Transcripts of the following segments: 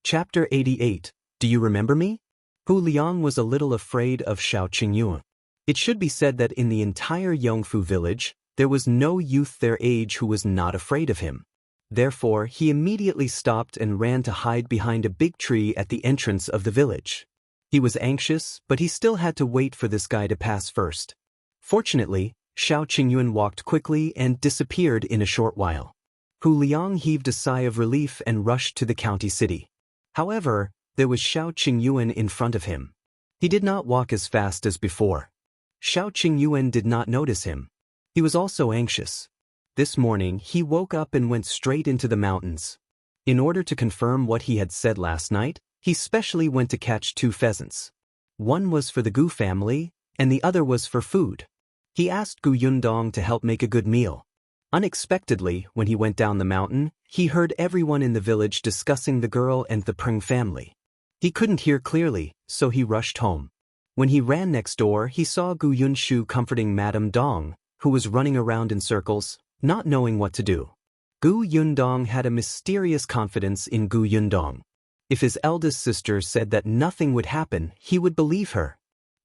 Chapter 88. Do you remember me? Hu Liang was a little afraid of Shao Qingyuan. It should be said that in the entire Yongfu village, there was no youth their age who was not afraid of him. Therefore, he immediately stopped and ran to hide behind a big tree at the entrance of the village. He was anxious, but he still had to wait for this guy to pass first. Fortunately, Shao Qingyuan walked quickly and disappeared in a short while. Hu Liang heaved a sigh of relief and rushed to the county city. However, there was Shao Qingyuan in front of him. He did not walk as fast as before. Shao Qingyuan did not notice him. He was also anxious. This morning, he woke up and went straight into the mountains. In order to confirm what he had said last night, he specially went to catch 2 pheasants. One was for the Gu family, and the other was for food. He asked Gu Yundong to help make a good meal. Unexpectedly, when he went down the mountain, he heard everyone in the village discussing the girl and the Peng family. He couldn't hear clearly, so he rushed home. When he ran next door, he saw Gu Yunshu comforting Madame Dong, who was running around in circles, not knowing what to do. Gu Yundong had a mysterious confidence in Gu Yundong. If his eldest sister said that nothing would happen, he would believe her.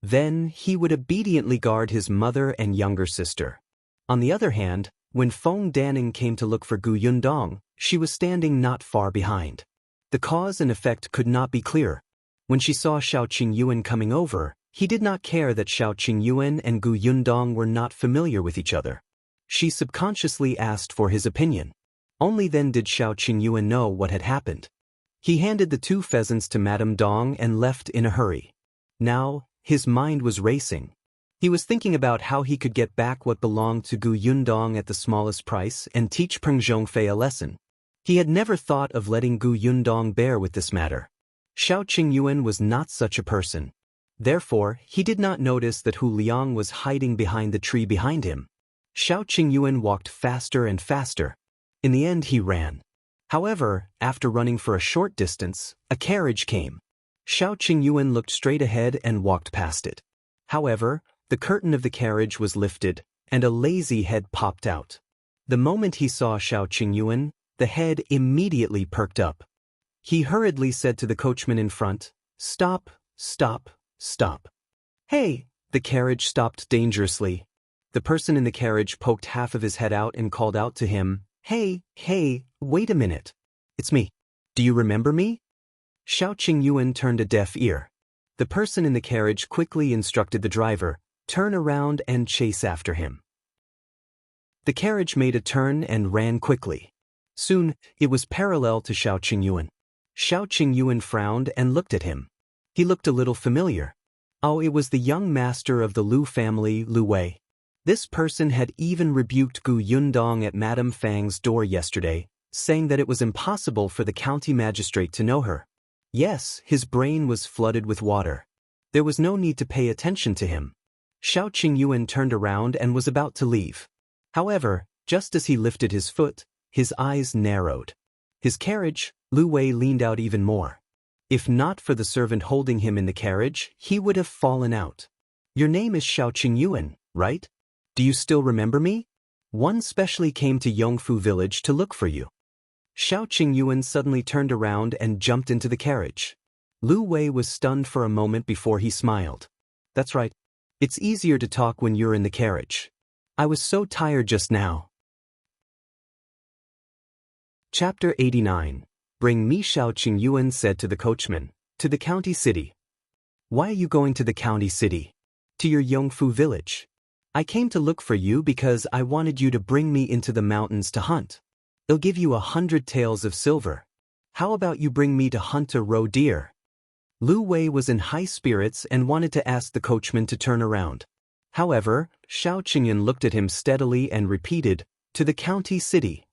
Then he would obediently guard his mother and younger sister. On the other hand, when Feng Danning came to look for Gu Yundong, she was standing not far behind. The cause and effect could not be clear. When she saw Shao Qingyuan coming over, he did not care that Shao Qingyuan and Gu Yundong were not familiar with each other. She subconsciously asked for his opinion. Only then did Shao Qingyuan know what had happened. He handed the 2 pheasants to Madame Dong and left in a hurry. Now, his mind was racing. He was thinking about how he could get back what belonged to Gu Yundong at the smallest price and teach Peng Zhongfei a lesson. He had never thought of letting Gu Yundong bear with this matter. Shao Qingyuan was not such a person. Therefore, he did not notice that Hu Liang was hiding behind the tree behind him. Shao Qingyuan walked faster and faster. In the end, he ran. However, after running for a short distance, a carriage came. Shao Qingyuan looked straight ahead and walked past it. However, the curtain of the carriage was lifted, and a lazy head popped out. The moment he saw Shao Qingyuan, the head immediately perked up. He hurriedly said to the coachman in front, "Stop, stop, stop." "Hey!" The carriage stopped dangerously. The person in the carriage poked half of his head out and called out to him, Hey, wait a minute. It's me. Do you remember me?" Shao Qingyuan turned a deaf ear. The person in the carriage quickly instructed the driver, "Turn around and chase after him." The carriage made a turn and ran quickly. Soon, it was parallel to Shao Qingyuan. Shao Qingyuan frowned and looked at him. He looked a little familiar. Oh, it was the young master of the Liu family, Liu Wei. This person had even rebuked Gu Yundong at Madame Fang's door yesterday, saying that it was impossible for the county magistrate to know her. Yes, his brain was flooded with water. There was no need to pay attention to him. Shao Qingyuan turned around and was about to leave. However, just as he lifted his foot, his eyes narrowed. His carriage, Liu Wei leaned out even more. If not for the servant holding him in the carriage, he would have fallen out. "Your name is Shao Qingyuan, right? Do you still remember me? One specially came to Yongfu village to look for you." Shao Qingyuan suddenly turned around and jumped into the carriage. Liu Wei was stunned for a moment before he smiled. "That's right. It's easier to talk when you're in the carriage. I was so tired just now." Chapter 89. Bring me, Shao Qingyuan said to the coachman, "to the county city." "Why are you going to the county city?" "To your Yongfu village. I came to look for you because I wanted you to bring me into the mountains to hunt. They'll give you 100 taels of silver. How about you bring me to hunt a roe deer?" Liu Wei was in high spirits and wanted to ask the coachman to turn around. However, Shao Qingyuan looked at him steadily and repeated, "To the county city."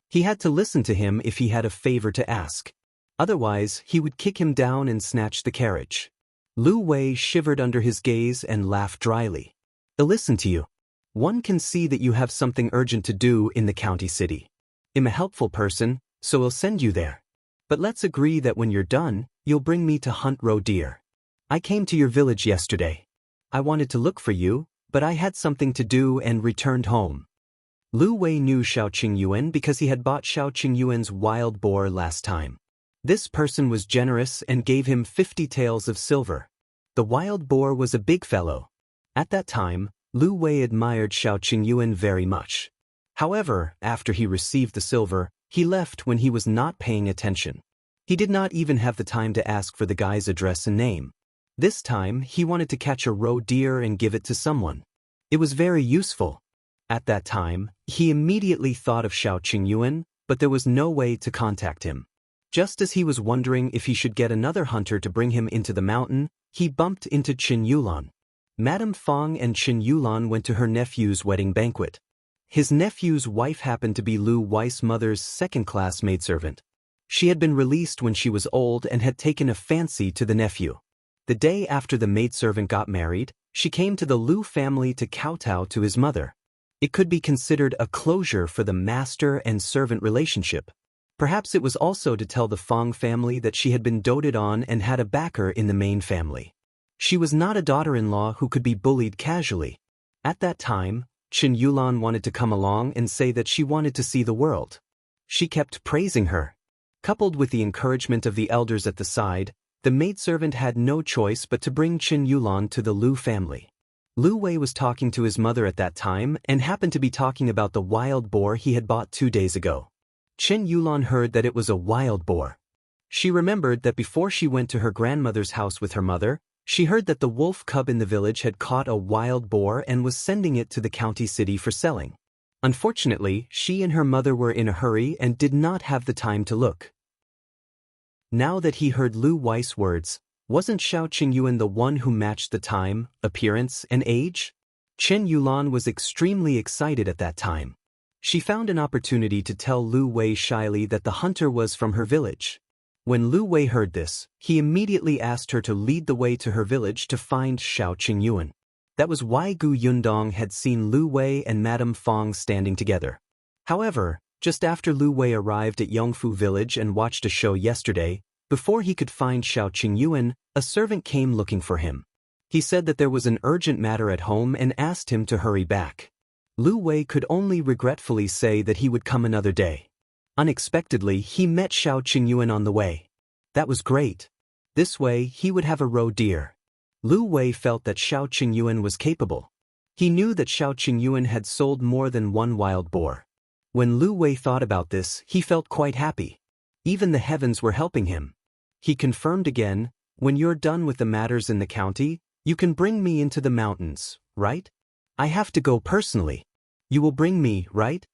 He had to listen to him if he had a favor to ask. Otherwise, he would kick him down and snatch the carriage. Liu Wei shivered under his gaze and laughed dryly. "I'll listen to you. One can see that you have something urgent to do in the county city. I'm a helpful person, so I'll send you there. But let's agree that when you're done, you'll bring me to hunt roe deer. I came to your village yesterday. I wanted to look for you, but I had something to do and returned home." Liu Wei knew Shao Qingyuan because he had bought Shao Qingyuan's wild boar last time. This person was generous and gave him 50 taels of silver. The wild boar was a big fellow. At that time, Lu Wei admired Shao Qingyuan very much. However, after he received the silver, he left when he was not paying attention. He did not even have the time to ask for the guy's address and name. This time, he wanted to catch a roe deer and give it to someone. It was very useful. At that time, he immediately thought of Shao Qingyuan, but there was no way to contact him. Just as he was wondering if he should get another hunter to bring him into the mountain, he bumped into Qingyuan. Madame Fang and Qingyuan went to her nephew's wedding banquet. His nephew's wife happened to be Lu Wei's mother's second-class maidservant. She had been released when she was old and had taken a fancy to the nephew. The day after the maidservant got married, she came to the Lu family to kowtow to his mother. It could be considered a closure for the master and servant relationship. Perhaps it was also to tell the Fang family that she had been doted on and had a backer in the main family. She was not a daughter-in-law who could be bullied casually. At that time, Qingyuan wanted to come along and say that she wanted to see the world. She kept praising her. Coupled with the encouragement of the elders at the side, the maidservant had no choice but to bring Qingyuan to the Lu family. Lu Wei was talking to his mother at that time and happened to be talking about the wild boar he had bought 2 days ago. Qingyuan heard that it was a wild boar. She remembered that before she went to her grandmother's house with her mother, she heard that the wolf cub in the village had caught a wild boar and was sending it to the county city for selling. Unfortunately, she and her mother were in a hurry and did not have the time to look. Now that he heard Lu Wei's words, wasn't Shao Qingyuan the one who matched the time, appearance, and age? Qingyuan was extremely excited at that time. She found an opportunity to tell Lu Wei shyly that the hunter was from her village. When Lu Wei heard this, he immediately asked her to lead the way to her village to find Shao Qingyuan. That was why Gu Yundong had seen Lu Wei and Madame Fang standing together. However, just after Lu Wei arrived at Yongfu village and watched a show yesterday, before he could find Shao Qingyuan, a servant came looking for him. He said that there was an urgent matter at home and asked him to hurry back. Lu Wei could only regretfully say that he would come another day. Unexpectedly, he met Shao Qingyuan on the way. That was great. This way, he would have a roe deer. Lu Wei felt that Shao Qingyuan was capable. He knew that Shao Qingyuan had sold more than one wild boar. When Lu Wei thought about this, he felt quite happy. Even the heavens were helping him. He confirmed again, "When you're done with the matters in the county, you can bring me into the mountains, right? I have to go personally. You will bring me, right?"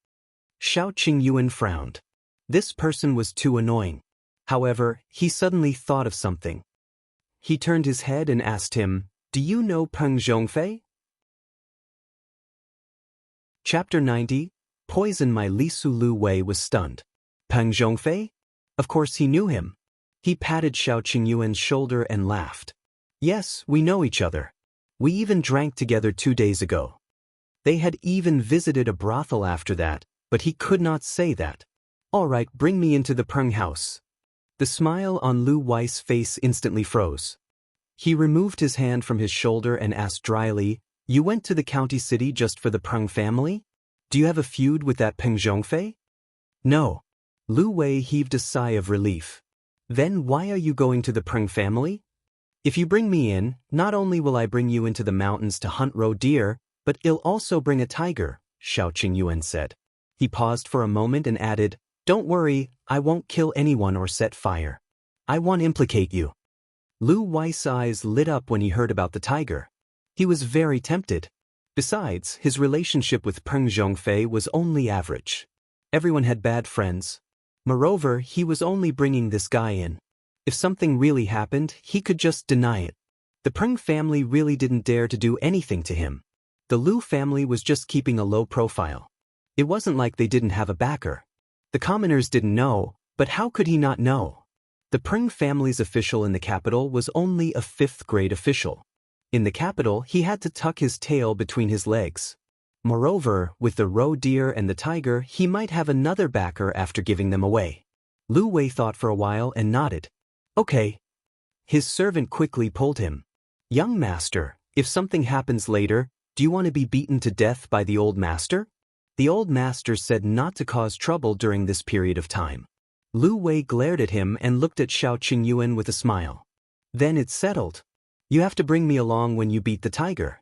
Shao Qingyuan frowned. This person was too annoying. However, he suddenly thought of something. He turned his head and asked him, "Do you know Peng Zhongfei?" Chapter 90, Poison My Lisu. Lu Wei was stunned. Peng Zhongfei? Of course he knew him. He patted Shao Qingyuan's shoulder and laughed. "Yes, we know each other. We even drank together 2 days ago." They had even visited a brothel after that, but he could not say that. "All right, bring me into the Peng house." The smile on Lu Wei's face instantly froze. He removed his hand from his shoulder and asked dryly, "You went to the county city just for the Peng family? Do you have a feud with that Peng Zhongfei?" "No." Lu Wei heaved a sigh of relief. "Then why are you going to the Peng family?" "If you bring me in, not only will I bring you into the mountains to hunt roe deer, but I'll also bring a tiger," Shao Qingyuan said. He paused for a moment and added, "Don't worry, I won't kill anyone or set fire. I won't implicate you." Lu Wei's eyes lit up when he heard about the tiger. He was very tempted. Besides, his relationship with Peng Zhongfei was only average. Everyone had bad friends. Moreover, he was only bringing this guy in. If something really happened, he could just deny it. The Peng family really didn't dare to do anything to him. The Lu family was just keeping a low profile. It wasn't like they didn't have a backer. The commoners didn't know, but how could he not know? The Peng family's official in the capital was only a 5th-grade official. In the capital, he had to tuck his tail between his legs. Moreover, with the roe deer and the tiger, he might have another backer after giving them away. Lu Wei thought for a while and nodded. "Okay." His servant quickly pulled him. "Young master, if something happens later, do you want to be beaten to death by the old master?" The old master said not to cause trouble during this period of time. Lu Wei glared at him and looked at Shao Qingyuan with a smile. Then it's settled. You have to bring me along when you beat the tiger.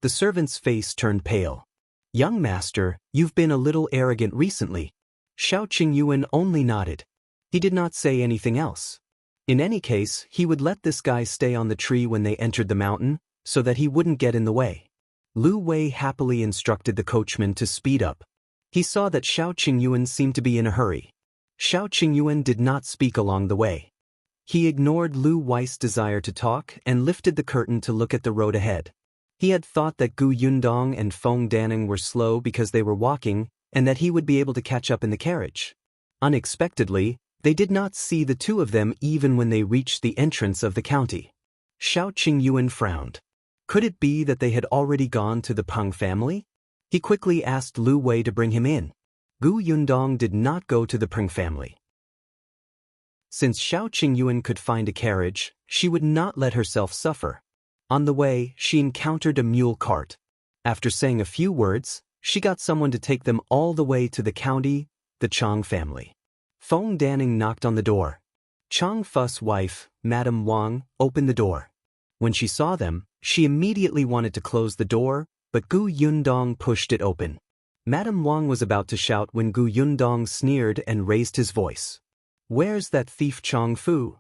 The servant's face turned pale. Young master, you've been a little arrogant recently. Shao Qingyuan only nodded. He did not say anything else. In any case, he would let this guy stay on the tree when they entered the mountain, so that he wouldn't get in the way. Lu Wei happily instructed the coachman to speed up. He saw that Shao Qingyuan seemed to be in a hurry. Shao Qingyuan did not speak along the way. He ignored Lu Wei's desire to talk and lifted the curtain to look at the road ahead. He had thought that Gu Yundong and Feng Danning were slow because they were walking, and that he would be able to catch up in the carriage. Unexpectedly, they did not see the two of them even when they reached the entrance of the county. Shao Qingyuan frowned. Could it be that they had already gone to the Peng family? He quickly asked Lu Wei to bring him in. Gu Yundong did not go to the Peng family. Since Shao Qingyuan could find a carriage, she would not let herself suffer. On the way, she encountered a mule cart. After saying a few words, she got someone to take them all the way to the county, the Chang family. Feng Danning knocked on the door. Chang Fu's wife, Madame Wang, opened the door. When she saw them, she immediately wanted to close the door, but Gu Yundong pushed it open. Madame Wang was about to shout when Gu Yundong sneered and raised his voice. Where's that thief Chang Fu?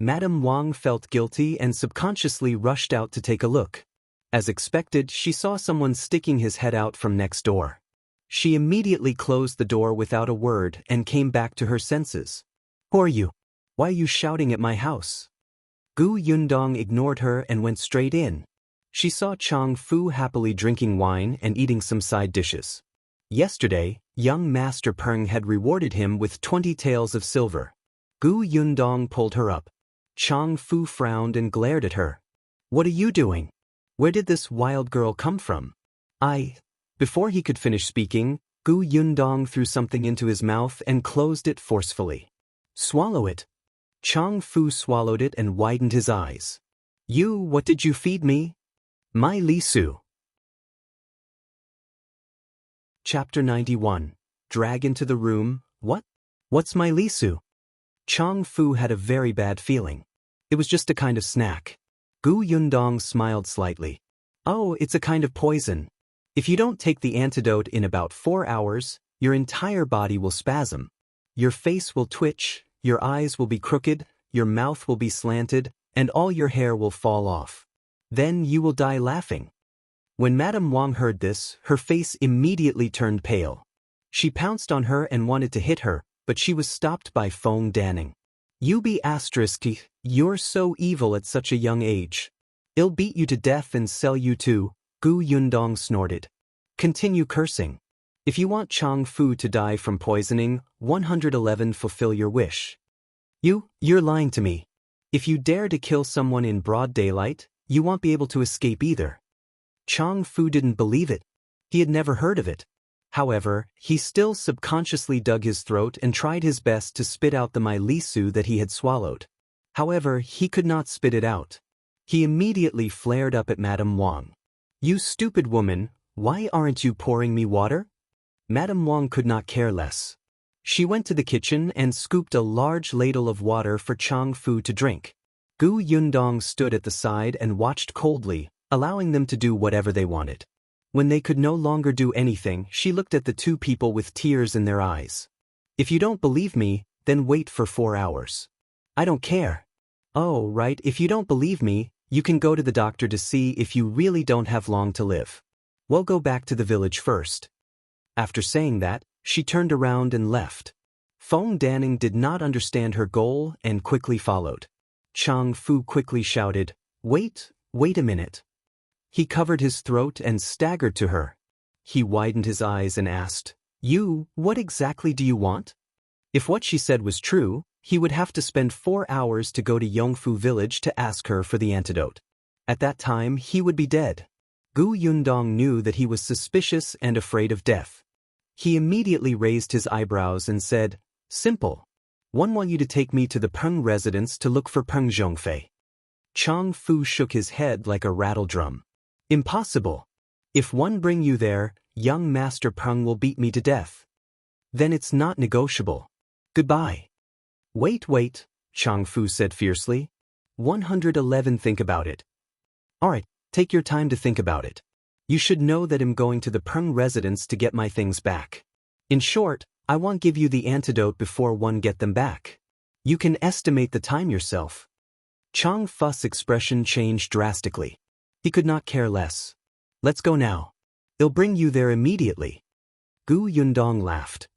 Madame Wang felt guilty and subconsciously rushed out to take a look. As expected, she saw someone sticking his head out from next door. She immediately closed the door without a word and came back to her senses. Who are you? Why are you shouting at my house? Gu Yundong ignored her and went straight in. She saw Chang Fu happily drinking wine and eating some side dishes. Yesterday, young Master Peng had rewarded him with 20 taels of silver. Gu Yundong pulled her up. Chang Fu frowned and glared at her. What are you doing? Where did this wild girl come from? Before he could finish speaking, Gu Yundong threw something into his mouth and closed it forcefully. Swallow it. Chang Fu swallowed it and widened his eyes. What did you feed me? My Lisu. Chapter 91. Drag into the room. What? What's my Lisu? Chang Fu had a very bad feeling. It was just a kind of snack. Gu Yundong smiled slightly. Oh, it's a kind of poison. If you don't take the antidote in about 4 hours, your entire body will spasm. Your face will twitch, your eyes will be crooked, your mouth will be slanted, and all your hair will fall off. Then you will die laughing. When Madame Wang heard this, her face immediately turned pale. She pounced on her and wanted to hit her, but she was stopped by Feng Danning. You're so evil at such a young age. I'll beat you to death and sell you to, Gu Yundong snorted. Continue cursing. If you want Chang Fu to die from poisoning, 111 fulfill your wish. You're lying to me. If you dare to kill someone in broad daylight, you won't be able to escape either. Chang Fu didn't believe it. He had never heard of it. However, he still subconsciously dug his throat and tried his best to spit out the my Lisu that he had swallowed. However, he could not spit it out. He immediately flared up at Madame Wang. You stupid woman, why aren't you pouring me water? Madame Wang could not care less. She went to the kitchen and scooped a large ladle of water for Chang Fu to drink. Gu Yundong stood at the side and watched coldly, allowing them to do whatever they wanted. When they could no longer do anything, she looked at the two people with tears in their eyes. If you don't believe me, then wait for 4 hours. I don't care. Oh, right, if you don't believe me, you can go to the doctor to see if you really don't have long to live. We'll go back to the village first. After saying that, she turned around and left. Feng Danning did not understand her goal and quickly followed. Chang Fu quickly shouted, Wait a minute. He covered his throat and staggered to her. He widened his eyes and asked, what exactly do you want? If what she said was true, he would have to spend 4 hours to go to Yongfu village to ask her for the antidote. At that time, he would be dead. Gu Yundong knew that he was suspicious and afraid of death. He immediately raised his eyebrows and said, Simple. One want you to take me to the Peng residence to look for Peng Zhongfei. Chang Fu shook his head like a rattle drum. Impossible. If one bring you there, young Master Peng will beat me to death. Then it's not negotiable. Goodbye. Wait, Chang Fu said fiercely. 111 think about it. Alright, take your time to think about it. You should know that I'm going to the Peng residence to get my things back. In short, I won't give you the antidote before one get them back. You can estimate the time yourself. Chang Fu's expression changed drastically. He could not care less. Let's go now. I'll bring you there immediately. Gu Yundong laughed.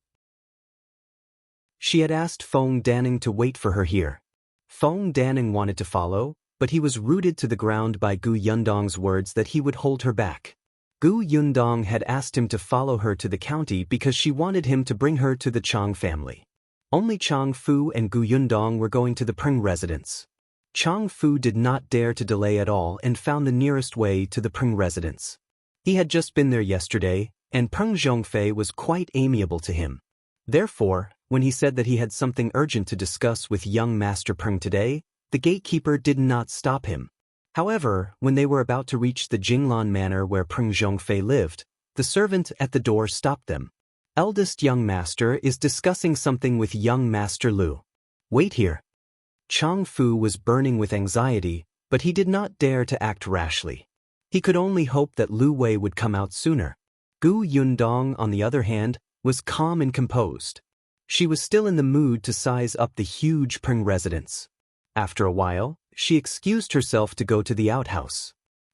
She had asked Feng Danning to wait for her here. Feng Danning wanted to follow, but he was rooted to the ground by Gu Yundong's words that he would hold her back. Gu Yundong had asked him to follow her to the county because she wanted him to bring her to the Chang family. Only Chang Fu and Gu Yundong were going to the Peng residence. Chang Fu did not dare to delay at all and found the nearest way to the Peng residence. He had just been there yesterday, and Peng Zhongfei was quite amiable to him. Therefore, when he said that he had something urgent to discuss with young Master Peng today, the gatekeeper did not stop him. However, when they were about to reach the Jinglan manor where Peng Zhongfei lived, the servant at the door stopped them. Eldest young master is discussing something with young Master Liu. Wait here. Chang Fu was burning with anxiety, but he did not dare to act rashly. He could only hope that Lu Wei would come out sooner. Gu Yundong, on the other hand, was calm and composed. She was still in the mood to size up the huge Peng residence. After a while, she excused herself to go to the outhouse.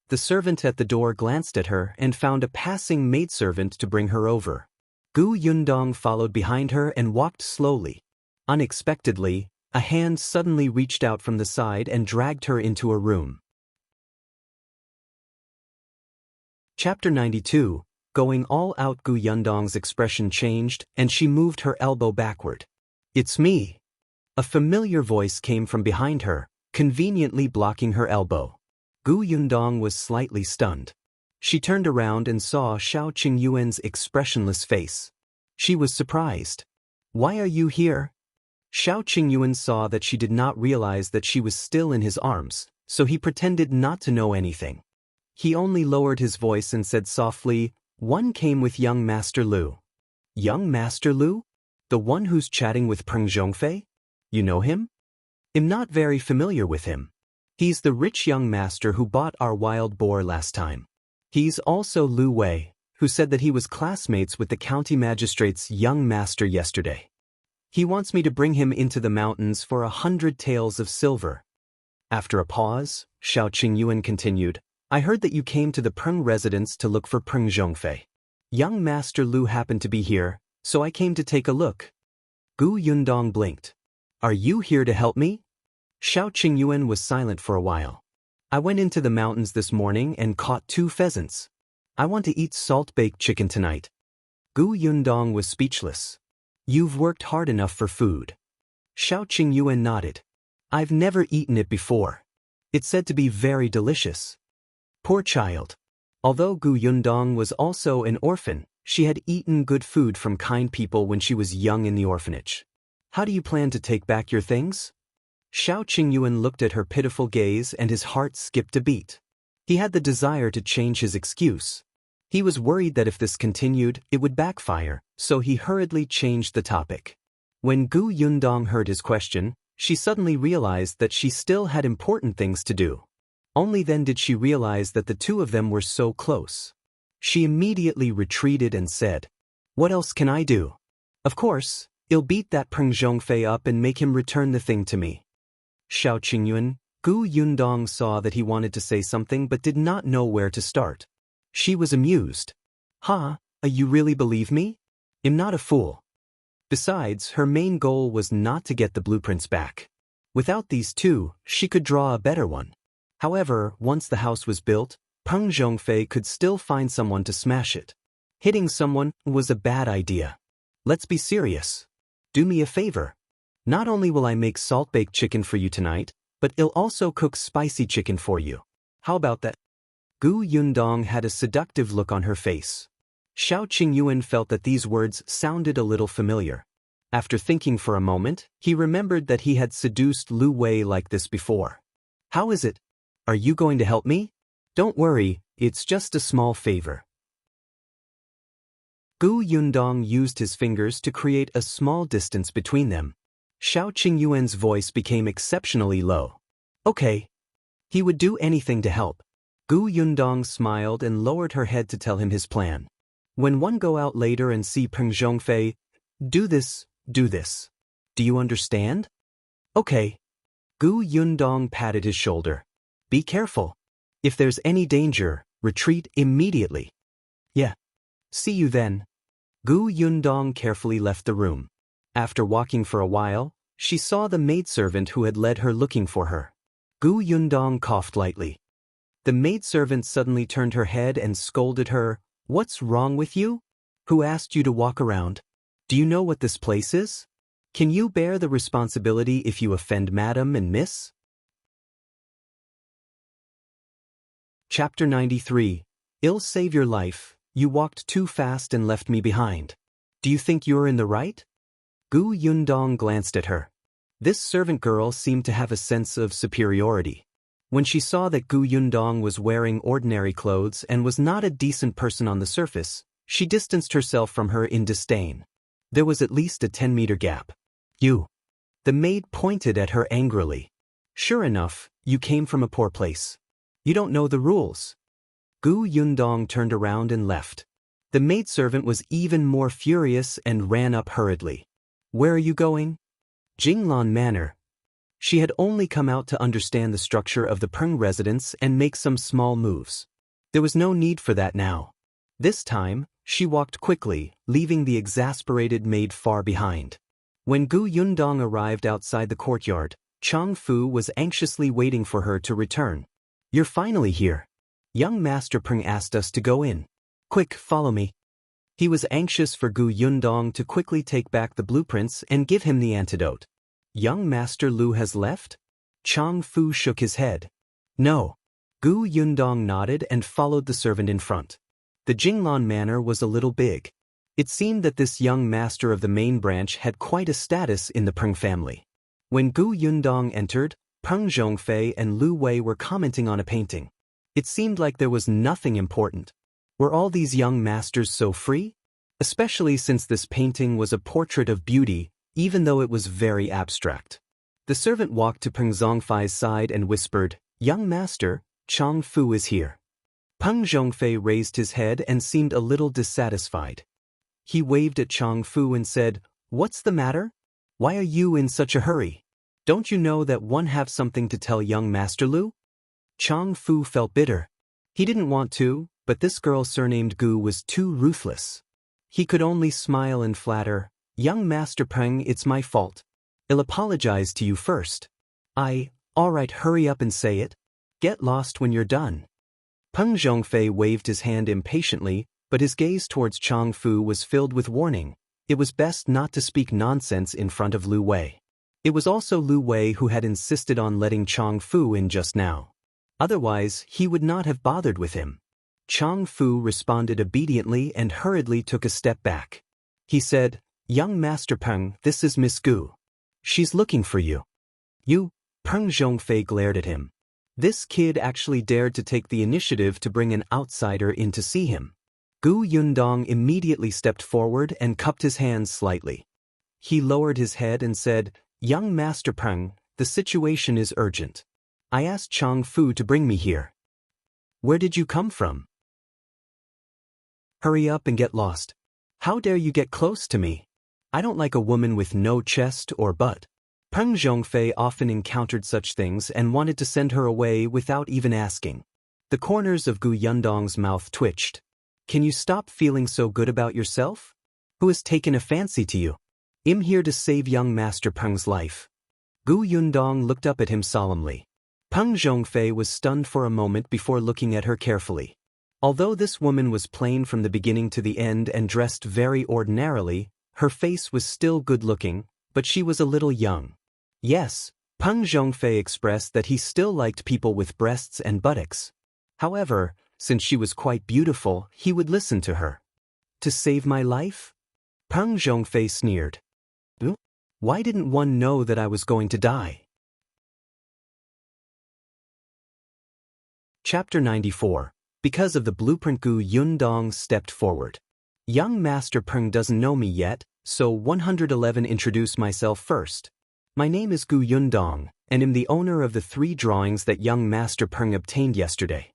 The servant at the door glanced at her and found a passing maidservant to bring her over. Gu Yundong followed behind her and walked slowly. Unexpectedly, a hand suddenly reached out from the side and dragged her into a room. Chapter 92. Going all out. Gu Yundong's expression changed, and she moved her elbow backward. It's me. A familiar voice came from behind her, conveniently blocking her elbow. Gu Yundong was slightly stunned. She turned around and saw Shao Qingyuan's expressionless face. She was surprised. Why are you here? Shao Qingyuan saw that she did not realize that she was still in his arms, so he pretended not to know anything. He only lowered his voice and said softly, One came with young Master Liu. Young Master Liu? The one who's chatting with Peng Zhongfei? You know him? I'm not very familiar with him. He's the rich young master who bought our wild boar last time. He's also Lu Wei, who said that he was classmates with the county magistrate's young master yesterday. He wants me to bring him into the mountains for 100 taels of silver. After a pause, Shao Qingyuan continued, I heard that you came to the Peng residence to look for Peng Zhongfei. Young Master Liu happened to be here, so I came to take a look. Gu Yundong blinked. Are you here to help me? Shao Qingyuan was silent for a while. I went into the mountains this morning and caught 2 pheasants. I want to eat salt-baked chicken tonight. Gu Yundong was speechless. You've worked hard enough for food. Shao Qingyuan nodded. I've never eaten it before. It's said to be very delicious. Poor child. Although Gu Yundong was also an orphan, she had eaten good food from kind people when she was young in the orphanage. How do you plan to take back your things? Shao Qingyuan looked at her pitiful gaze and his heart skipped a beat. He had the desire to change his excuse. He was worried that if this continued, it would backfire, so he hurriedly changed the topic. When Gu Yundong heard his question, she suddenly realized that she still had important things to do. Only then did she realize that the two of them were so close. She immediately retreated and said, What else can I do? Of course, I'll beat that Peng Zhongfei up and make him return the thing to me. Shao Qingyuan, Gu Yundong saw that he wanted to say something but did not know where to start. She was amused. You really believe me? I'm not a fool. Besides, her main goal was not to get the blueprints back. Without these two, she could draw a better one. However, once the house was built, Peng Zhongfei could still find someone to smash it. Hitting someone was a bad idea. Let's be serious. Do me a favor. Not only will I make salt-baked chicken for you tonight, but I'll also cook spicy chicken for you. How about that? Gu Yundong had a seductive look on her face. Shao Qingyuan felt that these words sounded a little familiar. After thinking for a moment, he remembered that he had seduced Lu Wei like this before. How is it? Are you going to help me? Don't worry, it's just a small favor. Gu Yundong used his fingers to create a small distance between them. Shao Qingyuan's voice became exceptionally low. Okay. He would do anything to help. Gu Yundong smiled and lowered her head to tell him his plan. When one go out later and see Peng Zhongfei, do this. Do you understand? Okay. Gu Yundong patted his shoulder. Be careful. If there's any danger, retreat immediately. Yeah. See you then. Gu Yundong carefully left the room. After walking for a while, she saw the maidservant who had led her looking for her. Gu Yundong coughed lightly. The maidservant suddenly turned her head and scolded her. What's wrong with you? Who asked you to walk around? Do you know what this place is? Can you bear the responsibility if you offend Madam and Miss? Chapter 93. I'll save your life. You walked too fast and left me behind. Do you think you're in the right? Gu Yundong glanced at her. This servant girl seemed to have a sense of superiority. When she saw that Gu Yundong was wearing ordinary clothes and was not a decent person on the surface, she distanced herself from her in disdain. There was at least a 10-meter gap. You. The maid pointed at her angrily. Sure enough, you came from a poor place. You don't know the rules. Gu Yundong turned around and left. The maidservant was even more furious and ran up hurriedly. Where are you going? Jinglan Manor. She had only come out to understand the structure of the Peng residence and make some small moves. There was no need for that now. This time, she walked quickly, leaving the exasperated maid far behind. When Gu Yundong arrived outside the courtyard, Chang Fu was anxiously waiting for her to return. You're finally here. Young Master Peng asked us to go in. Quick, follow me. He was anxious for Gu Yundong to quickly take back the blueprints and give him the antidote. Young Master Liu has left? Chang Fu shook his head. No. Gu Yundong nodded and followed the servant in front. The Jinglan Manor was a little big. It seemed that this young master of the main branch had quite a status in the Peng family. When Gu Yundong entered, Peng Zhongfei and Lu Wei were commenting on a painting. It seemed like there was nothing important. Were all these young masters so free? Especially since this painting was a portrait of beauty, even though it was very abstract. The servant walked to Peng Zhongfei's side and whispered, Young master, Chang Fu is here. Peng Zhongfei raised his head and seemed a little dissatisfied. He waved at Chang Fu and said, What's the matter? Why are you in such a hurry? Don't you know that one have something to tell young Master Liu? Chang Fu felt bitter. He didn't want to, but this girl surnamed Gu was too ruthless. He could only smile and flatter, Young Master Peng, it's my fault. I'll apologize to you first. Alright, hurry up and say it. Get lost when you're done. Peng Zhongfei waved his hand impatiently, but his gaze towards Chang Fu was filled with warning. It was best not to speak nonsense in front of Lu Wei. It was also Lu Wei who had insisted on letting Chang Fu in just now. Otherwise, he would not have bothered with him. Chang Fu responded obediently and hurriedly took a step back. He said, Young Master Peng, this is Miss Gu. She's looking for you. You? Peng Zhongfei glared at him. This kid actually dared to take the initiative to bring an outsider in to see him. Gu Yundong immediately stepped forward and cupped his hands slightly. He lowered his head and said, Young Master Peng, the situation is urgent. I asked Chang Fu to bring me here. Where did you come from? Hurry up and get lost. How dare you get close to me? I don't like a woman with no chest or butt. Peng Zhongfei often encountered such things and wanted to send her away without even asking. The corners of Gu Yundong's mouth twitched. Can you stop feeling so good about yourself? Who has taken a fancy to you? I'm here to save young Master Peng's life. Gu Yundong looked up at him solemnly. Peng Zhongfei was stunned for a moment before looking at her carefully. Although this woman was plain from the beginning to the end and dressed very ordinarily, her face was still good-looking, but she was a little young. Yes, Peng Zhongfei expressed that he still liked people with breasts and buttocks. However, since she was quite beautiful, he would listen to her. To save my life? Peng Zhongfei sneered. Why didn't one know that I was going to die? Chapter 94. Because of the blueprint, Gu Yundong stepped forward. Young Master Peng doesn't know me yet, so 111 introduce myself first. My name is Gu Yundong, and am the owner of the 3 drawings that young Master Peng obtained yesterday.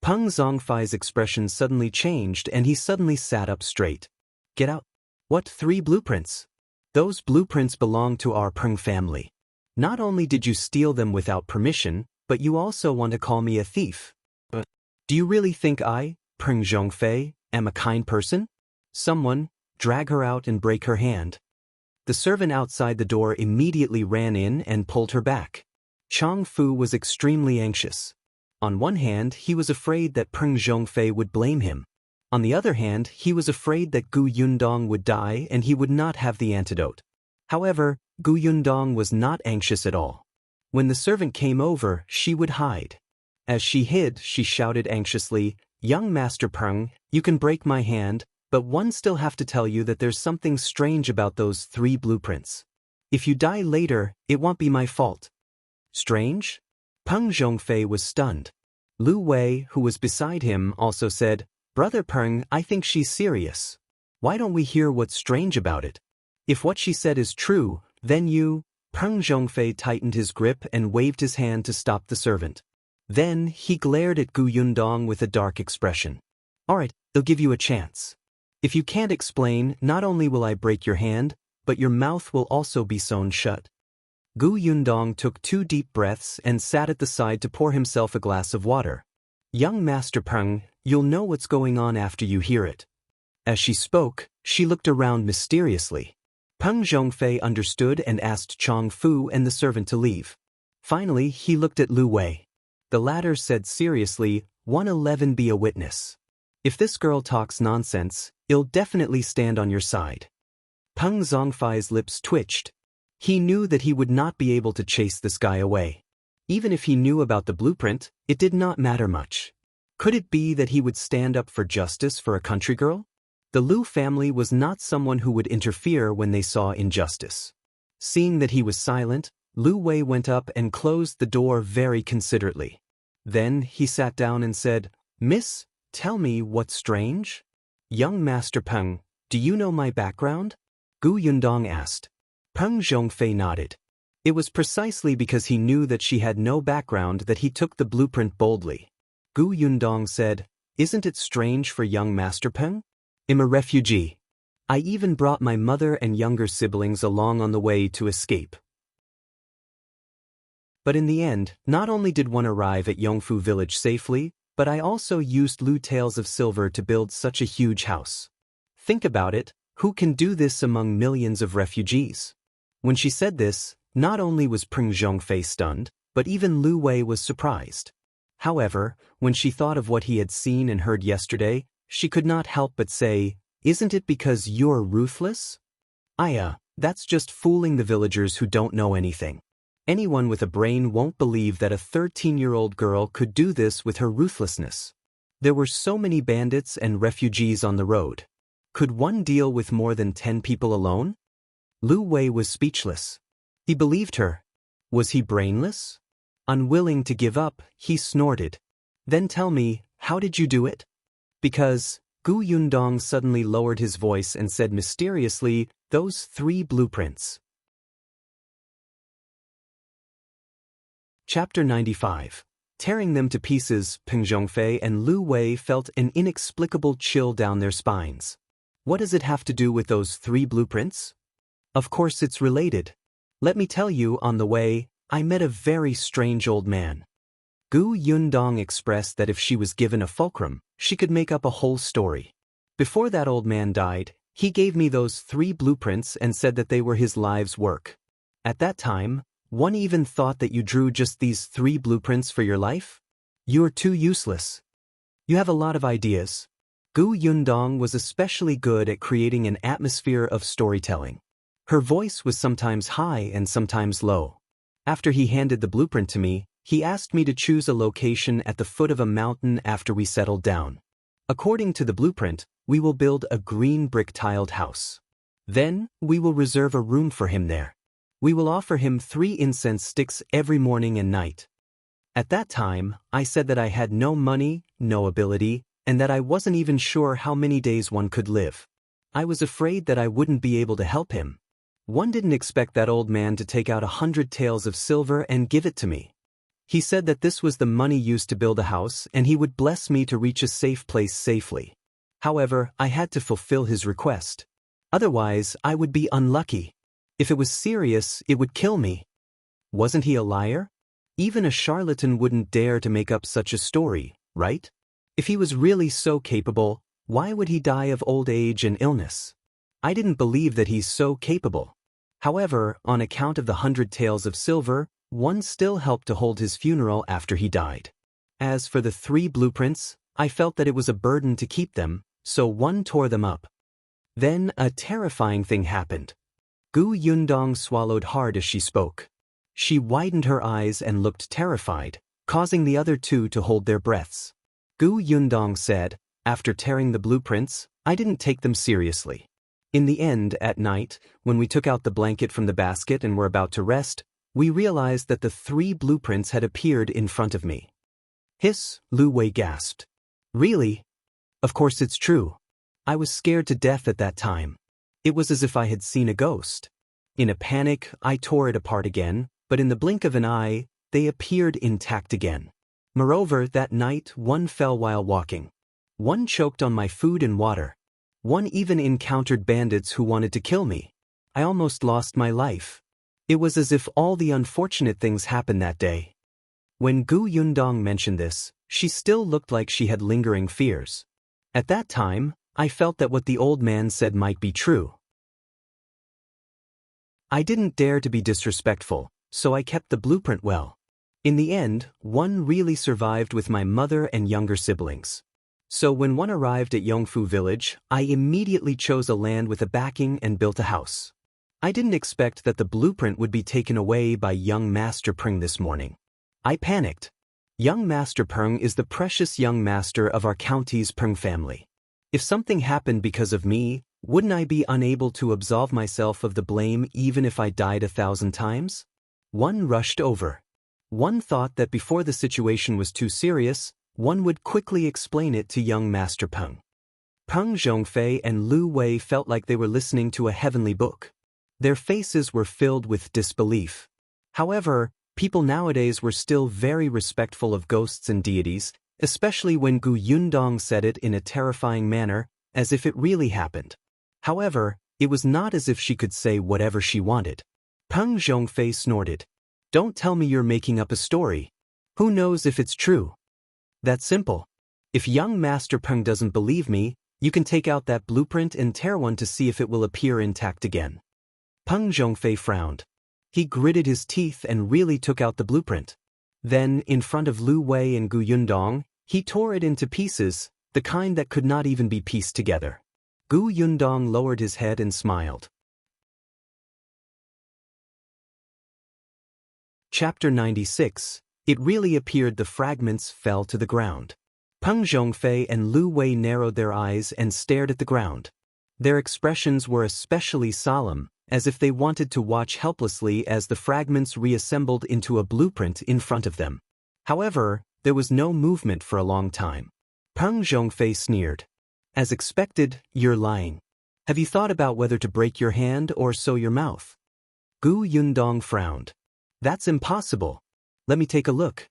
Peng Zhongfei's expression suddenly changed and he suddenly sat up straight. Get out. What 3 blueprints? Those blueprints belong to our Peng family. Not only did you steal them without permission, but you also want to call me a thief. Do you really think I, Peng Zhongfei, am a kind person? Someone, drag her out and break her hand. The servant outside the door immediately ran in and pulled her back. Chang Fu was extremely anxious. On one hand, he was afraid that Peng Zhongfei would blame him. On the other hand, he was afraid that Gu Yundong would die and he would not have the antidote. However, Gu Yundong was not anxious at all. When the servant came over, she would hide. As she hid, she shouted anxiously, "Young Master Peng, you can break my hand, but one still have to tell you that there's something strange about those 3 blueprints. If you die later, it won't be my fault." Strange? Peng Zhongfei was stunned. Lu Wei, who was beside him, also said, "Brother Peng, I think she's serious. Why don't we hear what's strange about it? If what she said is true, then you..." Peng Zhongfei tightened his grip and waved his hand to stop the servant. Then he glared at Gu Yundong with a dark expression. "Alright, they'll give you a chance. If you can't explain, not only will I break your hand, but your mouth will also be sewn shut." Gu Yundong took 2 deep breaths and sat at the side to pour himself a glass of water. "Young Master Peng, you'll know what's going on after you hear it." As she spoke, she looked around mysteriously. Peng Zhongfei understood and asked Chang Fu and the servant to leave. Finally, he looked at Lu Wei. The latter said seriously, 111 be a witness. If this girl talks nonsense, I'll definitely stand on your side. Peng Zhongfei's lips twitched. He knew that he would not be able to chase this guy away. Even if he knew about the blueprint, it did not matter much. Could it be that he would stand up for justice for a country girl? The Liu family was not someone who would interfere when they saw injustice. Seeing that he was silent, Lu Wei went up and closed the door very considerately. Then he sat down and said, "Miss, tell me what's strange?" "Young Master Peng, do you know my background?" Gu Yundong asked. Peng Zhongfei nodded. It was precisely because he knew that she had no background that he took the blueprint boldly. Gu Yundong said, "Isn't it strange for young Master Peng? I'm a refugee. I even brought my mother and younger siblings along on the way to escape." But in the end, not only did one arrive at Yongfu village safely, but I also used Lu Taels of silver to build such a huge house. Think about it, who can do this among millions of refugees? When she said this, not only was Peng Zhongfei stunned, but even Lu Wei was surprised. However, when she thought of what he had seen and heard yesterday, she could not help but say, "Isn't it because you're ruthless?" That's just fooling the villagers who don't know anything. Anyone with a brain won't believe that a 13-year-old girl could do this with her ruthlessness. There were so many bandits and refugees on the road. Could one deal with more than 10 people alone? Lu Wei was speechless. He believed her. Was he brainless? Unwilling to give up, he snorted. "Then tell me, how did you do it?" "Because," Gu Yundong suddenly lowered his voice and said mysteriously, "those 3 blueprints." Chapter 95. Tearing them to pieces, Peng Zhongfei and Lu Wei felt an inexplicable chill down their spines. What does it have to do with those 3 blueprints? Of course it's related. Let me tell you, on the way, I met a very strange old man. Gu Yundong expressed that if she was given a fulcrum, she could make up a whole story. Before that old man died, he gave me those 3 blueprints and said that they were his life's work. At that time, one even thought that you drew just these 3 blueprints for your life? You're too useless. You have a lot of ideas. Gu Yundong was especially good at creating an atmosphere of storytelling. Her voice was sometimes high and sometimes low. After he handed the blueprint to me, he asked me to choose a location at the foot of a mountain after we settled down. According to the blueprint, we will build a green brick-tiled house. Then, we will reserve a room for him there. We will offer him 3 incense sticks every morning and night. At that time, I said that I had no money, no ability, and that I wasn't even sure how many days one could live. I was afraid that I wouldn't be able to help him. One didn't expect that old man to take out 100 taels of silver and give it to me. He said that this was the money used to build a house and he would bless me to reach a safe place safely. However, I had to fulfill his request. Otherwise, I would be unlucky. If it was serious, it would kill me. Wasn't he a liar? Even a charlatan wouldn't dare to make up such a story, right? If he was really so capable, why would he die of old age and illness? I didn't believe that he's so capable. However, on account of the 100 taels of silver, one still helped to hold his funeral after he died. As for the 3 blueprints, I felt that it was a burden to keep them, so one tore them up. Then a terrifying thing happened. Gu Yundong swallowed hard as she spoke. She widened her eyes and looked terrified, causing the other 2 to hold their breaths. Gu Yundong said, "After tearing the blueprints, I didn't take them seriously. In the end, at night, when we took out the blanket from the basket and were about to rest, we realized that the 3 blueprints had appeared in front of me." Hiss, Lu Wei gasped. "Really? Of course it's true. I was scared to death at that time. It was as if I had seen a ghost. In a panic, I tore it apart again, but in the blink of an eye, they appeared intact again. Moreover, that night, one fell while walking. One choked on my food and water. One even encountered bandits who wanted to kill me. I almost lost my life. It was as if all the unfortunate things happened that day." When Gu Yundong mentioned this, she still looked like she had lingering fears. At that time, I felt that what the old man said might be true. I didn't dare to be disrespectful, so I kept the blueprint well. In the end, one really survived with my mother and younger siblings. So when one arrived at Yongfu village, I immediately chose a land with a backing and built a house. I didn't expect that the blueprint would be taken away by young Master Peng this morning. I panicked. Young Master Peng is the precious young master of our county's Peng family. If something happened because of me, wouldn't I be unable to absolve myself of the blame even if I died 1,000 times? One rushed over. One thought that before the situation was too serious, one would quickly explain it to young Master Peng. Peng Zhongfei and Lu Wei felt like they were listening to a heavenly book. Their faces were filled with disbelief. However, people nowadays were still very respectful of ghosts and deities, especially when Gu Yundong said it in a terrifying manner, as if it really happened. However, it was not as if she could say whatever she wanted. Peng Zhongfei snorted. "Don't tell me you're making up a story. Who knows if it's true? That's simple. If young Master Peng doesn't believe me, you can take out that blueprint and tear one to see if it will appear intact again." Peng Zhongfei frowned. He gritted his teeth and really took out the blueprint. Then, in front of Lu Wei and Gu Yundong, he tore it into pieces, the kind that could not even be pieced together. Gu Yundong lowered his head and smiled. Chapter 96. It really appeared the fragments fell to the ground. Peng Zhongfei and Lu Wei narrowed their eyes and stared at the ground. Their expressions were especially solemn, as if they wanted to watch helplessly as the fragments reassembled into a blueprint in front of them. However, there was no movement for a long time. Peng Zhongfei sneered. "As expected, you're lying. Have you thought about whether to break your hand or sew your mouth?" Gu Yundong frowned. "That's impossible. Let me take a look."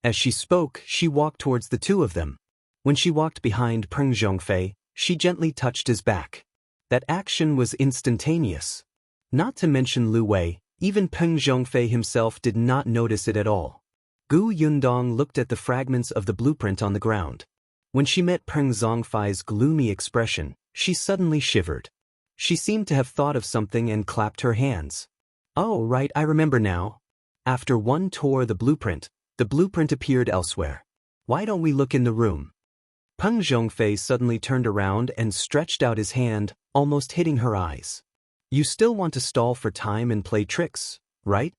As she spoke, she walked towards the 2 of them. When she walked behind Peng Zhongfei, she gently touched his back. That action was instantaneous. Not to mention Lu Wei, even Peng Zhongfei himself did not notice it at all. Gu Yundong looked at the fragments of the blueprint on the ground. When she met Peng Zhongfei's gloomy expression, she suddenly shivered. She seemed to have thought of something and clapped her hands. "Oh, right, I remember now. After one tore the blueprint appeared elsewhere. Why don't we look in the room?" Peng Zhongfei suddenly turned around and stretched out his hand, almost hitting her eyes. "You still want to stall for time and play tricks, right?"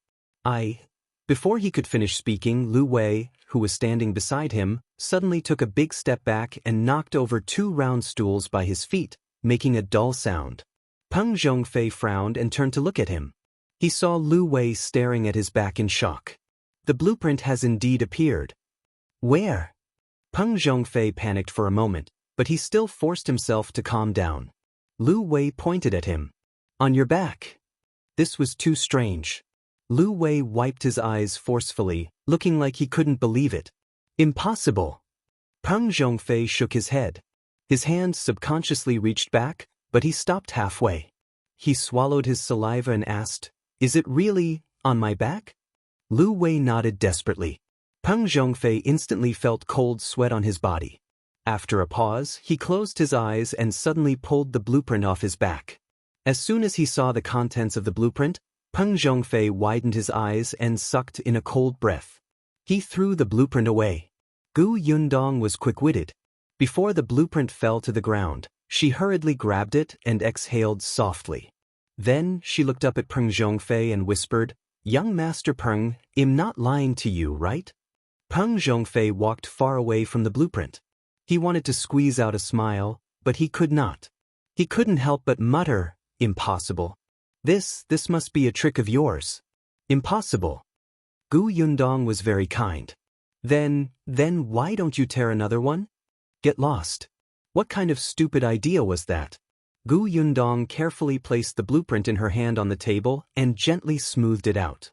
Before he could finish speaking, Lu Wei, who was standing beside him, suddenly took a big step back and knocked over 2 round stools by his feet, making a dull sound. Peng Zhongfei frowned and turned to look at him. He saw Lu Wei staring at his back in shock. "The blueprint has indeed appeared." "Where?" Peng Zhongfei panicked for a moment, but he still forced himself to calm down. Lu Wei pointed at him. "On your back." This was too strange. Lu Wei wiped his eyes forcefully, looking like he couldn't believe it. Impossible. Peng Zhongfei shook his head. His hand subconsciously reached back, but he stopped halfway. He swallowed his saliva and asked, "Is it really on my back?" Lu Wei nodded desperately. Peng Zhongfei instantly felt cold sweat on his body. After a pause, he closed his eyes and suddenly pulled the blueprint off his back. As soon as he saw the contents of the blueprint, Peng Zhongfei widened his eyes and sucked in a cold breath. He threw the blueprint away. Gu Yundong was quick-witted. Before the blueprint fell to the ground, she hurriedly grabbed it and exhaled softly. Then she looked up at Peng Zhongfei and whispered, "Young Master Peng, I'm not lying to you, right?" Peng Zhongfei walked far away from the blueprint. He wanted to squeeze out a smile, but he could not. He couldn't help but mutter, "Impossible. This must be a trick of yours. Impossible." Gu Yundong was very kind. Then why don't you tear another one? Get lost. What kind of stupid idea was that? Gu Yundong carefully placed the blueprint in her hand on the table and gently smoothed it out.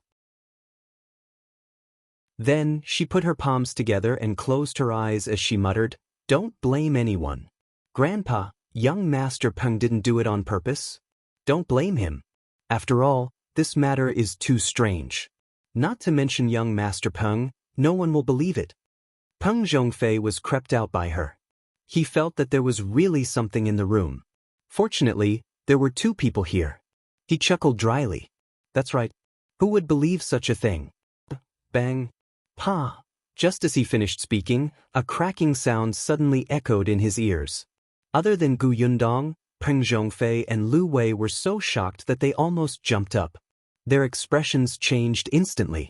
Then she put her palms together and closed her eyes as she muttered, "Don't blame anyone. Grandpa, young Master Peng didn't do it on purpose. Don't blame him. After all, this matter is too strange. Not to mention young Master Peng, no one will believe it." Peng Zhongfei was crept out by her. He felt that there was really something in the room. Fortunately, there were two people here. He chuckled dryly. That's right. Who would believe such a thing? Bang. Pa. Just as he finished speaking, a cracking sound suddenly echoed in his ears. Other than Gu Yundong, Peng Zhongfei and Lu Wei were so shocked that they almost jumped up. Their expressions changed instantly.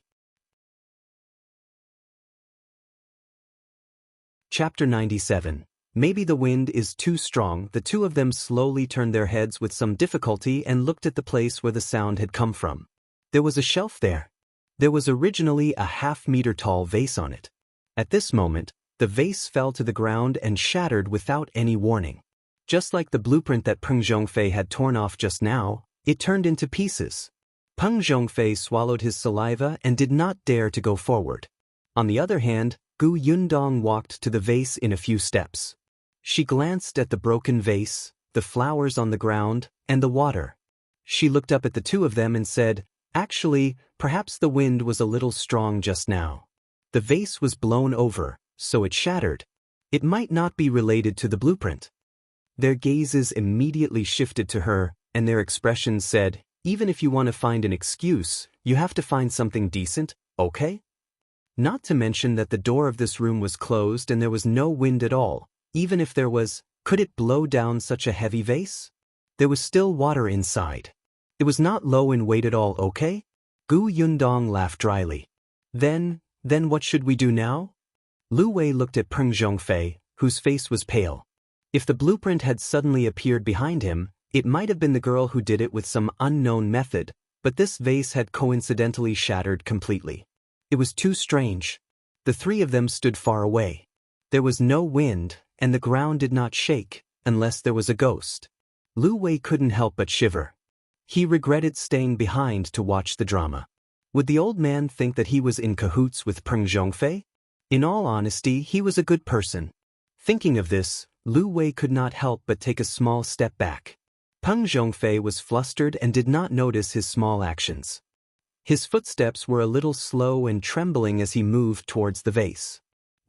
Chapter 97. Maybe the wind is too strong. The two of them slowly turned their heads with some difficulty and looked at the place where the sound had come from. There was a shelf there. There was originally a half-meter-tall vase on it. At this moment, the vase fell to the ground and shattered without any warning. Just like the blueprint that Peng Zhongfei had torn off just now, it turned into pieces. Peng Zhongfei swallowed his saliva and did not dare to go forward. On the other hand, Gu Yundong walked to the vase in a few steps. She glanced at the broken vase, the flowers on the ground, and the water. She looked up at the two of them and said, "Actually, perhaps the wind was a little strong just now. The vase was blown over, so it shattered. It might not be related to the blueprint." Their gazes immediately shifted to her, and their expressions said, "Even if you want to find an excuse, you have to find something decent, okay?" Not to mention that the door of this room was closed and there was no wind at all. Even if there was, could it blow down such a heavy vase? There was still water inside. It was not low in weight at all, okay? Gu Yundong laughed dryly. Then what should we do now? Lu Wei looked at Peng Zhongfei, whose face was pale. If the blueprint had suddenly appeared behind him, it might have been the girl who did it with some unknown method, but this vase had coincidentally shattered completely. It was too strange. The three of them stood far away. There was no wind, and the ground did not shake, unless there was a ghost. Lu Wei couldn't help but shiver. He regretted staying behind to watch the drama. Would the old man think that he was in cahoots with Peng Zhongfei? In all honesty, he was a good person. Thinking of this, Lu Wei could not help but take a small step back. Peng Zhongfei was flustered and did not notice his small actions. His footsteps were a little slow and trembling as he moved towards the vase.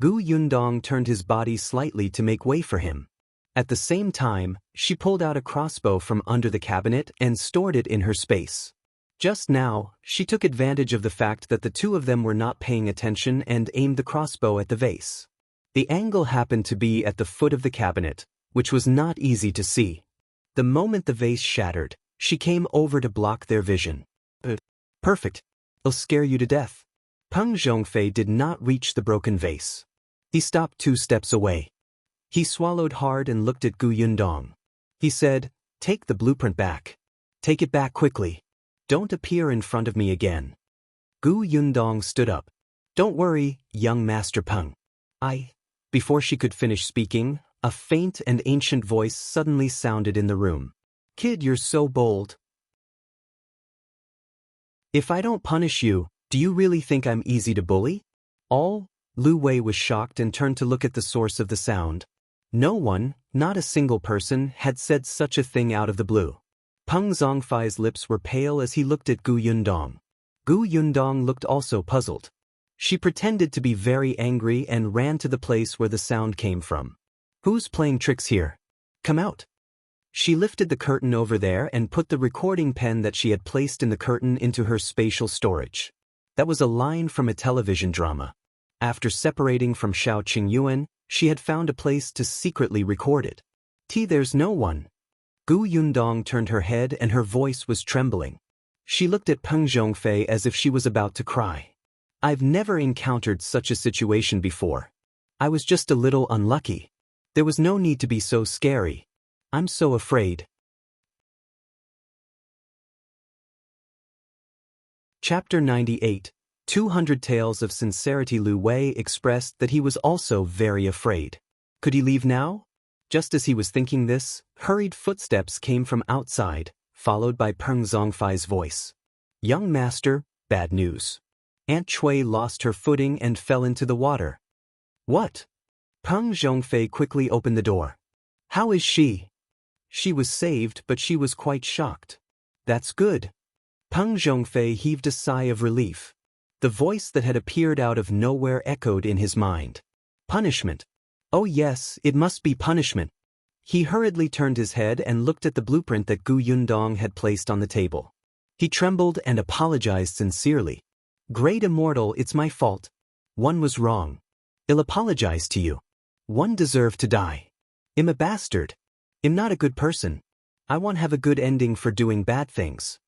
Gu Yundong turned his body slightly to make way for him. At the same time, she pulled out a crossbow from under the cabinet and stored it in her space. Just now, she took advantage of the fact that the two of them were not paying attention and aimed the crossbow at the vase. The angle happened to be at the foot of the cabinet, which was not easy to see. The moment the vase shattered, she came over to block their vision. Perfect. I'll scare you to death. Peng Zhongfei did not reach the broken vase. He stopped 2 steps away. He swallowed hard and looked at Gu Yundong. He said, "Take the blueprint back. Take it back quickly. Don't appear in front of me again." Gu Yundong stood up. "Don't worry, young Master Peng. Before she could finish speaking, a faint and ancient voice suddenly sounded in the room. "Kid, you're so bold." If I don't punish you, do you really think I'm easy to bully? All? Lu Wei was shocked and turned to look at the source of the sound. No one, not a single person, had said such a thing out of the blue. Peng Zhongfei's lips were pale as he looked at Gu Yundong. Gu Yundong looked also puzzled. She pretended to be very angry and ran to the place where the sound came from. Who's playing tricks here? Come out. She lifted the curtain over there and put the recording pen that she had placed in the curtain into her spatial storage. That was a line from a television drama. After separating from Shao Qingyuan, she had found a place to secretly record it. There's no one. Gu Yundong turned her head and her voice was trembling. She looked at Peng Zhongfei as if she was about to cry. I've never encountered such a situation before. I was just a little unlucky. There was no need to be so scary. I'm so afraid. Chapter 98. 200 Tales of Sincerity. Liu Wei expressed that he was also very afraid. Could he leave now? Just as he was thinking this, hurried footsteps came from outside, followed by Peng Zhongfei's voice. Young master, bad news. Aunt Cui lost her footing and fell into the water. What? Peng Zhongfei quickly opened the door. How is she? She was saved, but she was quite shocked. That's good. Peng Zhongfei heaved a sigh of relief. The voice that had appeared out of nowhere echoed in his mind. Punishment. Oh yes, it must be punishment. He hurriedly turned his head and looked at the blueprint that Gu Yundong had placed on the table. He trembled and apologized sincerely. Great Immortal, it's my fault. One was wrong. I'll apologize to you. One deserved to die. I'm a bastard. I'm not a good person. I won't have a good ending for doing bad things.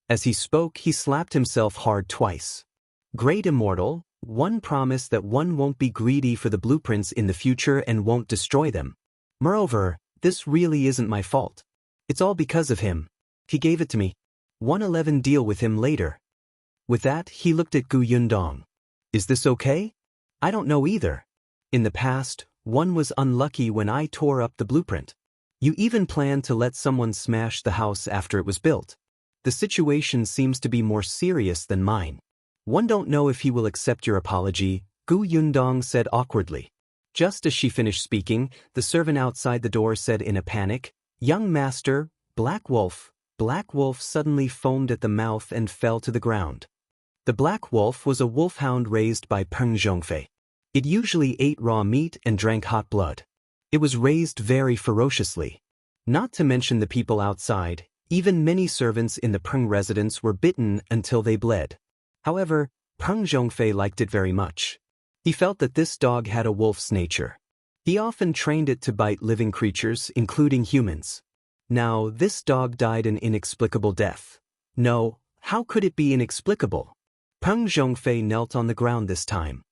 As he spoke, he slapped himself hard twice. Great Immortal, one promised that one won't be greedy for the blueprints in the future and won't destroy them. Moreover, this really isn't my fault. It's all because of him. He gave it to me. 111 deal with him later. With that, he looked at Gu Yundong. Is this okay? I don't know either. In the past, one was unlucky when I tore up the blueprint. You even planned to let someone smash the house after it was built. The situation seems to be more serious than mine. One don't know if he will accept your apology, Gu Yundong said awkwardly. Just as she finished speaking, the servant outside the door said in a panic, Young master, Black Wolf. Black Wolf suddenly foamed at the mouth and fell to the ground. The Black Wolf was a wolfhound raised by Peng Zhongfei. It usually ate raw meat and drank hot blood. It was raised very ferociously. Not to mention the people outside, even many servants in the Peng residence were bitten until they bled. However, Peng Zhongfei liked it very much. He felt that this dog had a wolf's nature. He often trained it to bite living creatures, including humans. Now, this dog died an inexplicable death. No, how could it be inexplicable? Peng Zhongfei knelt on the ground this time.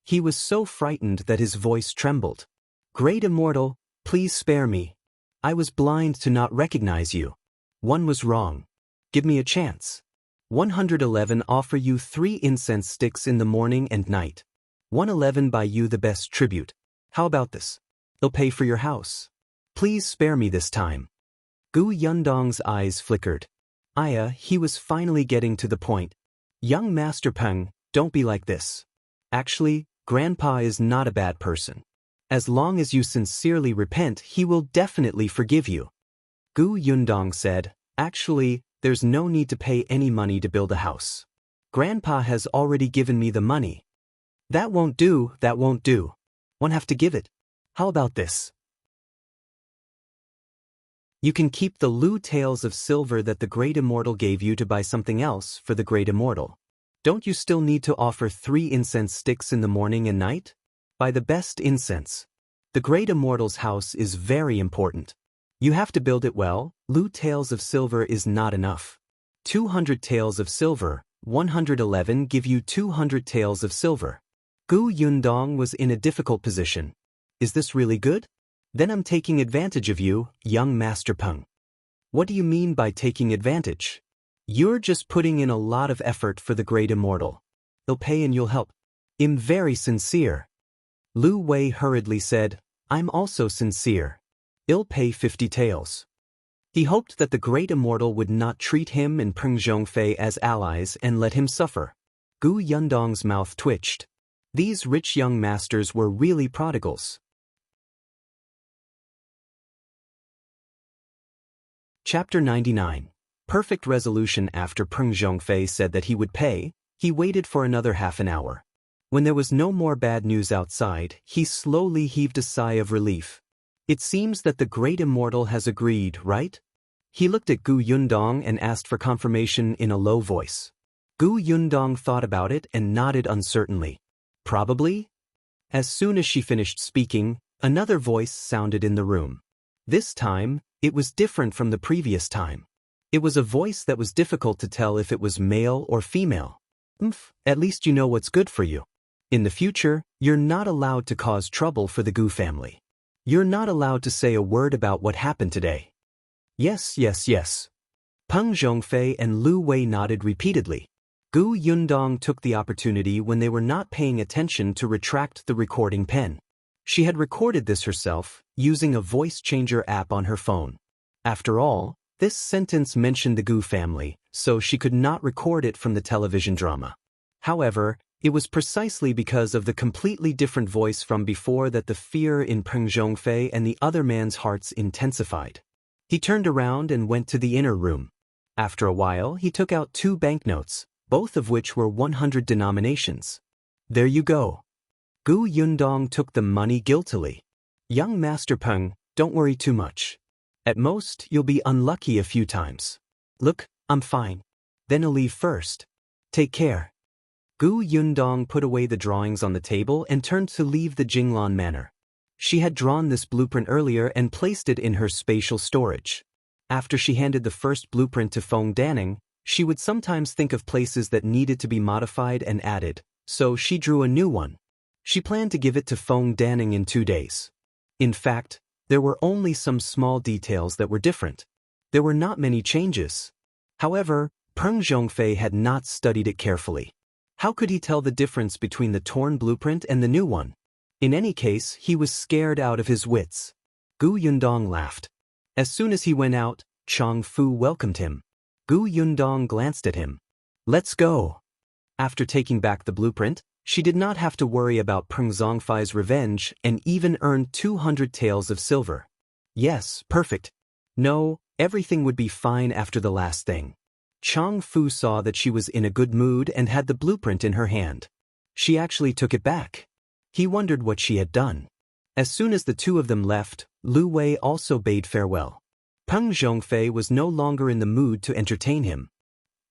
He was so frightened that his voice trembled. Great Immortal, please spare me. I was blind to not recognize you. One was wrong. Give me a chance. 111 offer you 3 incense sticks in the morning and night. 111 buy you the best tribute. How about this? I'll pay for your house. Please spare me this time. Gu Yundong's eyes flickered. He was finally getting to the point. Young Master Peng, don't be like this. Actually, Grandpa is not a bad person. As long as you sincerely repent, he will definitely forgive you. Gu Yundong said, Actually, there's no need to pay any money to build a house. Grandpa has already given me the money. That won't do, that won't do. One have to give it. How about this? You can keep the Lu taels of silver that the Great Immortal gave you to buy something else for the Great Immortal. Don't you still need to offer 3 incense sticks in the morning and night? Buy the best incense. The Great Immortal's house is very important. You have to build it well. Lu taels of silver is not enough. 200 taels of silver, 111 give you 200 taels of silver. Gu Yundong was in a difficult position. Is this really good? Then I'm taking advantage of you, young Master Peng. What do you mean by taking advantage? You're just putting in a lot of effort for the Great Immortal. They'll pay and you'll help. I'm very sincere. Lu Wei hurriedly said, I'm also sincere. I'll pay 50 taels. He hoped that the great immortal would not treat him and Peng Zhongfei as allies and let him suffer. Gu Yundong's mouth twitched. These rich young masters were really prodigals. Chapter 99. Perfect resolution. After Peng Zhongfei said that he would pay, he waited for another half an hour. When there was no more bad news outside, he slowly heaved a sigh of relief. It seems that the great immortal has agreed, right? He looked at Gu Yundong and asked for confirmation in a low voice. Gu Yundong thought about it and nodded uncertainly. Probably? As soon as she finished speaking, another voice sounded in the room. This time, it was different from the previous time. It was a voice that was difficult to tell if it was male or female. At least you know what's good for you. In the future, you're not allowed to cause trouble for the Gu family. You're not allowed to say a word about what happened today. Yes, yes, yes. Peng Zhongfei and Lu Wei nodded repeatedly. Gu Yundong took the opportunity when they were not paying attention to retract the recording pen. She had recorded this herself, using a voice changer app on her phone. After all, this sentence mentioned the Gu family, so she could not record it from the television drama. However, it was precisely because of the completely different voice from before that the fear in Peng Zhongfei and the other man's hearts intensified. He turned around and went to the inner room. After a while, he took out 2 banknotes, both of which were 100 denominations. There you go. Gu Yundong took the money guiltily. Young Master Peng, don't worry too much. At most, you'll be unlucky a few times. Look, I'm fine. Then I'll leave first. Take care. Gu Yundong put away the drawings on the table and turned to leave the Qingyuan manor. She had drawn this blueprint earlier and placed it in her spatial storage. After she handed the first blueprint to Feng Danning, she would sometimes think of places that needed to be modified and added, so she drew a new one. She planned to give it to Feng Danning in 2 days. In fact, there were only some small details that were different. There were not many changes. However, Peng Zhongfei had not studied it carefully. How could he tell the difference between the torn blueprint and the new one? In any case, he was scared out of his wits. Gu Yundong laughed. As soon as he went out, Chang Fu welcomed him. Gu Yundong glanced at him. Let's go. After taking back the blueprint, she did not have to worry about Peng Zhongfei's revenge and even earned 200 taels of silver. Yes, perfect. No, everything would be fine after the last thing. Chang Fu saw that she was in a good mood and had the blueprint in her hand. She actually took it back. He wondered what she had done. As soon as the 2 of them left, Lu Wei also bade farewell. Peng Zhongfei was no longer in the mood to entertain him.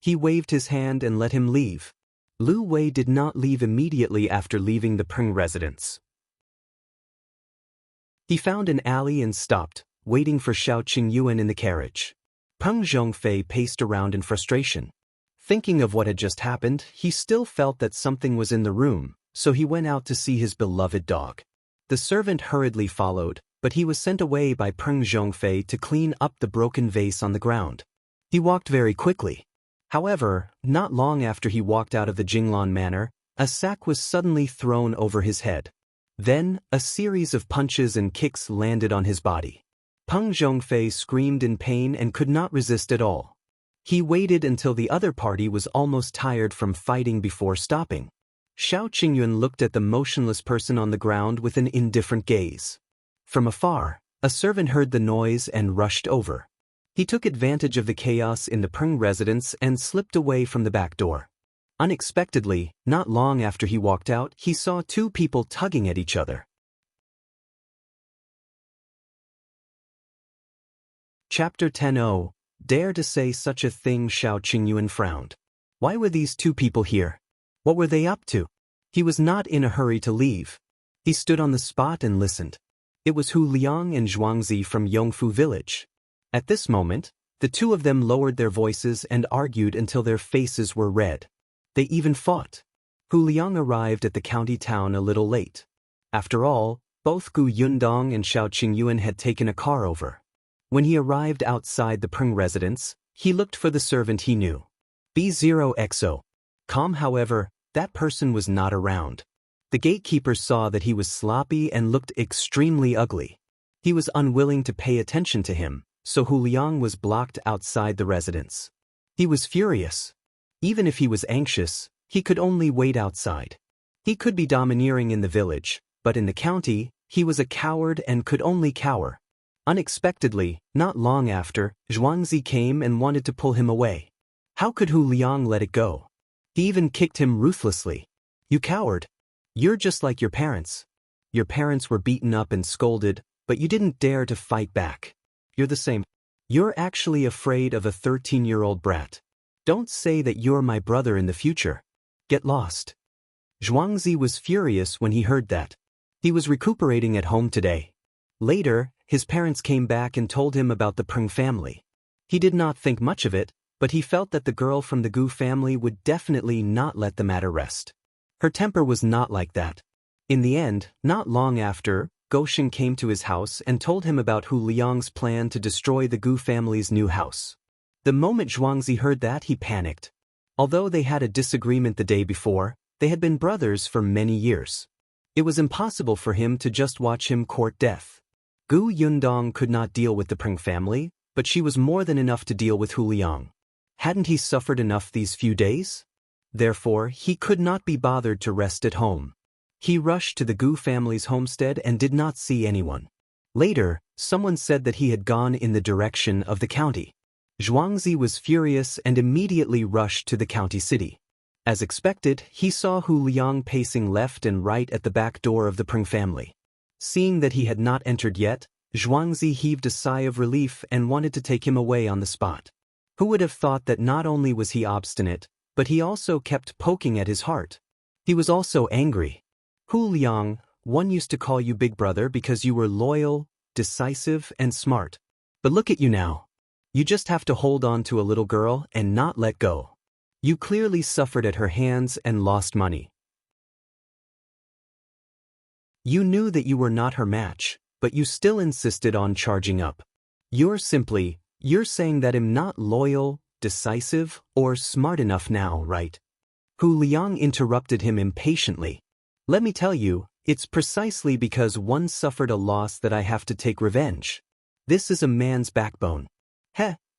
He waved his hand and let him leave. Lu Wei did not leave immediately after leaving the Peng residence. He found an alley and stopped, waiting for Shao Qingyuan in the carriage. Peng Zhongfei paced around in frustration. Thinking of what had just happened, he still felt that something was in the room, so he went out to see his beloved dog. The servant hurriedly followed, but he was sent away by Peng Zhongfei to clean up the broken vase on the ground. He walked very quickly. However, not long after he walked out of the Qingyuan manor, a sack was suddenly thrown over his head. Then, a series of punches and kicks landed on his body. Peng Zhongfei screamed in pain and could not resist at all. He waited until the other party was almost tired from fighting before stopping. Shao Qingyuan looked at the motionless person on the ground with an indifferent gaze. From afar, a servant heard the noise and rushed over. He took advantage of the chaos in the Peng residence and slipped away from the back door. Unexpectedly, not long after he walked out, he saw 2 people tugging at each other. Chapter 10. Dare to say such a thing. Shao Qingyuan frowned. Why were these 2 people here? What were they up to? He was not in a hurry to leave. He stood on the spot and listened. It was Hu Liang and Zhuangzi from Yongfu village. At this moment, the 2 of them lowered their voices and argued until their faces were red. They even fought. Hu Liang arrived at the county town a little late. After all, both Gu Yundong and Shao Qingyuan had taken a car over. When he arrived outside the Peng residence, he looked for the servant he knew. B0XO. However, that person was not around. The gatekeeper saw that he was sloppy and looked extremely ugly. He was unwilling to pay attention to him, so Hu Liang was blocked outside the residence. He was furious. Even if he was anxious, he could only wait outside. He could be domineering in the village, but in the county, he was a coward and could only cower. Unexpectedly, not long after, Zhuangzi came and wanted to pull him away. How could Hu Liang let it go? He even kicked him ruthlessly. "You coward! You're just like your parents. Your parents were beaten up and scolded, but you didn't dare to fight back. You're the same. You're actually afraid of a 13-year-old brat. Don't say that you're my brother in the future. Get lost." Zhuangzi was furious when he heard that. He was recuperating at home today. Later, his parents came back and told him about the Peng family. He did not think much of it, but he felt that the girl from the Gu family would definitely not let the matter rest. Her temper was not like that. In the end, not long after, Goshen came to his house and told him about Hu Liang's plan to destroy the Gu family's new house. The moment Zhuangzi heard that, he panicked. Although they had a disagreement the day before, they had been brothers for many years. It was impossible for him to just watch him court death. Gu Yundong could not deal with the Peng family, but she was more than enough to deal with Hu Liang. Hadn't he suffered enough these few days? Therefore, he could not be bothered to rest at home. He rushed to the Gu family's homestead and did not see anyone. Later, someone said that he had gone in the direction of the county. Zhuangzi was furious and immediately rushed to the county city. As expected, he saw Hu Liang pacing left and right at the back door of the Peng family. Seeing that he had not entered yet, Zhuangzi heaved a sigh of relief and wanted to take him away on the spot. Who would have thought that not only was he obstinate, but he also kept poking at his heart? He was also angry. "Hu Liang, one used to call you Big Brother because you were loyal, decisive, and smart. But look at you now. You just have to hold on to a little girl and not let go. You clearly suffered at her hands and lost money. You knew that you were not her match, but you still insisted on charging up. You're saying that I'm not loyal, decisive, or smart enough now, right?" Hu Liang interrupted him impatiently. "Let me tell you, it's precisely because one suffered a loss that I have to take revenge. This is a man's backbone.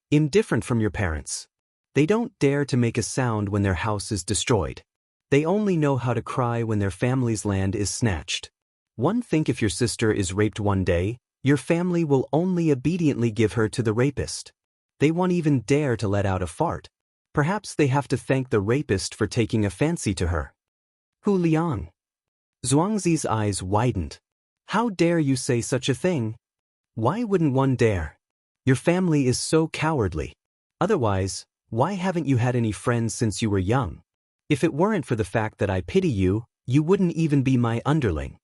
I'm different from your parents. They don't dare to make a sound when their house is destroyed. They only know how to cry when their family's land is snatched. One think if your sister is raped one day, your family will only obediently give her to the rapist. They won't even dare to let out a fart. Perhaps they have to thank the rapist for taking a fancy to her." "Hu Liang." Zhuangzi's eyes widened. "How dare you say such a thing? Why wouldn't one dare? Your family is so cowardly. Otherwise, why haven't you had any friends since you were young? If it weren't for the fact that I pity you, you wouldn't even be my underling.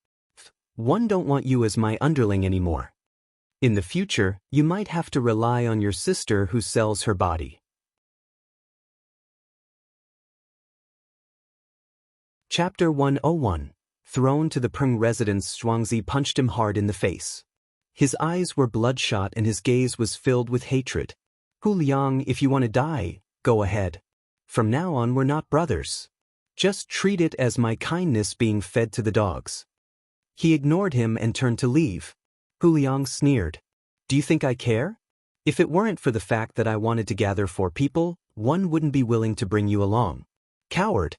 One don't want you as my underling anymore. In the future, you might have to rely on your sister who sells her body." Chapter 101. Thrown to the Peng residence, Zhuangzi punched him hard in the face. His eyes were bloodshot and his gaze was filled with hatred. "Hu Liang, if you want to die, go ahead. From now on we're not brothers. Just treat it as my kindness being fed to the dogs." He ignored him and turned to leave. Hu Liang sneered. "Do you think I care? If it weren't for the fact that I wanted to gather 4 people, one wouldn't be willing to bring you along. Coward."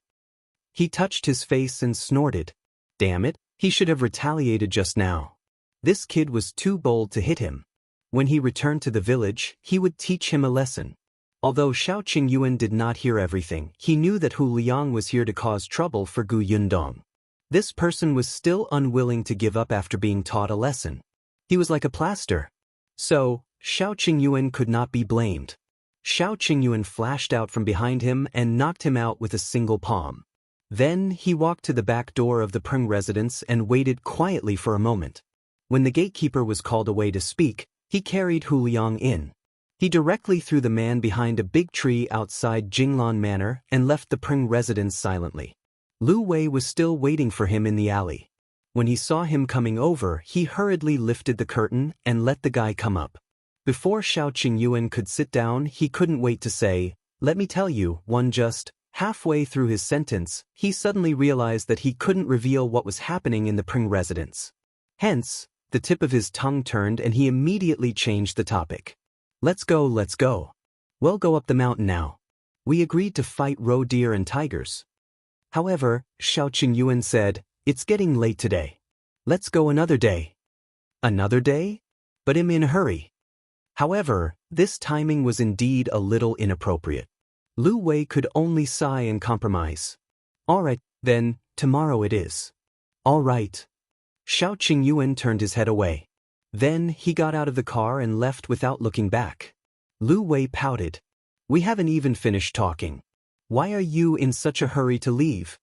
He touched his face and snorted. Damn it, he should have retaliated just now. This kid was too bold to hit him. When he returned to the village, he would teach him a lesson. Although Shao Qingyuan did not hear everything, he knew that Hu Liang was here to cause trouble for Gu Yundong. This person was still unwilling to give up after being taught a lesson. He was like a plaster. So, Shao Qingyuan could not be blamed. Shao Qingyuan flashed out from behind him and knocked him out with a single palm. Then, he walked to the back door of the Peng residence and waited quietly for a moment. When the gatekeeper was called away to speak, he carried Hu Liang in. He directly threw the man behind a big tree outside Jinglan Manor and left the Peng residence silently. Lu Wei was still waiting for him in the alley. When he saw him coming over, he hurriedly lifted the curtain and let the guy come up. Before Shao Qingyuan could sit down, he couldn't wait to say, "Let me tell you, one just..." Halfway through his sentence, he suddenly realized that he couldn't reveal what was happening in the Peng residence. Hence, the tip of his tongue turned and he immediately changed the topic. Let's go, let's go. We'll go up the mountain now. We agreed to fight roe deer and tigers. However, Shao Qingyuan said, it's getting late today. Let's go another day. Another day? But I'm in a hurry. However, this timing was indeed a little inappropriate. Lu Wei could only sigh and compromise. All right, then, tomorrow it is. All right. Shao Qingyuan turned his head away. Then he got out of the car and left without looking back. Lu Wei pouted. We haven't even finished talking. Why are you in such a hurry to leave?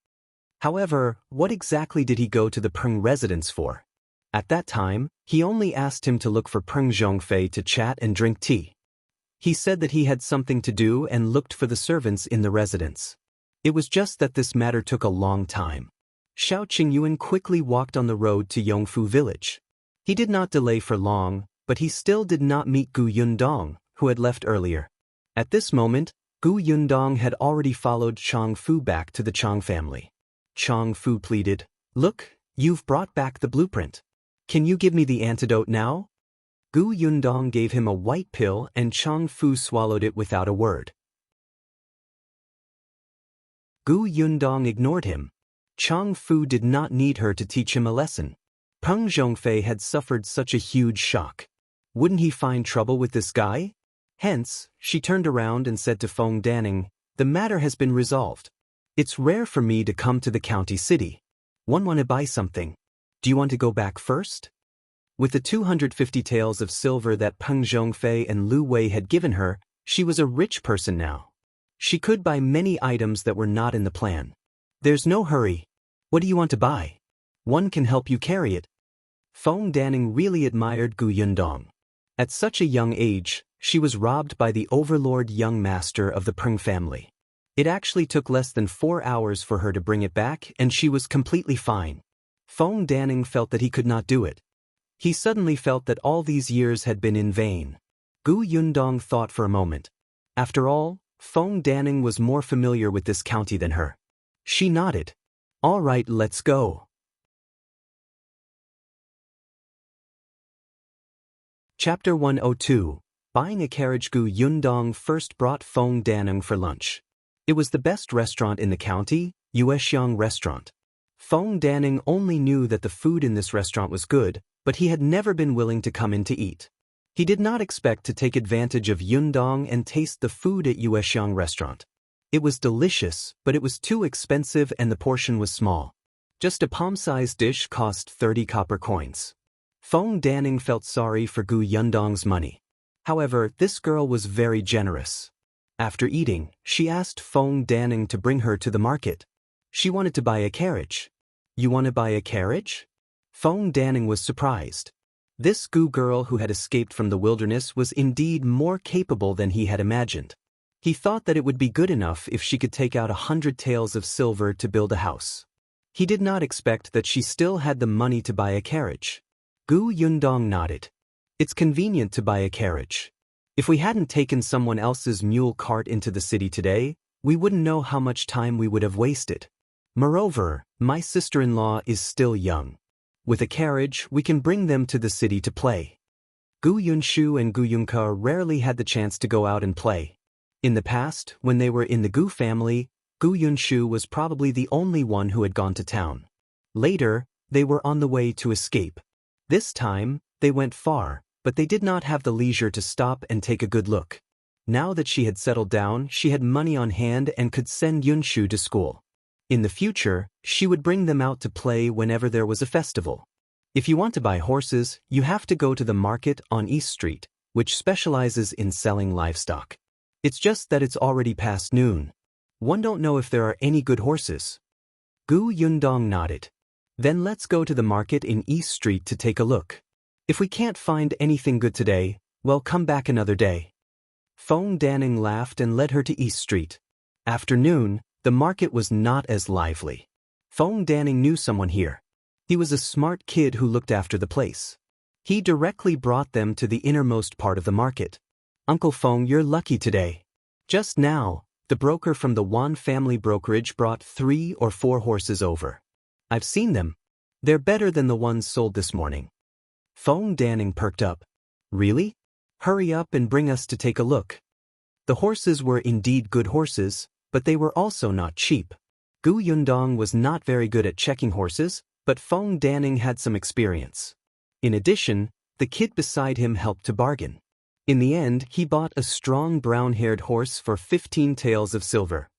However, what exactly did he go to the Peng residence for? At that time, he only asked him to look for Peng Zhongfei to chat and drink tea. He said that he had something to do and looked for the servants in the residence. It was just that this matter took a long time. Shao Qingyuan quickly walked on the road to Yongfu village. He did not delay for long, but he still did not meet Gu Yundong, who had left earlier. At this moment, Gu Yundong had already followed Chang Fu back to the Chang family. Chang Fu pleaded, Look, you've brought back the blueprint. Can you give me the antidote now? Gu Yundong gave him a white pill and Chang Fu swallowed it without a word. Gu Yundong ignored him. Chang Fu did not need her to teach him a lesson. Peng Zhongfei had suffered such a huge shock. Wouldn't he find trouble with this guy? Hence, she turned around and said to Feng Danning, the matter has been resolved. It's rare for me to come to the county city. Want to buy something? Do you want to go back first? With the 250 taels of silver that Peng Zhongfei and Lu Wei had given her, she was a rich person now. She could buy many items that were not in the plan. There's no hurry. What do you want to buy? One can help you carry it. Feng Danning really admired Gu Yundong. At such a young age, she was robbed by the overlord young master of the Peng family. It actually took less than 4 hours for her to bring it back and she was completely fine. Feng Danning felt that he could not do it. He suddenly felt that all these years had been in vain. Gu Yundong thought for a moment. After all, Feng Danning was more familiar with this county than her. She nodded. All right, let's go. Chapter 102. Buying a carriage. Gu Yundong first brought Feng Danning for lunch. It was the best restaurant in the county, Yuexiang Restaurant. Feng Danning only knew that the food in this restaurant was good, but he had never been willing to come in to eat. He did not expect to take advantage of Yundong and taste the food at Yuexiang Restaurant. It was delicious, but it was too expensive and the portion was small. Just a palm-sized dish cost 30 copper coins. Feng Danning felt sorry for Gu Yundong's money. However, this girl was very generous. After eating, she asked Feng Danning to bring her to the market. She wanted to buy a carriage. You want to buy a carriage? Feng Danning was surprised. This Gu girl who had escaped from the wilderness was indeed more capable than he had imagined. He thought that it would be good enough if she could take out 100 taels of silver to build a house. He did not expect that she still had the money to buy a carriage. Gu Yundong nodded. It's convenient to buy a carriage. If we hadn't taken someone else's mule cart into the city today, we wouldn't know how much time we would have wasted. Moreover, my sister-in-law is still young. With a carriage, we can bring them to the city to play. Gu Yunshu and Gu Yunke rarely had the chance to go out and play. In the past, when they were in the Gu family, Gu Yunshu was probably the only one who had gone to town. Later, they were on the way to escape. This time, they went far, but they did not have the leisure to stop and take a good look. Now that she had settled down, she had money on hand and could send Yunshu to school. In the future, she would bring them out to play whenever there was a festival. If you want to buy horses, you have to go to the market on East Street, which specializes in selling livestock. It's just that it's already past noon. One don't know if there are any good horses. Gu Yundong nodded. Then let's go to the market in East Street to take a look. If we can't find anything good today, well, come back another day. Feng Danning laughed and led her to East Street. After noon, the market was not as lively. Feng Danning knew someone here. He was a smart kid who looked after the place. He directly brought them to the innermost part of the market. Uncle Feng, you're lucky today. Just now, the broker from the Wan family brokerage brought 3 or 4 horses over. I've seen them. They're better than the ones sold this morning. Feng Danning perked up. Really? Hurry up and bring us to take a look. The horses were indeed good horses, but they were also not cheap. Gu Yundong was not very good at checking horses, but Feng Danning had some experience. In addition, the kid beside him helped to bargain. In the end, he bought a strong brown-haired horse for 15 taels of silver.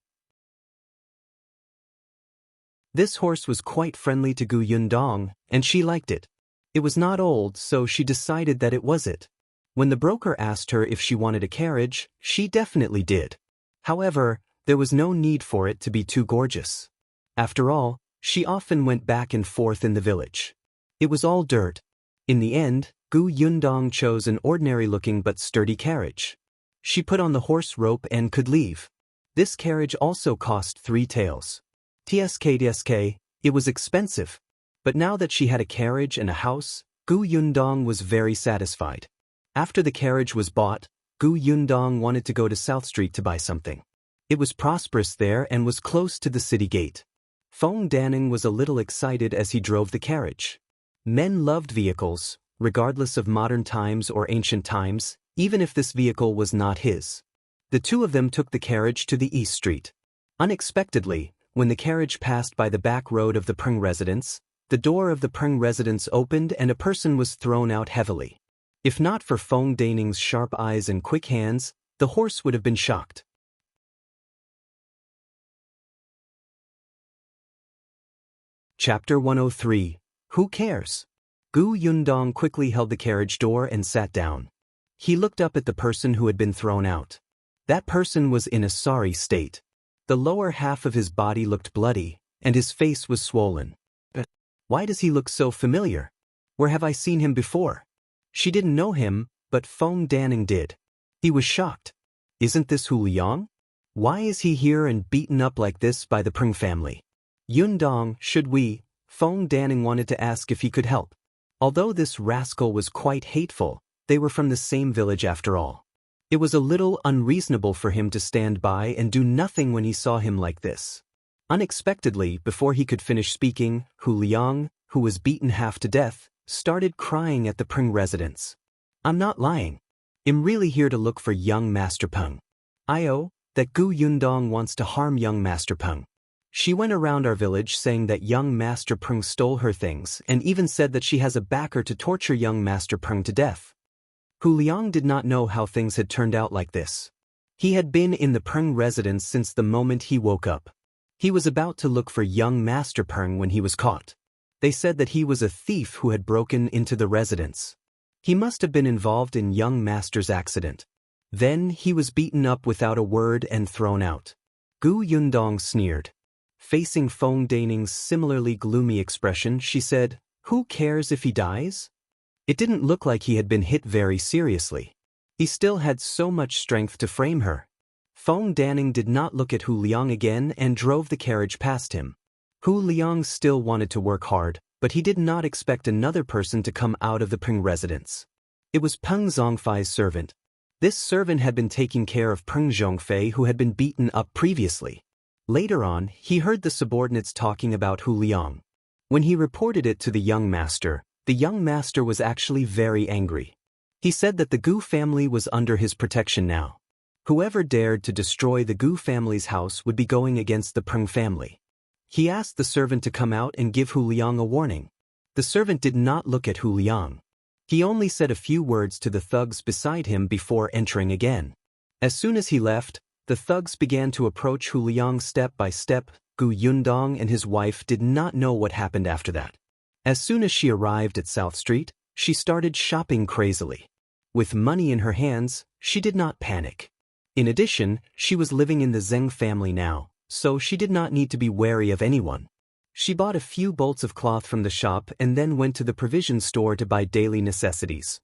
This horse was quite friendly to Gu Yundong, and she liked it. It was not old, so she decided that it was it. When the broker asked her if she wanted a carriage, she definitely did. However, there was no need for it to be too gorgeous. After all, she often went back and forth in the village. It was all dirt. In the end, Gu Yundong chose an ordinary-looking but sturdy carriage. She put on the horse rope and could leave. This carriage also cost 3 taels. Tsk, it was expensive. But now that she had a carriage and a house, Gu Yundong was very satisfied. After the carriage was bought, Gu Yundong wanted to go to South Street to buy something. It was prosperous there and was close to the city gate. Feng Danning was a little excited as he drove the carriage. Men loved vehicles, regardless of modern times or ancient times, even if this vehicle was not his. The two of them took the carriage to the East Street. Unexpectedly, when the carriage passed by the back road of the Peng residence, the door of the Peng residence opened and a person was thrown out heavily. If not for Feng Danning's sharp eyes and quick hands, the horse would have been shocked. Chapter 103. Who cares? Gu Yundong quickly held the carriage door and sat down. He looked up at the person who had been thrown out. That person was in a sorry state. The lower half of his body looked bloody, and his face was swollen. Why does he look so familiar? Where have I seen him before? She didn't know him, but Feng Danning did. He was shocked. Isn't this Hu Liang? Why is he here and beaten up like this by the Peng family? Yundong, should we? Feng Danning wanted to ask if he could help. Although this rascal was quite hateful, they were from the same village after all. It was a little unreasonable for him to stand by and do nothing when he saw him like this. Unexpectedly, before he could finish speaking, Hu Liang, who was beaten half to death, started crying at the Peng residence. I'm not lying. I'm really here to look for young Master Peng. That Gu Yundong wants to harm young Master Peng. She went around our village saying that young Master Peng stole her things and even said that she has a backer to torture young Master Peng to death. Hu Liang did not know how things had turned out like this. He had been in the Peng residence since the moment he woke up. He was about to look for young Master Peng when he was caught. They said that he was a thief who had broken into the residence. He must have been involved in young Master's accident. Then he was beaten up without a word and thrown out. Gu Yundong sneered. Facing Feng Danning's similarly gloomy expression, she said, "Who cares if he dies?" It didn't look like he had been hit very seriously. He still had so much strength to frame her. Feng Danning did not look at Hu Liang again and drove the carriage past him. Hu Liang still wanted to work hard, but he did not expect another person to come out of the Peng residence. It was Peng Zhongfei's servant. This servant had been taking care of Peng Zhongfei, who had been beaten up previously. Later on, he heard the subordinates talking about Hu Liang. When he reported it to the young master was actually very angry. He said that the Gu family was under his protection now. Whoever dared to destroy the Gu family's house would be going against the Peng family. He asked the servant to come out and give Hu Liang a warning. The servant did not look at Hu Liang. He only said a few words to the thugs beside him before entering again. As soon as he left, the thugs began to approach Hu Liang step by step. Gu Yundong and his wife did not know what happened after that. As soon as she arrived at South Street, she started shopping crazily. With money in her hands, she did not panic. In addition, she was living in the Zheng family now, so she did not need to be wary of anyone. She bought a few bolts of cloth from the shop and then went to the provision store to buy daily necessities.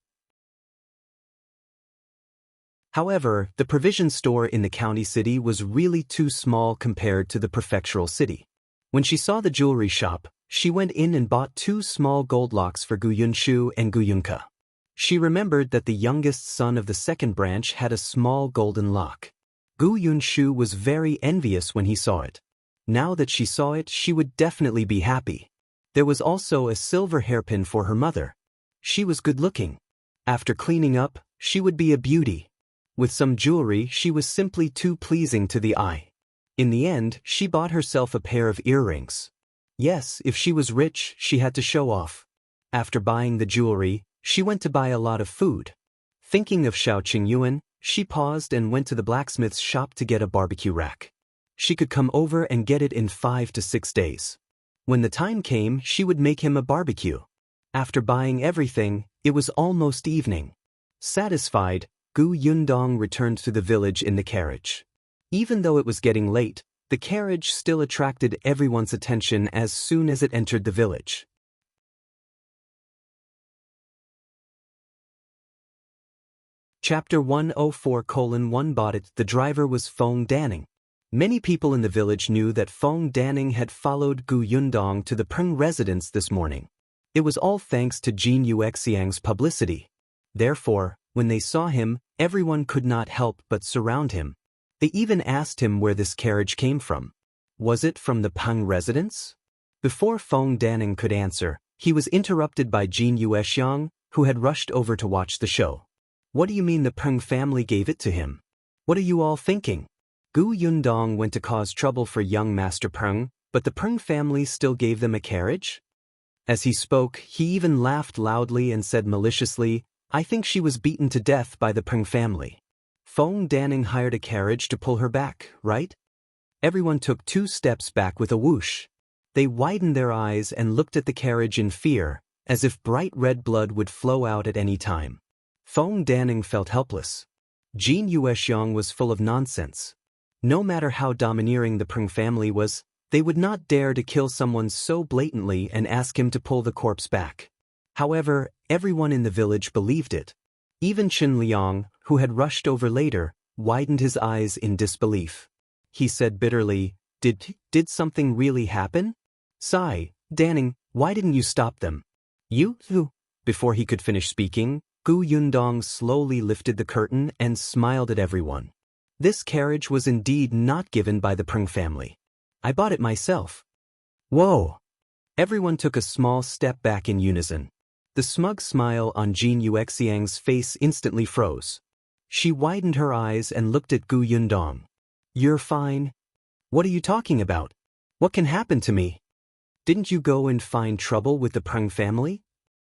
However, the provision store in the county city was really too small compared to the prefectural city. When she saw the jewelry shop, she went in and bought 2 small gold locks for Gu Yunshu and Gu Yunke. She remembered that the youngest son of the second branch had a small golden lock. Gu Yunshu was very envious when he saw it. Now that she saw it, she would definitely be happy. There was also a silver hairpin for her mother. She was good-looking. After cleaning up, She would be a beauty. With some jewelry, she was simply too pleasing to the eye. In the end, she bought herself a pair of earrings. Yes, if she was rich, she had to show off. After buying the jewelry, she went to buy a lot of food. Thinking of Shao Qingyuan, she paused and went to the blacksmith's shop to get a barbecue rack. She could come over and get it in 5 to 6 days. When the time came, she would make him a barbecue. After buying everything, it was almost evening. Satisfied, Gu Yundong returned to the village in the carriage. Even though it was getting late, the carriage still attracted everyone's attention as soon as it entered the village. Chapter 104:1 Bought it. The driver was Feng Danning. Many people in the village knew that Feng Danning had followed Gu Yundong to the Peng residence this morning. It was all thanks to Qingyuan's publicity. Therefore, when they saw him, everyone could not help but surround him. They even asked him where this carriage came from. Was it from the Peng residence? Before Feng Danning could answer, he was interrupted by Qingyuan, who had rushed over to watch the show. What do you mean the Peng family gave it to him? What are you all thinking? Gu Yundong went to cause trouble for young Master Peng, but the Peng family still gave them a carriage? As he spoke, he even laughed loudly and said maliciously, I think she was beaten to death by the Peng family. Feng Danning hired a carriage to pull her back, right? Everyone took 2 steps back with a whoosh. They widened their eyes and looked at the carriage in fear, as if bright red blood would flow out at any time. Feng Danning felt helpless. Qingyuan was full of nonsense. No matter how domineering the Peng family was, they would not dare to kill someone so blatantly and ask him to pull the corpse back. However, everyone in the village believed it. Even Chen Liang, who had rushed over later, widened his eyes in disbelief. He said bitterly, Did something really happen? Sigh, Danning, why didn't you stop them? You? Before he could finish speaking, Gu Yundong slowly lifted the curtain and smiled at everyone. This carriage was indeed not given by the Peng family. I bought it myself. Whoa! Everyone took a small step back in unison. The smug smile on Qingyuan's face instantly froze. She widened her eyes and looked at Gu Yundong. You're fine? What are you talking about? What can happen to me? Didn't you go and find trouble with the Peng family?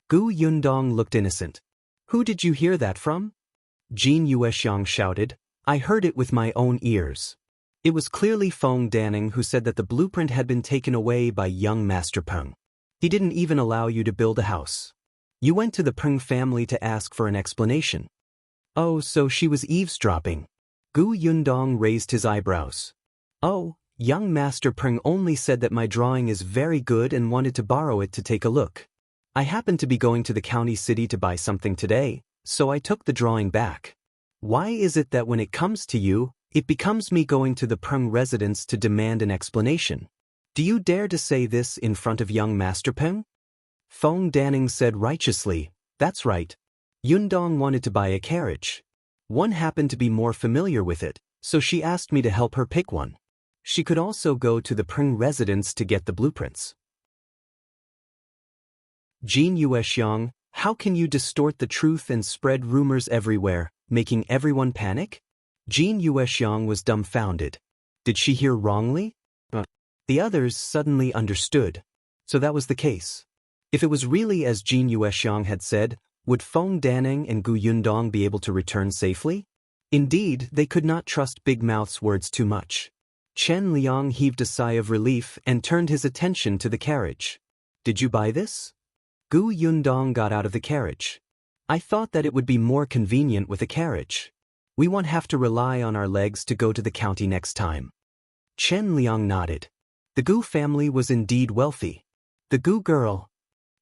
Gu Yundong looked innocent. Who did you hear that from? Qingyuan shouted. I heard it with my own ears. It was clearly Feng Danning who said that the blueprint had been taken away by young Master Peng. He didn't even allow you to build a house. You went to the Peng family to ask for an explanation. Oh, so she was eavesdropping. Gu Yundong raised his eyebrows. Oh, young Master Peng only said that my drawing is very good and wanted to borrow it to take a look. I happened to be going to the county city to buy something today, so I took the drawing back. Why is it that when it comes to you, it becomes me going to the Peng residence to demand an explanation? Do you dare to say this in front of young Master Peng? Feng Danning said righteously, That's right. Yundong wanted to buy a carriage. One happened to be more familiar with it, so she asked me to help her pick one. She could also go to the Peng residence to get the blueprints. Qingyuan, how can you distort the truth and spread rumors everywhere, making everyone panic? Qingyuan was dumbfounded. Did she hear wrongly? The others suddenly understood. So that was the case. If it was really as Qingyuan had said, would Feng Danning and Gu Yundong be able to return safely? Indeed, they could not trust Big Mouth's words too much. Chen Liang heaved a sigh of relief and turned his attention to the carriage. Did you buy this? Gu Yundong got out of the carriage. I thought that it would be more convenient with a carriage. We won't have to rely on our legs to go to the county next time. Chen Liang nodded. The Gu family was indeed wealthy. The Gu girl.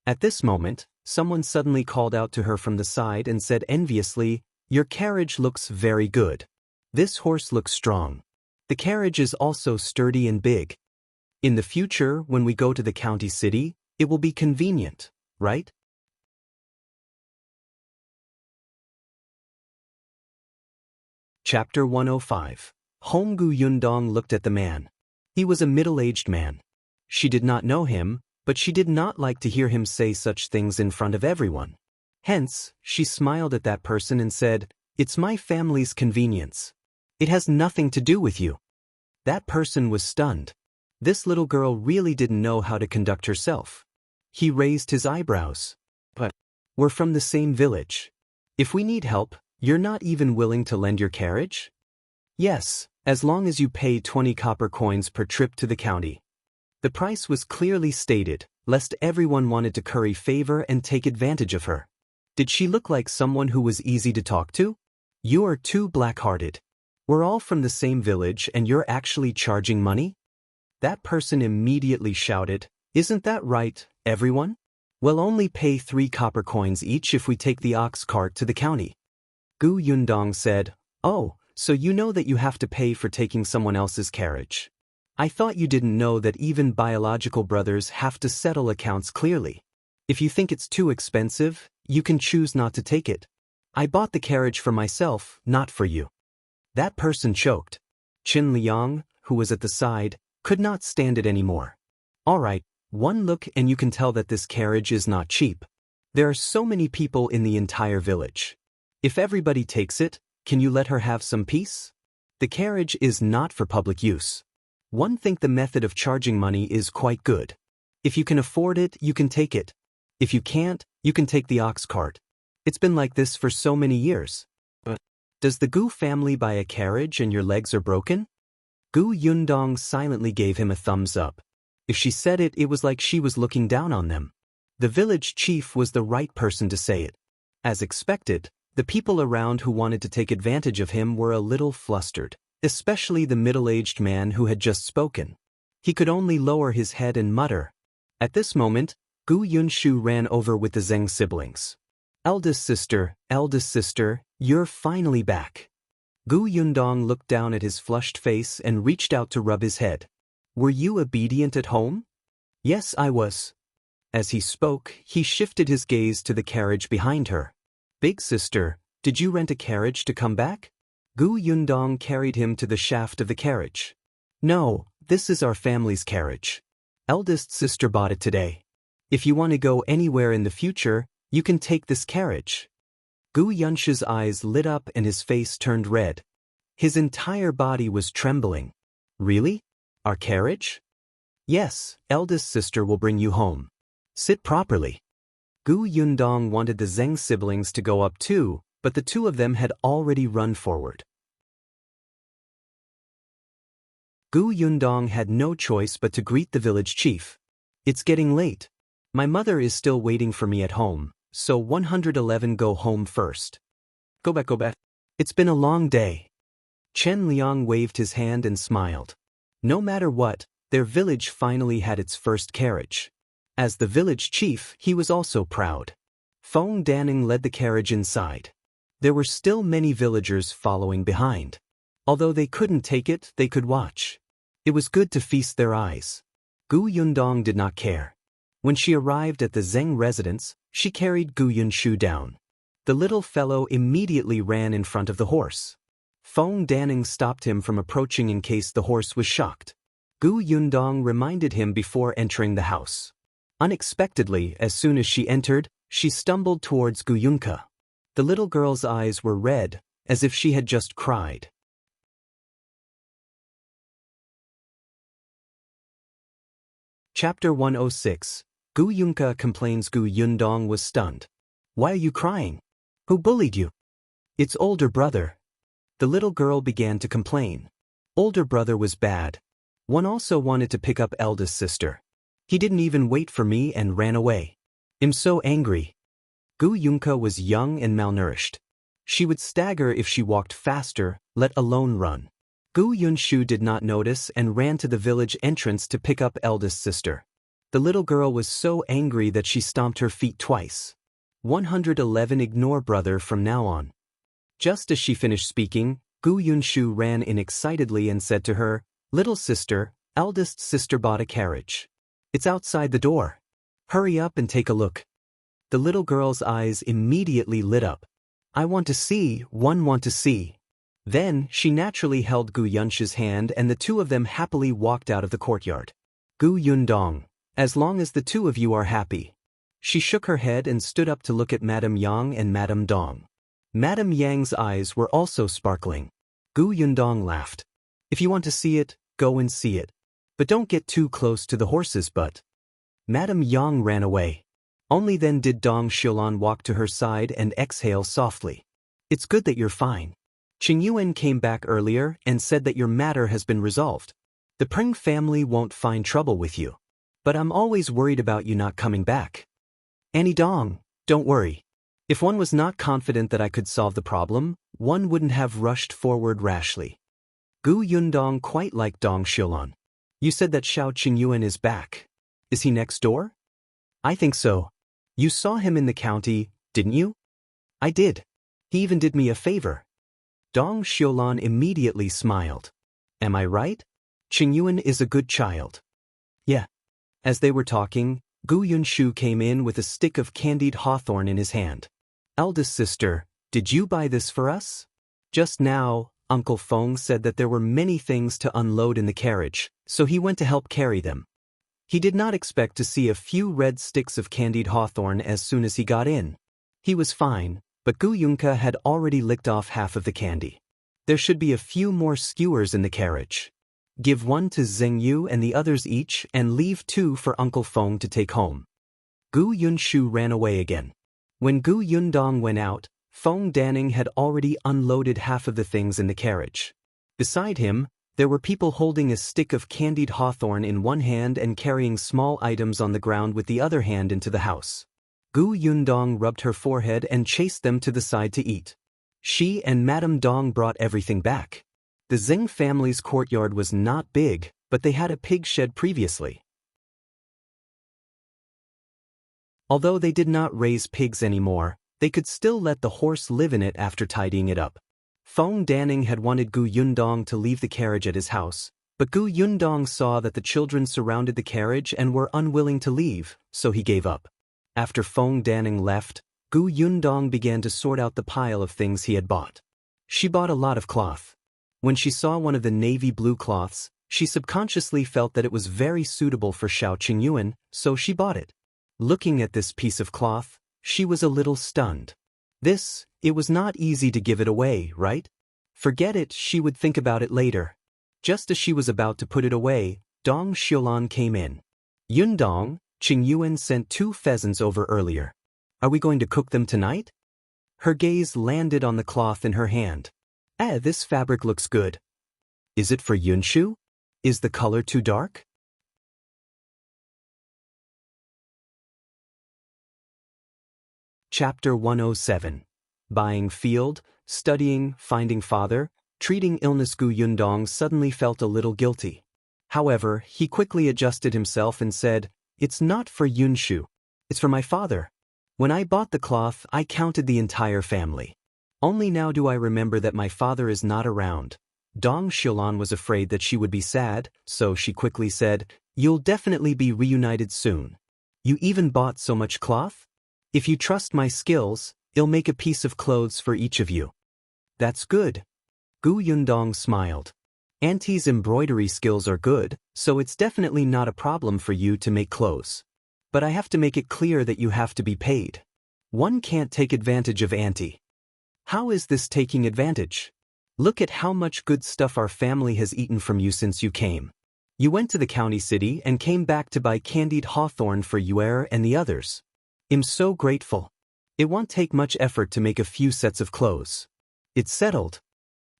At this moment, someone suddenly called out to her from the side and said enviously, Your carriage looks very good. This horse looks strong. The carriage is also sturdy and big. In the future, when we go to the county city, it will be convenient, right? Chapter 105. Gu Yundong looked at the man. He was a middle-aged man. She did not know him, but she did not like to hear him say such things in front of everyone. Hence, she smiled at that person and said, "It's my family's convenience. It has nothing to do with you." That person was stunned. This little girl really didn't know how to conduct herself. He raised his eyebrows. "But we're from the same village. If we need help, you're not even willing to lend your carriage?" "Yes, as long as you pay 20 copper coins per trip to the county." The price was clearly stated, lest everyone wanted to curry favor and take advantage of her. Did she look like someone who was easy to talk to? "You are too black-hearted. We're all from the same village and you're actually charging money?" That person immediately shouted, "Isn't that right, everyone? We'll only pay 3 copper coins each if we take the ox cart to the county." Gu Yundong said, "Oh, so you know that you have to pay for taking someone else's carriage. I thought you didn't know that even biological brothers have to settle accounts clearly. If you think it's too expensive, you can choose not to take it. I bought the carriage for myself, not for you." That person choked. Qin Liang, who was at the side, could not stand it anymore. "All right, one look and you can tell that this carriage is not cheap. There are so many people in the entire village. If everybody takes it, can you let her have some peace? The carriage is not for public use. One think the method of charging money is quite good. If you can afford it, you can take it. If you can't, you can take the ox cart. It's been like this for so many years." "But does the Gu family buy a carriage and your legs are broken?" Gu Yundong silently gave him a thumbs up. If she said it, it was like she was looking down on them. The village chief was the right person to say it. As expected, the people around who wanted to take advantage of him were a little flustered, especially the middle-aged man who had just spoken. He could only lower his head and mutter. At this moment, Gu Yunshu ran over with the Zheng siblings. Eldest sister, you're finally back." Gu Yundong looked down at his flushed face and reached out to rub his head. "Were you obedient at home?" "Yes, I was." As he spoke, he shifted his gaze to the carriage behind her. "Big sister, did you rent a carriage to come back?" Gu Yundong carried him to the shaft of the carriage. "No, this is our family's carriage. Eldest sister bought it today. If you want to go anywhere in the future, you can take this carriage." Gu Yunshu's eyes lit up and his face turned red. His entire body was trembling. "Really? Our carriage?" "Yes, eldest sister will bring you home. Sit properly." Gu Yundong wanted the Zheng siblings to go up too, but the two of them had already run forward. Gu Yundong had no choice but to greet the village chief. "It's getting late. My mother is still waiting for me at home, so 111 go home first." Go back. "It's been a long day." Chen Liang waved his hand and smiled. No matter what, their village finally had its first carriage. As the village chief, he was also proud. Feng Danning led the carriage inside. There were still many villagers following behind. Although they couldn't take it, they could watch. It was good to feast their eyes. Gu Yundong did not care. When she arrived at the Zheng residence, she carried Gu Yunshu down. The little fellow immediately ran in front of the horse. Feng Danning stopped him from approaching in case the horse was shocked. Gu Yundong reminded him before entering the house. Unexpectedly, as soon as she entered, she stumbled towards Gu Yunke. The little girl's eyes were red, as if she had just cried. Chapter 106. Gu Yunke complains Gu Yundong was stunned. "Why are you crying? Who bullied you?" "It's older brother." The little girl began to complain. Older brother was bad. One also wanted to pick up eldest sister. He didn't even wait for me and ran away. I'm so angry. Gu Yunke was young and malnourished. She would stagger if she walked faster, let alone run. Gu Yunshu did not notice and ran to the village entrance to pick up eldest sister. The little girl was so angry that she stomped her feet twice. 111 Ignore brother from now on. Just as she finished speaking, Gu Yunshu ran in excitedly and said to her, "Little sister, eldest sister bought a carriage. It's outside the door. Hurry up and take a look." The little girl's eyes immediately lit up. "I want to see, want to see." Then, she naturally held Gu Yunshu's hand and the two of them happily walked out of the courtyard. Gu Yundong, as long as the two of you are happy. She shook her head and stood up to look at Madame Yang and Madame Dong. Madame Yang's eyes were also sparkling. Gu Yundong laughed. If you want to see it, go and see it. But don't get too close to the horse's butt. Madame Yang ran away. Only then did Dong Xiulan walk to her side and exhale softly. It's good that you're fine. Qingyuan came back earlier and said that your matter has been resolved. The Peng family won't find trouble with you. But I'm always worried about you not coming back. Annie Dong, don't worry. If one was not confident that I could solve the problem, one wouldn't have rushed forward rashly. Gu Yundong quite liked Dong Xiulan. You said that Shao Qingyuan is back. Is he next door? I think so. You saw him in the county, didn't you? I did. He even did me a favor. Dong Xiulan immediately smiled. Am I right? Qingyuan is a good child. Yeah. As they were talking, Gu Yunshu came in with a stick of candied hawthorn in his hand. Eldest sister, did you buy this for us? Just now, Uncle Feng said that there were many things to unload in the carriage, so he went to help carry them. He did not expect to see a few red sticks of candied hawthorn as soon as he got in. He was fine, but Gu Yunke had already licked off half of the candy. There should be a few more skewers in the carriage. Give one to Zheng Yu and the others each and leave 2 for Uncle Feng to take home. Gu Yunshu ran away again. When Gu Yundong went out, Feng Danning had already unloaded half of the things in the carriage. Beside him, there were people holding a stick of candied hawthorn in one hand and carrying small items on the ground with the other hand into the house. Gu Yundong rubbed her forehead and chased them to the side to eat. She and Madame Dong brought everything back. The Zheng family's courtyard was not big, but they had a pig shed previously. Although they did not raise pigs anymore, they could still let the horse live in it after tidying it up. Feng Danning had wanted Gu Yundong to leave the carriage at his house, but Gu Yundong saw that the children surrounded the carriage and were unwilling to leave, so he gave up. After Feng Danning left, Gu Yundong began to sort out the pile of things he had bought. She bought a lot of cloth. When she saw one of the navy blue cloths, she subconsciously felt that it was very suitable for Shao Qingyuan, so she bought it. Looking at this piece of cloth, she was a little stunned. It was not easy to give it away, right? Forget it, she would think about it later. Just as she was about to put it away, Dong Xiulan came in. Yundong, Qingyuan sent 2 pheasants over earlier. Are we going to cook them tonight? Her gaze landed on the cloth in her hand. This fabric looks good. Is it for Yunshu? Is the color too dark? Chapter 107. Buying field, studying, finding father, treating illness. Gu Yundong suddenly felt a little guilty. However, he quickly adjusted himself and said, It's not for Yunshu. It's for my father. When I bought the cloth, I counted the entire family. Only now do I remember that my father is not around. Dong Xiulan was afraid that she would be sad, so she quickly said, You'll definitely be reunited soon. You even bought so much cloth? If you trust my skills, I'll make a piece of clothes for each of you. That's good. Gu Yundong smiled. Auntie's embroidery skills are good, so it's definitely not a problem for you to make clothes. But I have to make it clear that you have to be paid. One can't take advantage of Auntie. How is this taking advantage? Look at how much good stuff our family has eaten from you since you came. You went to the county city and came back to buy candied hawthorn for Yuer and the others. I'm so grateful. It won't take much effort to make a few sets of clothes. It's settled.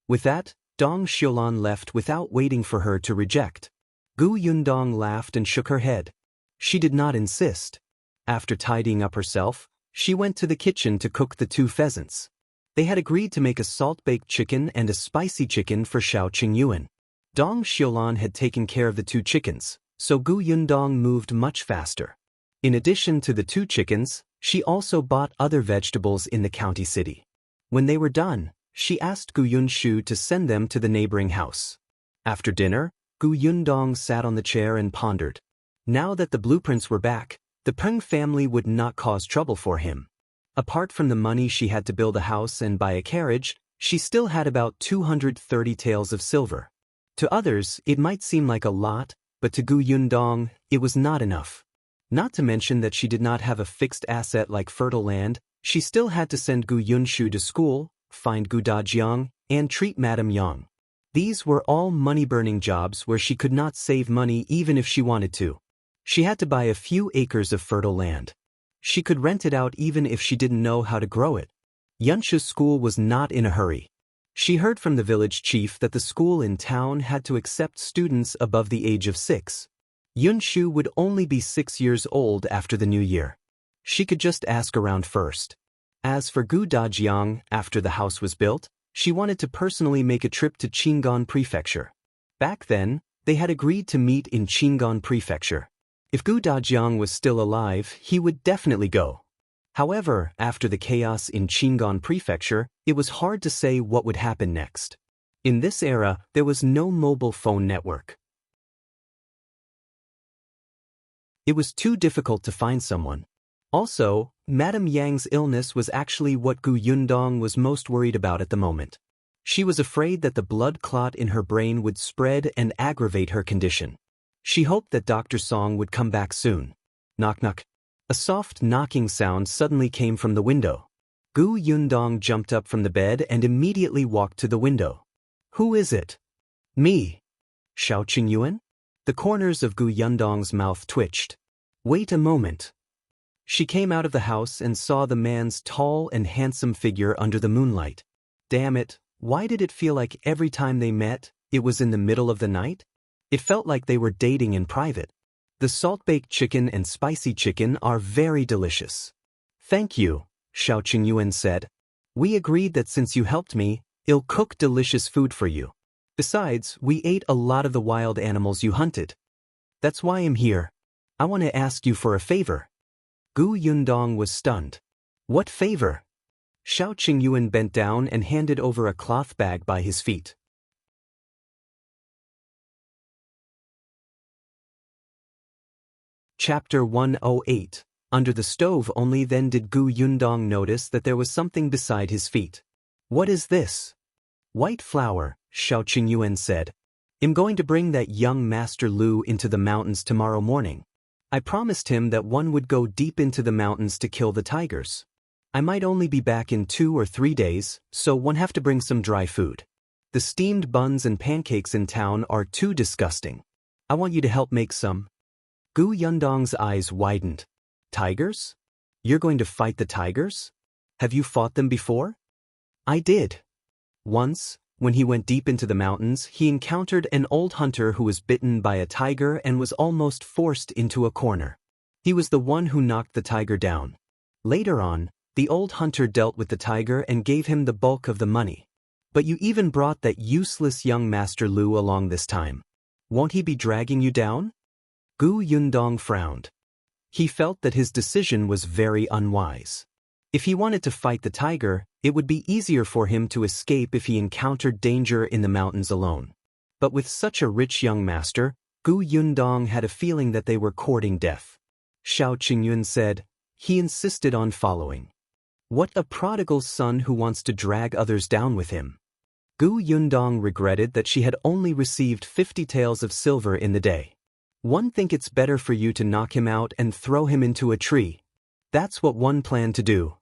With that, Dong Xiulan left without waiting for her to reject. Gu Yundong laughed and shook her head. She did not insist. After tidying up herself, she went to the kitchen to cook the 2 pheasants. They had agreed to make a salt-baked chicken and a spicy chicken for Shao Qingyuan. Dong Xiulan had taken care of the 2 chickens, so Gu Yundong moved much faster. In addition to the 2 chickens, she also bought other vegetables in the county city. When they were done, she asked Gu Yunshu to send them to the neighboring house. After dinner, Gu Yundong sat on the chair and pondered. Now that the blueprints were back, the Peng family would not cause trouble for him. Apart from the money she had to build a house and buy a carriage, she still had about 230 taels of silver. To others, it might seem like a lot, but to Gu Yundong, it was not enough. Not to mention that she did not have a fixed asset like fertile land, she still had to send Gu Yunshu to school, find Gu Dajiang, and treat Madame Yang. These were all money-burning jobs where she could not save money even if she wanted to. She had to buy a few acres of fertile land. She could rent it out even if she didn't know how to grow it. Yunshu's school was not in a hurry. She heard from the village chief that the school in town had to accept students above the age of 6. Yunshu would only be 6 years old after the new year. She could just ask around first. As for Gu Dajiang, after the house was built, she wanted to personally make a trip to Qingyuan Prefecture. Back then, they had agreed to meet in Qingyuan Prefecture. If Gu Dajiang was still alive, he would definitely go. However, after the chaos in Qingyuan Prefecture, it was hard to say what would happen next. In this era, there was no mobile phone network. It was too difficult to find someone. Also, Madame Yang's illness was actually what Gu Yundong was most worried about at the moment. She was afraid that the blood clot in her brain would spread and aggravate her condition. She hoped that Dr. Song would come back soon. Knock knock. A soft knocking sound suddenly came from the window. Gu Yundong jumped up from the bed and immediately walked to the window. Who is it? Me. Shao Qingyuan? The corners of Gu Yundong's mouth twitched. Wait a moment. She came out of the house and saw the man's tall and handsome figure under the moonlight. Damn it, why did it feel like every time they met, it was in the middle of the night? It felt like they were dating in private. The salt-baked chicken and spicy chicken are very delicious. Thank you, Shao Qingyuan said. We agreed that since you helped me, I'll cook delicious food for you. Besides, we ate a lot of the wild animals you hunted. That's why I'm here. I want to ask you for a favor. Gu Yundong was stunned. What favor? Shao Qingyuan bent down and handed over a cloth bag by his feet. Chapter 108. Under the stove only then did Gu Yundong notice that there was something beside his feet. What is this? White flour, Shao Qingyuan said. I'm going to bring that young Master Liu into the mountains tomorrow morning. I promised him that one would go deep into the mountains to kill the tigers. I might only be back in 2 or 3 days, so one have to bring some dry food. The steamed buns and pancakes in town are too disgusting. I want you to help make some. Gu Yundong's eyes widened. Tigers? You're going to fight the tigers? Have you fought them before? I did. Once, when he went deep into the mountains, he encountered an old hunter who was bitten by a tiger and was almost forced into a corner. He was the one who knocked the tiger down. Later on, the old hunter dealt with the tiger and gave him the bulk of the money. But you even brought that useless young Master Liu along this time. Won't he be dragging you down? Gu Yundong frowned. He felt that his decision was very unwise. If he wanted to fight the tiger, it would be easier for him to escape if he encountered danger in the mountains alone. But with such a rich young master, Gu Yundong had a feeling that they were courting death. Shao Qingyuan said. He insisted on following. What a prodigal son who wants to drag others down with him. Gu Yundong regretted that she had only received 50 taels of silver in the day. One think it's better for you to knock him out and throw him into a tree. That's what one planned to do.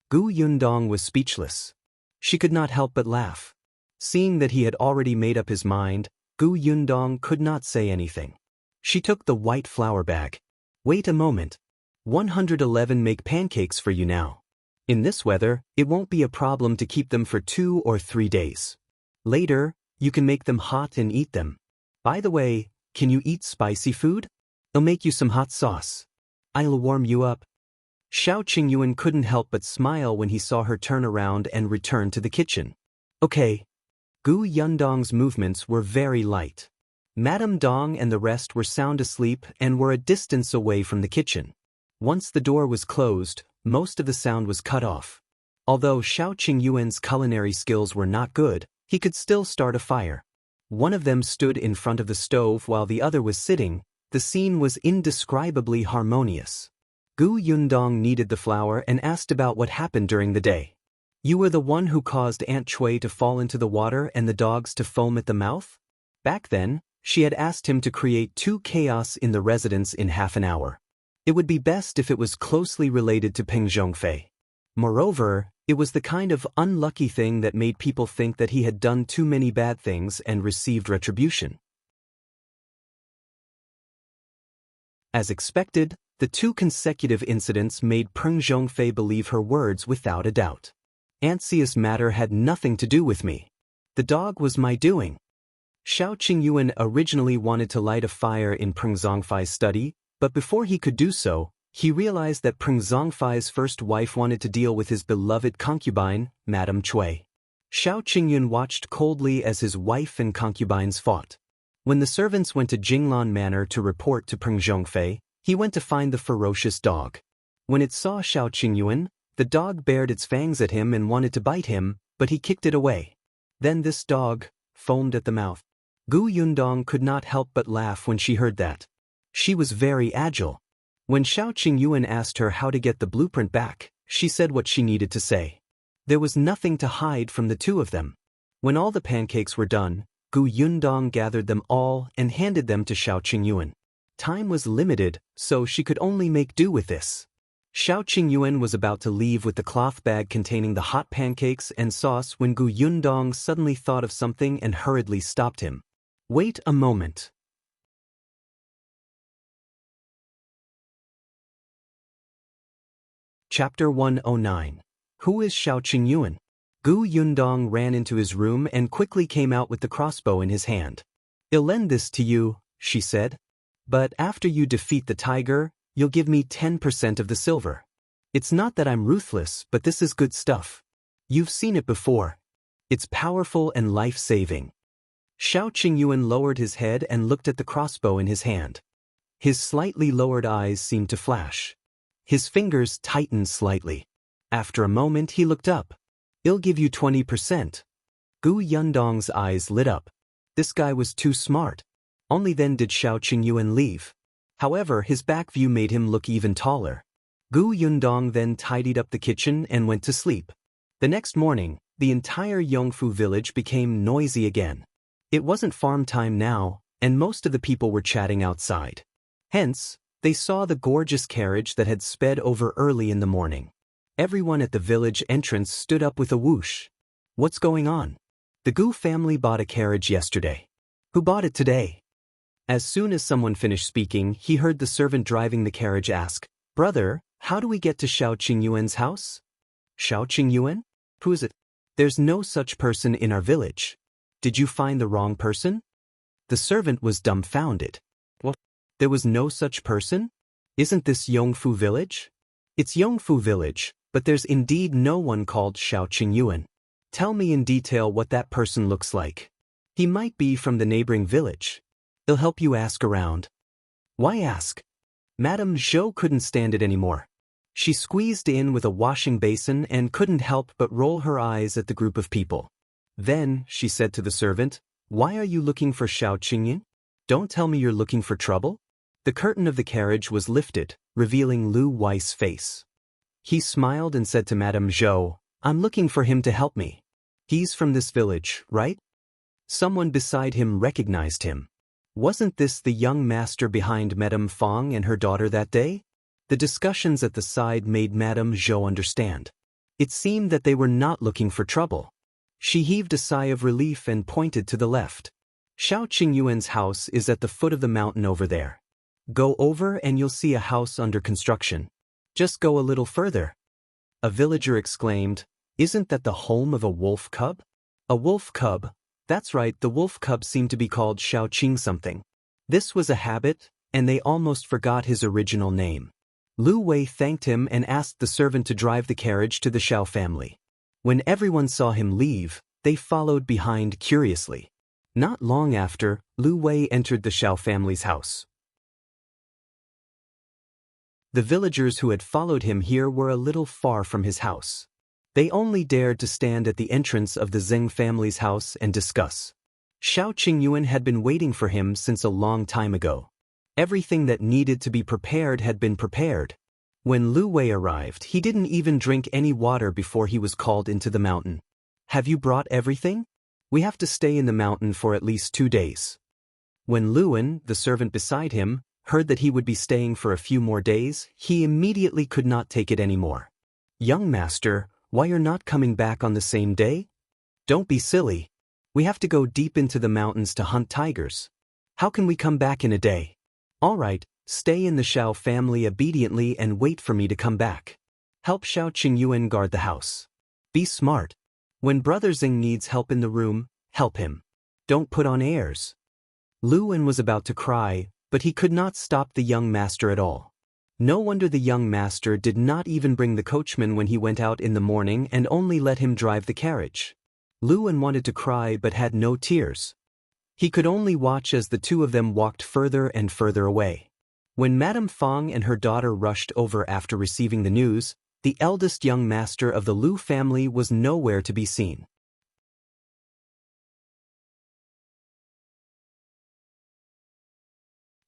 Gu Yundong was speechless. She could not help but laugh. Seeing that he had already made up his mind, Gu Yundong could not say anything. She took the white flour bag. Wait a moment. 111 make pancakes for you now. In this weather, it won't be a problem to keep them for 2 or 3 days. Later, you can make them hot and eat them. By the way, can you eat spicy food? I'll make you some hot sauce. I'll warm you up. Shao Qingyuan couldn't help but smile when he saw her turn around and return to the kitchen. Okay. Gu Yundong's movements were very light. Madame Dong and the rest were sound asleep and were a distance away from the kitchen. Once the door was closed, most of the sound was cut off. Although Shao Qingyuan's culinary skills were not good, he could still start a fire. One of them stood in front of the stove while the other was sitting. The scene was indescribably harmonious. Gu Yundong kneaded the flour and asked about what happened during the day. You were the one who caused Aunt Chui to fall into the water and the dogs to foam at the mouth? Back then, she had asked him to create 2 chaos in the residence in half an hour. It would be best if it was closely related to Peng Zhongfei. Moreover, it was the kind of unlucky thing that made people think that he had done too many bad things and received retribution. As expected, the 2 consecutive incidents made Peng Zhongfei believe her words without a doubt. Anxious matter had nothing to do with me. The dog was my doing. Shao Qingyuan originally wanted to light a fire in Peng Zhongfei's study, but before he could do so, he realized that Peng Zhongfei's first wife wanted to deal with his beloved concubine, Madame Cui. Shao Qingyuan watched coldly as his wife and concubines fought. When the servants went to Jinglan Manor to report to Peng Zhongfei, he went to find the ferocious dog. When it saw Shao Qingyuan, the dog bared its fangs at him and wanted to bite him, but he kicked it away. Then this dog foamed at the mouth. Gu Yundong could not help but laugh when she heard that. She was very agile. When Shao Qingyuan asked her how to get the blueprint back, she said what she needed to say. There was nothing to hide from the 2 of them. When all the pancakes were done, Gu Yundong gathered them all and handed them to Shao Qingyuan. Time was limited, so she could only make do with this. Shao Qingyuan was about to leave with the cloth bag containing the hot pancakes and sauce when Gu Yundong suddenly thought of something and hurriedly stopped him. Wait a moment. Chapter 109. Who is Shao Qingyuan? Gu Yundong ran into his room and quickly came out with the crossbow in his hand. I'll lend this to you, she said. But after you defeat the tiger, you'll give me 10% of the silver. It's not that I'm ruthless, but this is good stuff. You've seen it before. It's powerful and life-saving. Shao Qingyuan lowered his head and looked at the crossbow in his hand. His slightly lowered eyes seemed to flash. His fingers tightened slightly. After a moment he looked up. I'll give you 20%. Gu Yundong's eyes lit up. This guy was too smart. Only then did Shao Qingyuan leave. However, his back view made him look even taller. Gu Yundong then tidied up the kitchen and went to sleep. The next morning, the entire Yongfu village became noisy again. It wasn't farm time now, and most of the people were chatting outside. Hence, they saw the gorgeous carriage that had sped over early in the morning. Everyone at the village entrance stood up with a whoosh. What's going on? The Gu family bought a carriage yesterday. Who bought it today? As soon as someone finished speaking, he heard the servant driving the carriage ask, Brother, how do we get to Shao Qingyuan's house? Shao Qingyuan? Who is it? There's no such person in our village. Did you find the wrong person? The servant was dumbfounded. What? There was no such person? Isn't this Yongfu village? It's Yongfu village, but there's indeed no one called Shao Qingyuan. Tell me in detail what that person looks like. He might be from the neighboring village. It'll help you ask around. Why ask? Madame Zhou couldn't stand it anymore. She squeezed in with a washing basin and couldn't help but roll her eyes at the group of people. Then, she said to the servant, Why are you looking for Shao Qingyuan? Don't tell me you're looking for trouble? The curtain of the carriage was lifted, revealing Lu Wei's face. He smiled and said to Madame Zhou, I'm looking for him to help me. He's from this village, right? Someone beside him recognized him. Wasn't this the young master behind Madame Fang and her daughter that day? The discussions at the side made Madame Zhou understand. It seemed that they were not looking for trouble. She heaved a sigh of relief and pointed to the left. Shao Qingyuan's house is at the foot of the mountain over there. Go over and you'll see a house under construction. Just go a little further. A villager exclaimed, Isn't that the home of a wolf cub? A wolf cub? That's right, the wolf cub seemed to be called Shao Qing something. This was a habit, and they almost forgot his original name. Lu Wei thanked him and asked the servant to drive the carriage to the Shao family. When everyone saw him leave, they followed behind curiously. Not long after, Lu Wei entered the Shao family's house. The villagers who had followed him here were a little far from his house. They only dared to stand at the entrance of the Zheng family's house and discuss. Shao Qingyuan had been waiting for him since a long time ago. Everything that needed to be prepared had been prepared. When Lu Wei arrived, he didn't even drink any water before he was called into the mountain. Have you brought everything? We have to stay in the mountain for at least 2 days. When Luan, the servant beside him, heard that he would be staying for a few more days, he immediately could not take it anymore. "Young master, why you're not coming back on the same day? Don't be silly. We have to go deep into the mountains to hunt tigers. How can we come back in a day? All right, stay in the Shao family obediently and wait for me to come back. Help Shao Qingyuan guard the house. Be smart. When Brother Qin needs help in the room, help him. Don't put on airs." Liu An was about to cry, but he could not stop the young master at all. No wonder the young master did not even bring the coachman when he went out in the morning and only let him drive the carriage. Liu An wanted to cry but had no tears. He could only watch as the two of them walked further and further away. When Madame Fang and her daughter rushed over after receiving the news, the eldest young master of the Liu family was nowhere to be seen.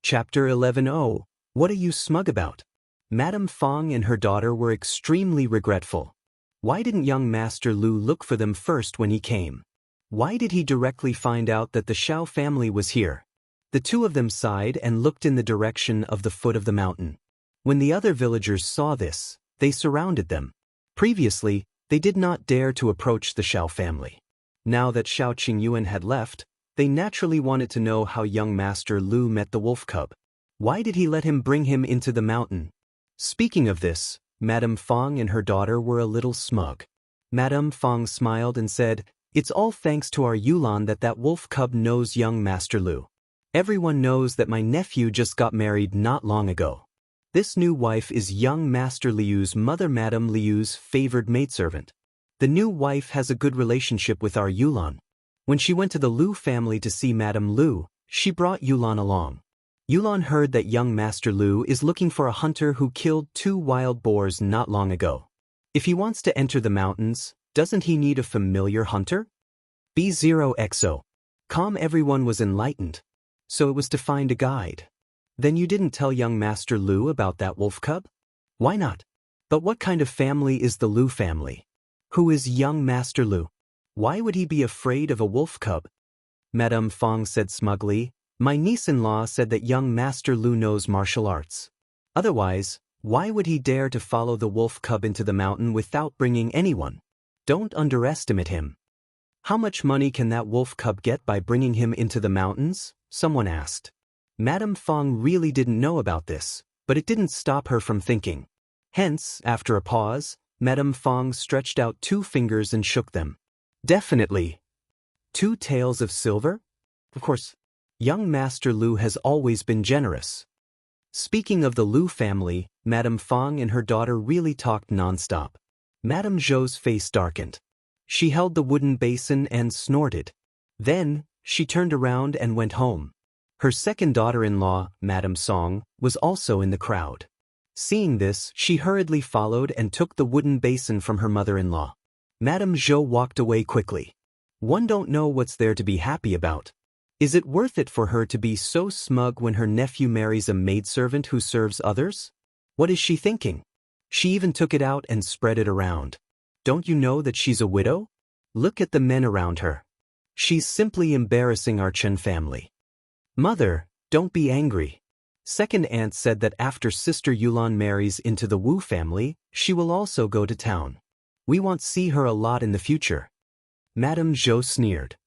Chapter 11. Oh, what are you smug about? Madame Fang and her daughter were extremely regretful. Why didn't young Master Liu look for them first when he came? Why did he directly find out that the Shao family was here? The two of them sighed and looked in the direction of the foot of the mountain. When the other villagers saw this, they surrounded them. Previously, they did not dare to approach the Shao family. Now that Shao Qingyuan had left, they naturally wanted to know how young Master Liu met the wolf cub. Why did he let him bring him into the mountain? Speaking of this, Madame Fang and her daughter were a little smug. Madame Fang smiled and said, "It's all thanks to our Yulan that wolf cub knows young Master Liu. Everyone knows that my nephew just got married not long ago. This new wife is young Master Liu's mother, Madame Liu's favored maidservant. The new wife has a good relationship with our Yulan. When she went to the Liu family to see Madame Liu, she brought Yulan along. Yulan heard that young Master Liu is looking for a hunter who killed 2 wild boars not long ago. If he wants to enter the mountains, doesn't he need a familiar hunter? B0XO. Everyone was enlightened. So it was to find a guide. Then you didn't tell young Master Liu about that wolf cub? Why not? But what kind of family is the Liu family? Who is young Master Liu? Why would he be afraid of a wolf cub?" Madame Fang said smugly, "My niece-in-law said that young Master Liu knows martial arts. Otherwise, why would he dare to follow the wolf cub into the mountain without bringing anyone? Don't underestimate him." "How much money can that wolf cub get by bringing him into the mountains?" someone asked. Madame Fang really didn't know about this, but it didn't stop her from thinking. Hence, after a pause, Madame Fang stretched out 2 fingers and shook them. "Definitely. 2 taels of silver? Of course. Young Master Liu has always been generous." Speaking of the Liu family, Madame Fang and her daughter really talked non-stop. Madame Zhou's face darkened. She held the wooden basin and snorted. Then, she turned around and went home. Her second daughter-in-law, Madame Song, was also in the crowd. Seeing this, she hurriedly followed and took the wooden basin from her mother-in-law. Madame Zhou walked away quickly. One don't know what's there to be happy about. Is it worth it for her to be so smug when her nephew marries a maidservant who serves others? What is she thinking? She even took it out and spread it around. Don't you know that she's a widow? Look at the men around her. She's simply embarrassing our Chen family. Mother, don't be angry. Second aunt said that after Sister Yulan marries into the Wu family, she will also go to town. We won't see her a lot in the future. Madame Zhou sneered.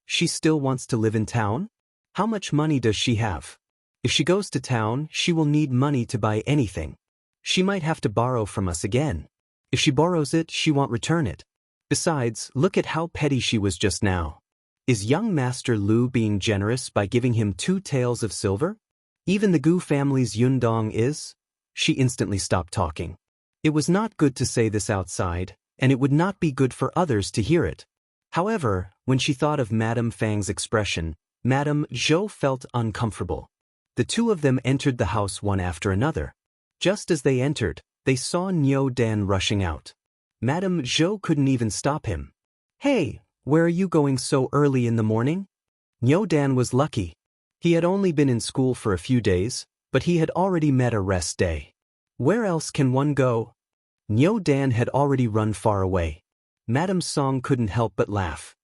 She still wants to live in town? How much money does she have? If she goes to town, she will need money to buy anything. She might have to borrow from us again. If she borrows it, she won't return it. Besides, look at how petty she was just now. Is young Master Liu being generous by giving him 2 taels of silver? Even the Gu family's Yundong is? She instantly stopped talking. It was not good to say this outside, and it would not be good for others to hear it. However, when she thought of Madame Fang's expression, Madame Zhou felt uncomfortable. The two of them entered the house one after another. Just as they entered, they saw Nyo-Dan rushing out. Madame Zhou couldn't even stop him. "Hey, where are you going so early in the morning?" Nyo-Dan was lucky. He had only been in school for a few days, but he had already met a rest day. Where else can one go? Nyo-Dan had already run far away. Madame Song couldn't help but laugh.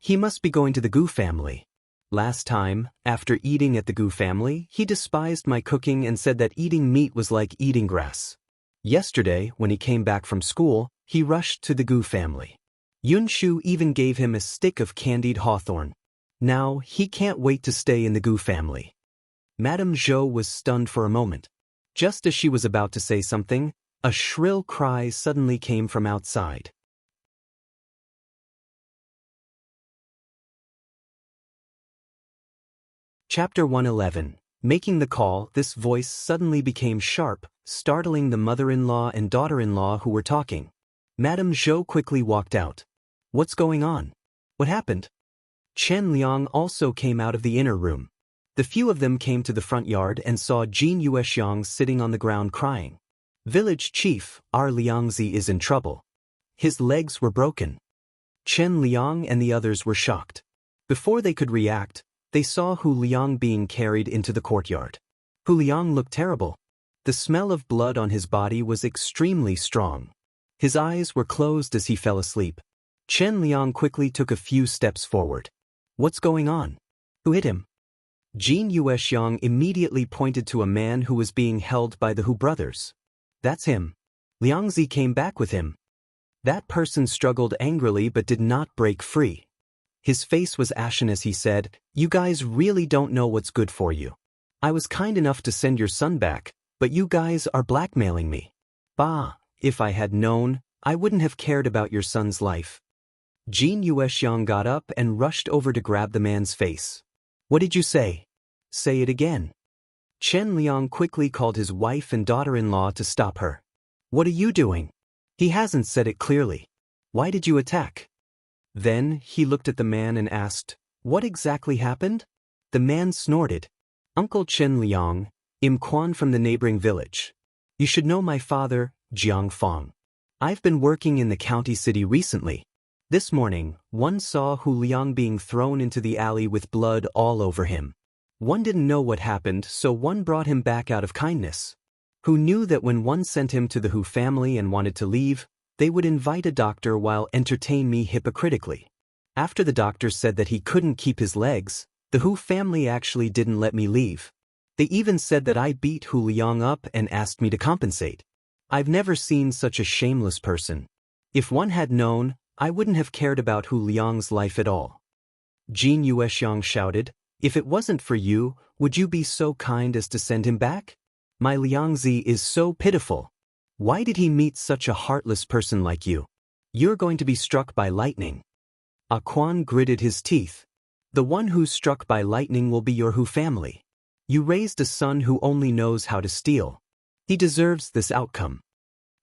He must be going to the Gu family. Last time, after eating at the Gu family, he despised my cooking and said that eating meat was like eating grass. Yesterday, when he came back from school, he rushed to the Gu family. Yunshu even gave him a stick of candied hawthorn. Now, he can't wait to stay in the Gu family. Madame Zhou was stunned for a moment. Just as she was about to say something, a shrill cry suddenly came from outside. Chapter 111. Making the call, this voice suddenly became sharp, startling the mother-in-law and daughter-in-law who were talking. Madame Zhou quickly walked out. What's going on? What happened? Chen Liang also came out of the inner room. The few of them came to the front yard and saw Jin Yuexiang sitting on the ground crying. Village chief, our Liangzi is in trouble. His legs were broken. Chen Liang and the others were shocked. Before they could react, they saw Hu Liang being carried into the courtyard. Hu Liang looked terrible. The smell of blood on his body was extremely strong. His eyes were closed as he fell asleep. Chen Liang quickly took a few steps forward. What's going on? Who hit him? Jin Yuexiang immediately pointed to a man who was being held by the Hu brothers. That's him. Liangzi came back with him. That person struggled angrily but did not break free. His face was ashen as he said, "You guys really don't know what's good for you. I was kind enough to send your son back, but you guys are blackmailing me. Bah, if I had known, I wouldn't have cared about your son's life." Jin Yuexiang got up and rushed over to grab the man's face. What did you say? Say it again. Chen Liang quickly called his wife and daughter-in-law to stop her. What are you doing? He hasn't said it clearly. Why did you attack? Then he looked at the man and asked, what exactly happened? The man snorted. Uncle Chen Liang, Quan from the neighboring village. You should know my father, Jiang Fang. I've been working in the county city recently. This morning, one saw Hu Liang being thrown into the alley with blood all over him. One didn't know what happened, so one brought him back out of kindness. Who knew that when one sent him to the Hu family and wanted to leave, they would invite a doctor while entertain me hypocritically. After the doctor said that he couldn't keep his legs, the Hu family actually didn't let me leave. They even said that I beat Hu Liang up and asked me to compensate. I've never seen such a shameless person. If one had known, I wouldn't have cared about Hu Liang's life at all. Jin Yuexiang shouted, if it wasn't for you, would you be so kind as to send him back? My Liangzi is so pitiful. Why did he meet such a heartless person like you? You're going to be struck by lightning. Quan gritted his teeth. The one who's struck by lightning will be your Hu family. You raised a son who only knows how to steal. He deserves this outcome.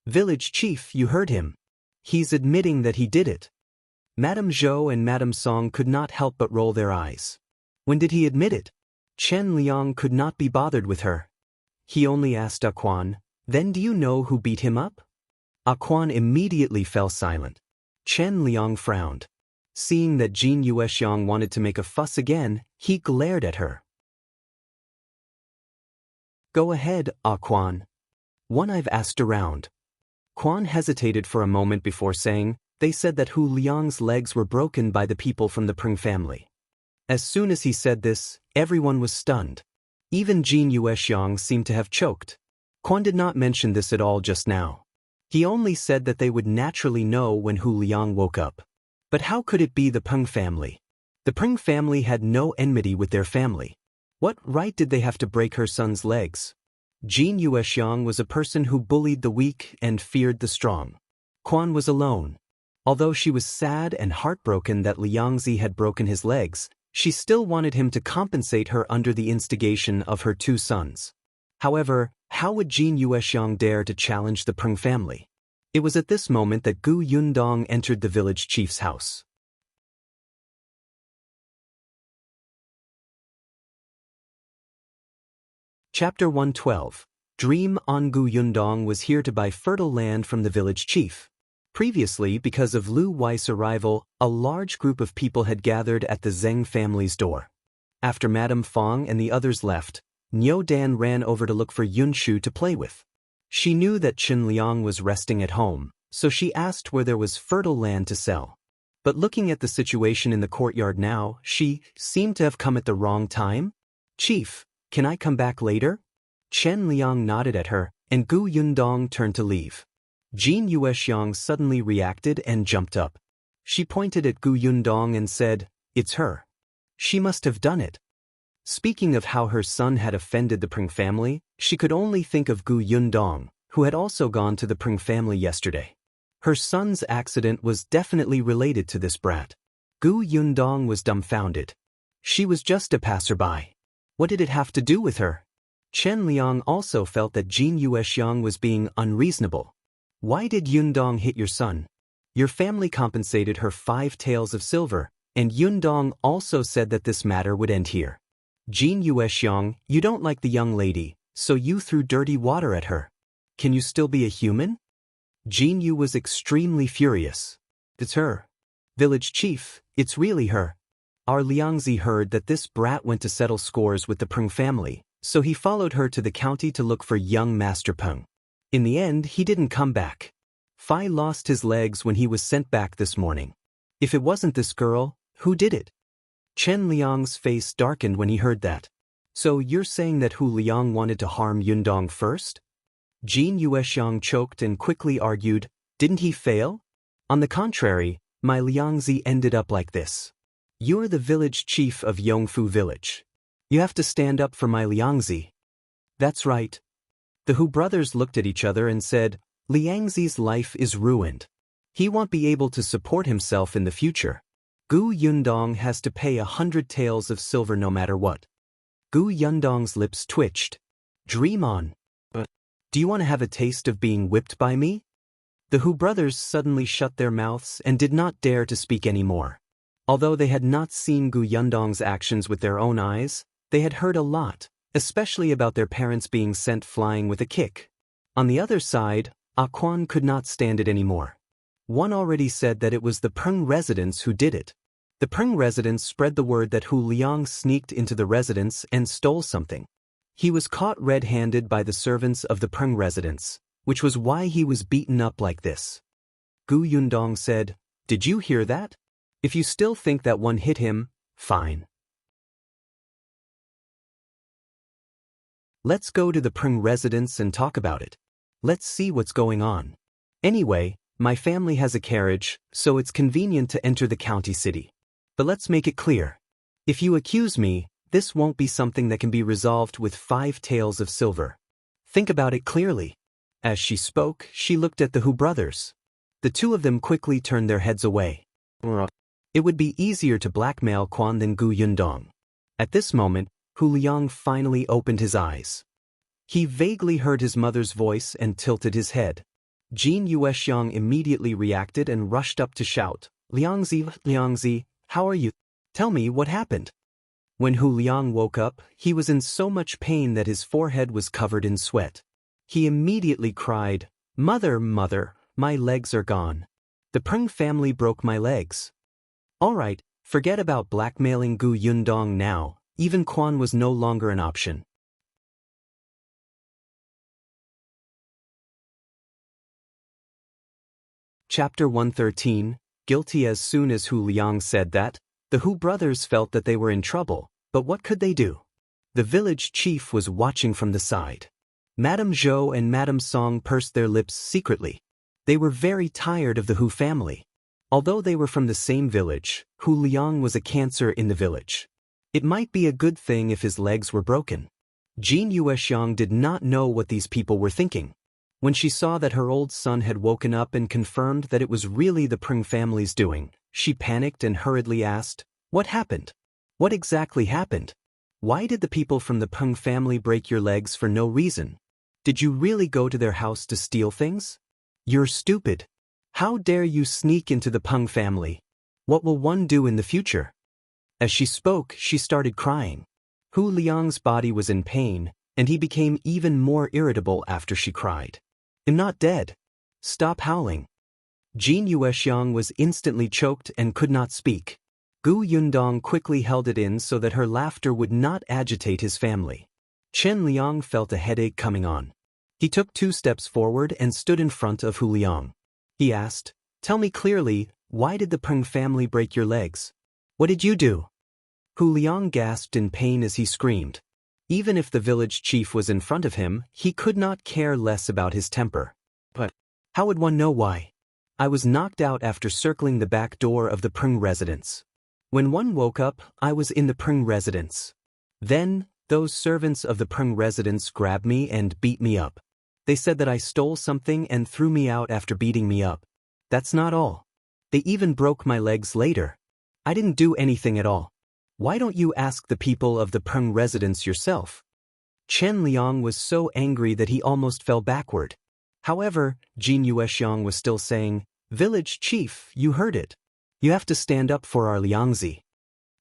Village chief, you heard him. He's admitting that he did it. Madame Zhou and Madame Song could not help but roll their eyes. When did he admit it? Chen Liang could not be bothered with her. He only asked Quan, then do you know who beat him up? Quan immediately fell silent. Chen Liang frowned. Seeing that Jin Yuexiang wanted to make a fuss again, he glared at her. Go ahead, Quan. One I've asked around. Quan hesitated for a moment before saying, they said that Hu Liang's legs were broken by the people from the Peng family. As soon as he said this, everyone was stunned. Even Jin Yuexiang seemed to have choked. Quan did not mention this at all just now. He only said that they would naturally know when Hu Liang woke up. But how could it be the Peng family? The Peng family had no enmity with their family. What right did they have to break her son's legs? Jin Yuexiang was a person who bullied the weak and feared the strong. Quan was alone. Although she was sad and heartbroken that Liangzi had broken his legs, she still wanted him to compensate her under the instigation of her two sons. However, how would Jin Yuexiang dare to challenge the Peng family? It was at this moment that Gu Yundong entered the village chief's house. Chapter 112. Dream on Gu Yundong was here to buy fertile land from the village chief. Previously, because of Lu Wei's arrival, a large group of people had gathered at the Zheng family's door. After Madame Fang and the others left, Niu Dan ran over to look for Yunshu to play with. She knew that Chen Liang was resting at home, so she asked where there was fertile land to sell. But looking at the situation in the courtyard now, she seemed to have come at the wrong time. Chief, can I come back later? Chen Liang nodded at her, and Gu Yundong turned to leave. Jin Yuexiang suddenly reacted and jumped up. She pointed at Gu Yundong and said, "It's her. She must have done it." Speaking of how her son had offended the Peng family, she could only think of Gu Yundong, who had also gone to the Peng family yesterday. Her son's accident was definitely related to this brat. Gu Yundong was dumbfounded. She was just a passerby. What did it have to do with her? Chen Liang also felt that Jin Yuexiang was being unreasonable. Why did Yundong hit your son? Your family compensated her 5 taels of silver, and Yundong also said that this matter would end here. Jin Yuexiang, you don't like the young lady, so you threw dirty water at her. Can you still be a human? Jin Yu was extremely furious. It's her. Village chief, it's really her. Our Liangzi heard that this brat went to settle scores with the Peng family, so he followed her to the county to look for young Master Peng. In the end, he didn't come back. Fai lost his legs when he was sent back this morning. If it wasn't this girl, who did it? Chen Liang's face darkened when he heard that. So you're saying that Hu Liang wanted to harm Yundong first? Jin Yuexiang choked and quickly argued, didn't he fail? On the contrary, my Liangzi ended up like this. You're the village chief of Yongfu village. You have to stand up for my Liangzi. That's right. The Hu brothers looked at each other and said, Liangzi's life is ruined. He won't be able to support himself in the future. Gu Yundong has to pay 100 taels of silver no matter what. Gu Yundong's lips twitched. Dream on. Do you want to have a taste of being whipped by me? The Hu brothers suddenly shut their mouths and did not dare to speak anymore. Although they had not seen Gu Yundong's actions with their own eyes, they had heard a lot, especially about their parents being sent flying with a kick. On the other side, Quan could not stand it anymore. One already said that it was the Peng residents who did it. The Peng residents spread the word that Hu Liang sneaked into the residence and stole something. He was caught red-handed by the servants of the Peng residence, which was why he was beaten up like this. Gu Yundong said, did you hear that? If you still think that one hit him, fine. Let's go to the Peng residence and talk about it. Let's see what's going on. Anyway, my family has a carriage, so it's convenient to enter the county city. But let's make it clear. If you accuse me, this won't be something that can be resolved with 5 taels of silver. Think about it clearly. As she spoke, she looked at the Hu brothers. The two of them quickly turned their heads away. It would be easier to blackmail Quan than Gu Yundong. At this moment, Hu Liang finally opened his eyes. He vaguely heard his mother's voice and tilted his head. Jin Yuexiang immediately reacted and rushed up to shout, Liangzi, how are you? Tell me what happened. When Hu Liang woke up, he was in so much pain that his forehead was covered in sweat. He immediately cried, Mother, my legs are gone. The Peng family broke my legs. Alright, forget about blackmailing Gu Yundong now, even Quan was no longer an option. Chapter 113, Guilty. As soon as Hu Liang said that, the Hu brothers felt that they were in trouble, but what could they do? The village chief was watching from the side. Madame Zhou and Madame Song pursed their lips secretly. They were very tired of the Hu family. Although they were from the same village, Hu Liang was a cancer in the village. It might be a good thing if his legs were broken. Jin Yuexiang did not know what these people were thinking. When she saw that her old son had woken up and confirmed that it was really the Peng family's doing, she panicked and hurriedly asked, what happened? What exactly happened? Why did the people from the Peng family break your legs for no reason? Did you really go to their house to steal things? You're stupid. How dare you sneak into the Peng family? What will one do in the future? As she spoke, she started crying. Hu Liang's body was in pain, and he became even more irritable after she cried. I'm not dead. Stop howling. Jin Yuexiang was instantly choked and could not speak. Gu Yundong quickly held it in so that her laughter would not agitate his family. Chen Liang felt a headache coming on. He took 2 steps forward and stood in front of Hu Liang. He asked, tell me clearly, why did the Peng family break your legs? What did you do? Hu Liang gasped in pain as he screamed. Even if the village chief was in front of him, he could not care less about his temper. But how would one know why? I was knocked out after circling the back door of the Peng residence. When one woke up, I was in the Peng residence. Then, those servants of the Peng residence grabbed me and beat me up. They said that I stole something and threw me out after beating me up. That's not all. They even broke my legs later. I didn't do anything at all. Why don't you ask the people of the Peng residence yourself? Chen Liang was so angry that he almost fell backward. However, Jin Yuexiang was still saying, "Village chief, you heard it. You have to stand up for our Liangzi."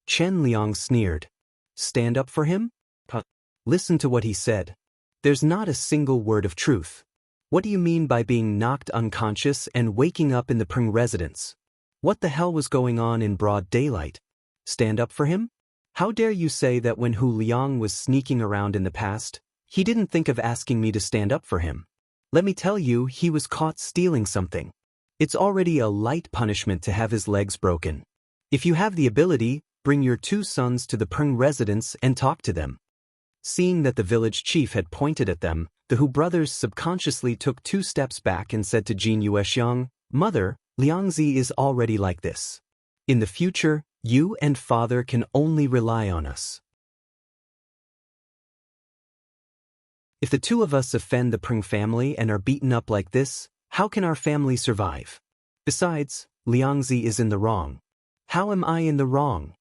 Chen Liang sneered. Stand up for him? Listen to what he said. There's not a single word of truth. What do you mean by being knocked unconscious and waking up in the Peng residence? What the hell was going on in broad daylight? Stand up for him? How dare you say that when Hu Liang was sneaking around in the past, he didn't think of asking me to stand up for him? Let me tell you, he was caught stealing something. It's already a light punishment to have his legs broken. If you have the ability, bring your 2 sons to the Peng residence and talk to them. Seeing that the village chief had pointed at them, the Hu brothers subconsciously took 2 steps back and said to Jin Yuexiang, "Mother, Liangzi is already like this. In the future, you and father can only rely on us. If the 2 of us offend the Peng family and are beaten up like this, how can our family survive? Besides, Liangzi is in the wrong. How am I in the wrong?"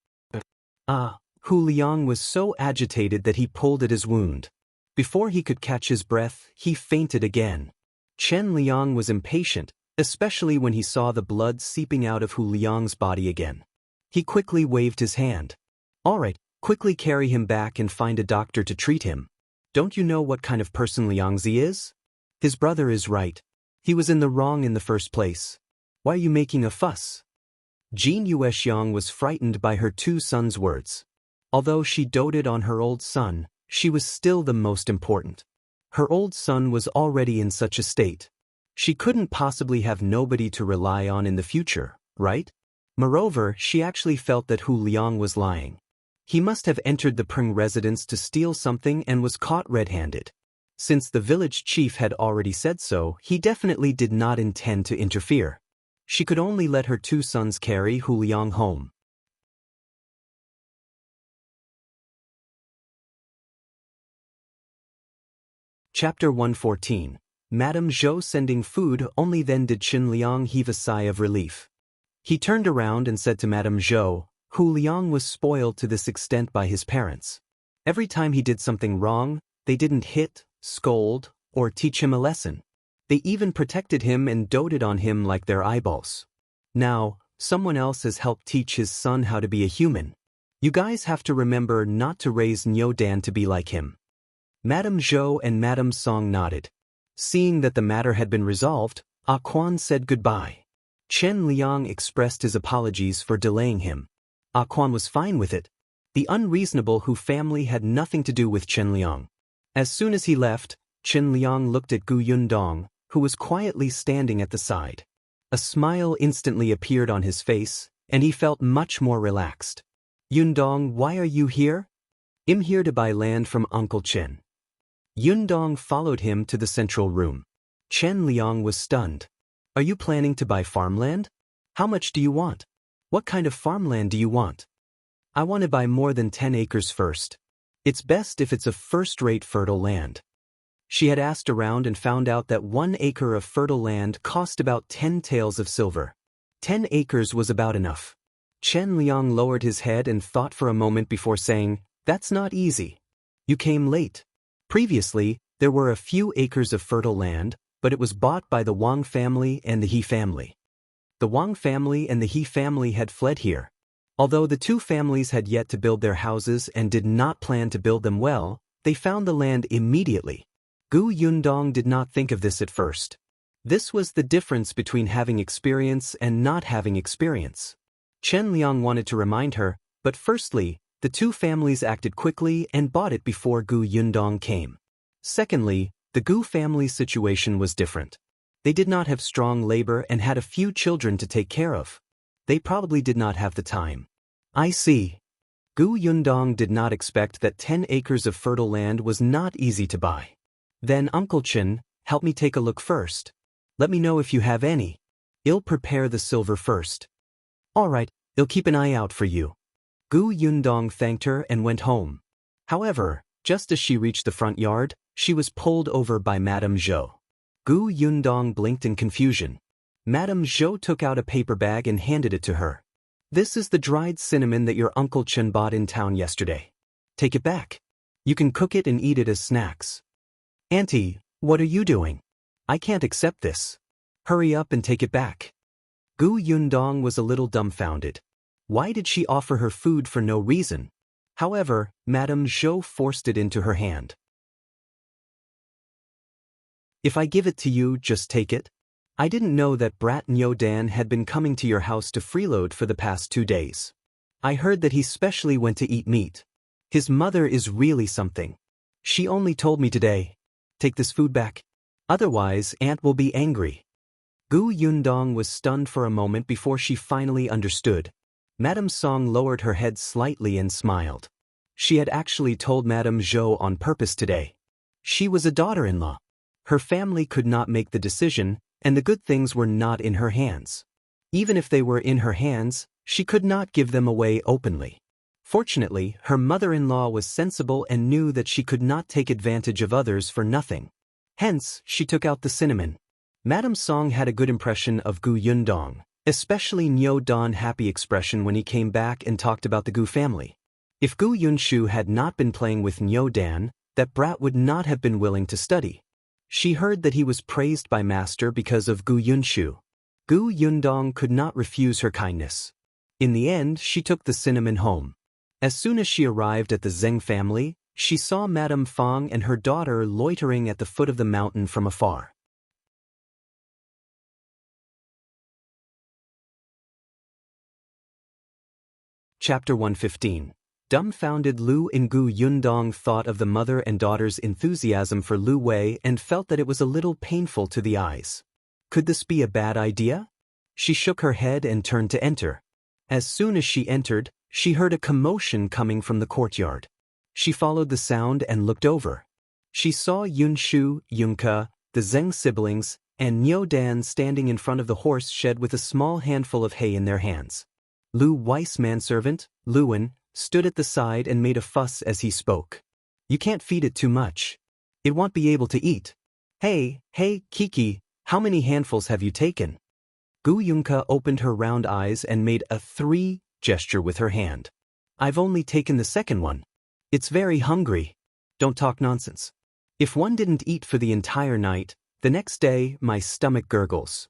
Hu Liang was so agitated that he pulled at his wound. Before he could catch his breath, he fainted again. Chen Liang was impatient, especially when he saw the blood seeping out of Hu Liang's body again. He quickly waved his hand. "All right, quickly carry him back and find a doctor to treat him. Don't you know what kind of person Liangzi is? His brother is right. He was in the wrong in the first place. Why are you making a fuss?" Jin Yuexiang was frightened by her 2 sons' words. Although she doted on her old son, she was still the most important. Her old son was already in such a state. She couldn't possibly have nobody to rely on in the future, right? Moreover, she actually felt that Hu Liang was lying. He must have entered the Peng residence to steal something and was caught red-handed. Since the village chief had already said so, he definitely did not intend to interfere. She could only let her 2 sons carry Hu Liang home. Chapter 114. Madame Zhou sending food. Only then did Chen Liang heave a sigh of relief. He turned around and said to Madame Zhou, Hu Liang was spoiled to this extent by his parents. Every time he did something wrong, they didn't hit, scold, or teach him a lesson. They even protected him and doted on him like their eyeballs. Now, someone else has helped teach his son how to be a human. You guys have to remember not to raise Niu Dan to be like him. Madame Zhou and Madame Song nodded. Seeing that the matter had been resolved, Quan said goodbye. Chen Liang expressed his apologies for delaying him. Quan was fine with it. The unreasonable Hu family had nothing to do with Chen Liang. As soon as he left, Chen Liang looked at Gu Yundong, who was quietly standing at the side. A smile instantly appeared on his face, and he felt much more relaxed. "Yundong, why are you here?" "I'm here to buy land from Uncle Chen." Yundong followed him to the central room. Chen Liang was stunned. "Are you planning to buy farmland? How much do you want? What kind of farmland do you want?" "I want to buy more than 10 acres first. It's best if it's a first-rate fertile land." She had asked around and found out that 1 acre of fertile land cost about 10 taels of silver. 10 acres was about enough. Chen Liang lowered his head and thought for a moment before saying, "That's not easy. You came late. Previously, there were a few acres of fertile land, but it was bought by the Wang family and the He family. The Wang family and the He family had fled here. Although the 2 families had yet to build their houses and did not plan to build them well, they found the land immediately. Gu Yundong did not think of this at first. This was the difference between having experience and not having experience. Chen Liang wanted to remind her, but firstly, the 2 families acted quickly and bought it before Gu Yundong came. Secondly, the Gu family's situation was different. They did not have strong labor and had a few children to take care of. They probably did not have the time. I see. Gu Yundong did not expect that 10 acres of fertile land was not easy to buy. Then Uncle Qin, help me take a look first. Let me know if you have any. I'll prepare the silver first. All right, I'll keep an eye out for you. Gu Yundong thanked her and went home. However, just as she reached the front yard, she was pulled over by Madame Zhou. Gu Yundong blinked in confusion. Madame Zhou took out a paper bag and handed it to her. This is the dried cinnamon that your Uncle Qin bought in town yesterday. Take it back. You can cook it and eat it as snacks. Auntie, what are you doing? I can't accept this. Hurry up and take it back. Gu Yundong was a little dumbfounded. Why did she offer her food for no reason? However, Madame Zhou forced it into her hand. If I give it to you, just take it? I didn't know that Brat Nyo Dan had been coming to your house to freeload for the past 2 days. I heard that he specially went to eat meat. His mother is really something. She only told me today. Take this food back. Otherwise, Aunt will be angry. Gu Yundong was stunned for a moment before she finally understood. Madame Song lowered her head slightly and smiled. She had actually told Madame Zhou on purpose today. She was a daughter-in-law. Her family could not make the decision, and the good things were not in her hands. Even if they were in her hands, she could not give them away openly. Fortunately, her mother-in-law was sensible and knew that she could not take advantage of others for nothing. Hence, she took out the cinnamon. Madame Song had a good impression of Gu Yundong, especially Nyo Don's happy expression when he came back and talked about the Gu family. If Gu Yunshu had not been playing with Nyo Dan, that brat would not have been willing to study. She heard that he was praised by Master because of Gu Yunshu. Gu Yundong could not refuse her kindness. In the end, she took the cinnamon home. As soon as she arrived at the Zheng family, she saw Madame Fang and her daughter loitering at the foot of the mountain from afar. Chapter 115. Dumbfounded Liu An. Gu Yundong thought of the mother and daughter's enthusiasm for Lu Wei and felt that it was a little painful to the eyes. Could this be a bad idea? She shook her head and turned to enter. As soon as she entered, she heard a commotion coming from the courtyard. She followed the sound and looked over. She saw Yunshu, Yunke, the Zheng siblings, and Nyo Dan standing in front of the horse shed with a small handful of hay in their hands. Lu Wei's manservant, Liu An, stood at the side and made a fuss as he spoke. You can't feed it too much. It won't be able to eat. Hey, Kiki, how many handfuls have you taken? Gu Yunke opened her round eyes and made a 3 gesture with her hand. I've only taken the second one. It's very hungry. Don't talk nonsense. If one didn't eat for the entire night, the next day my stomach gurgles.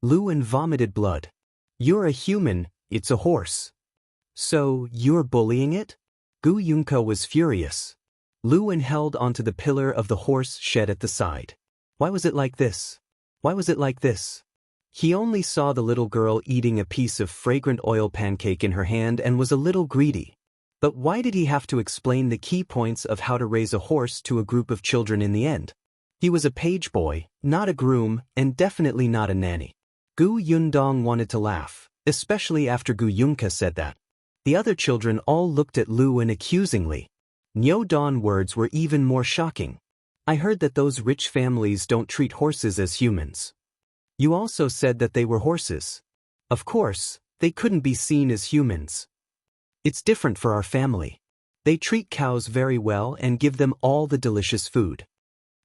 Liu An vomited blood. You're a human, it's a horse. So, you're bullying it? Gu Yunke was furious. Liu An held onto the pillar of the horse shed at the side. Why was it like this? Why was it like this? He only saw the little girl eating a piece of fragrant oil pancake in her hand and was a little greedy. But why did he have to explain the key points of how to raise a horse to a group of children in the end? He was a page boy, not a groom, and definitely not a nanny. Gu Yundong wanted to laugh, especially after Gu Yunke said that. The other children all looked at Liu An accusingly. Nyo Don's words were even more shocking. I heard that those rich families don't treat horses as humans. You also said that they were horses. Of course, they couldn't be seen as humans. It's different for our family. They treat cows very well and give them all the delicious food.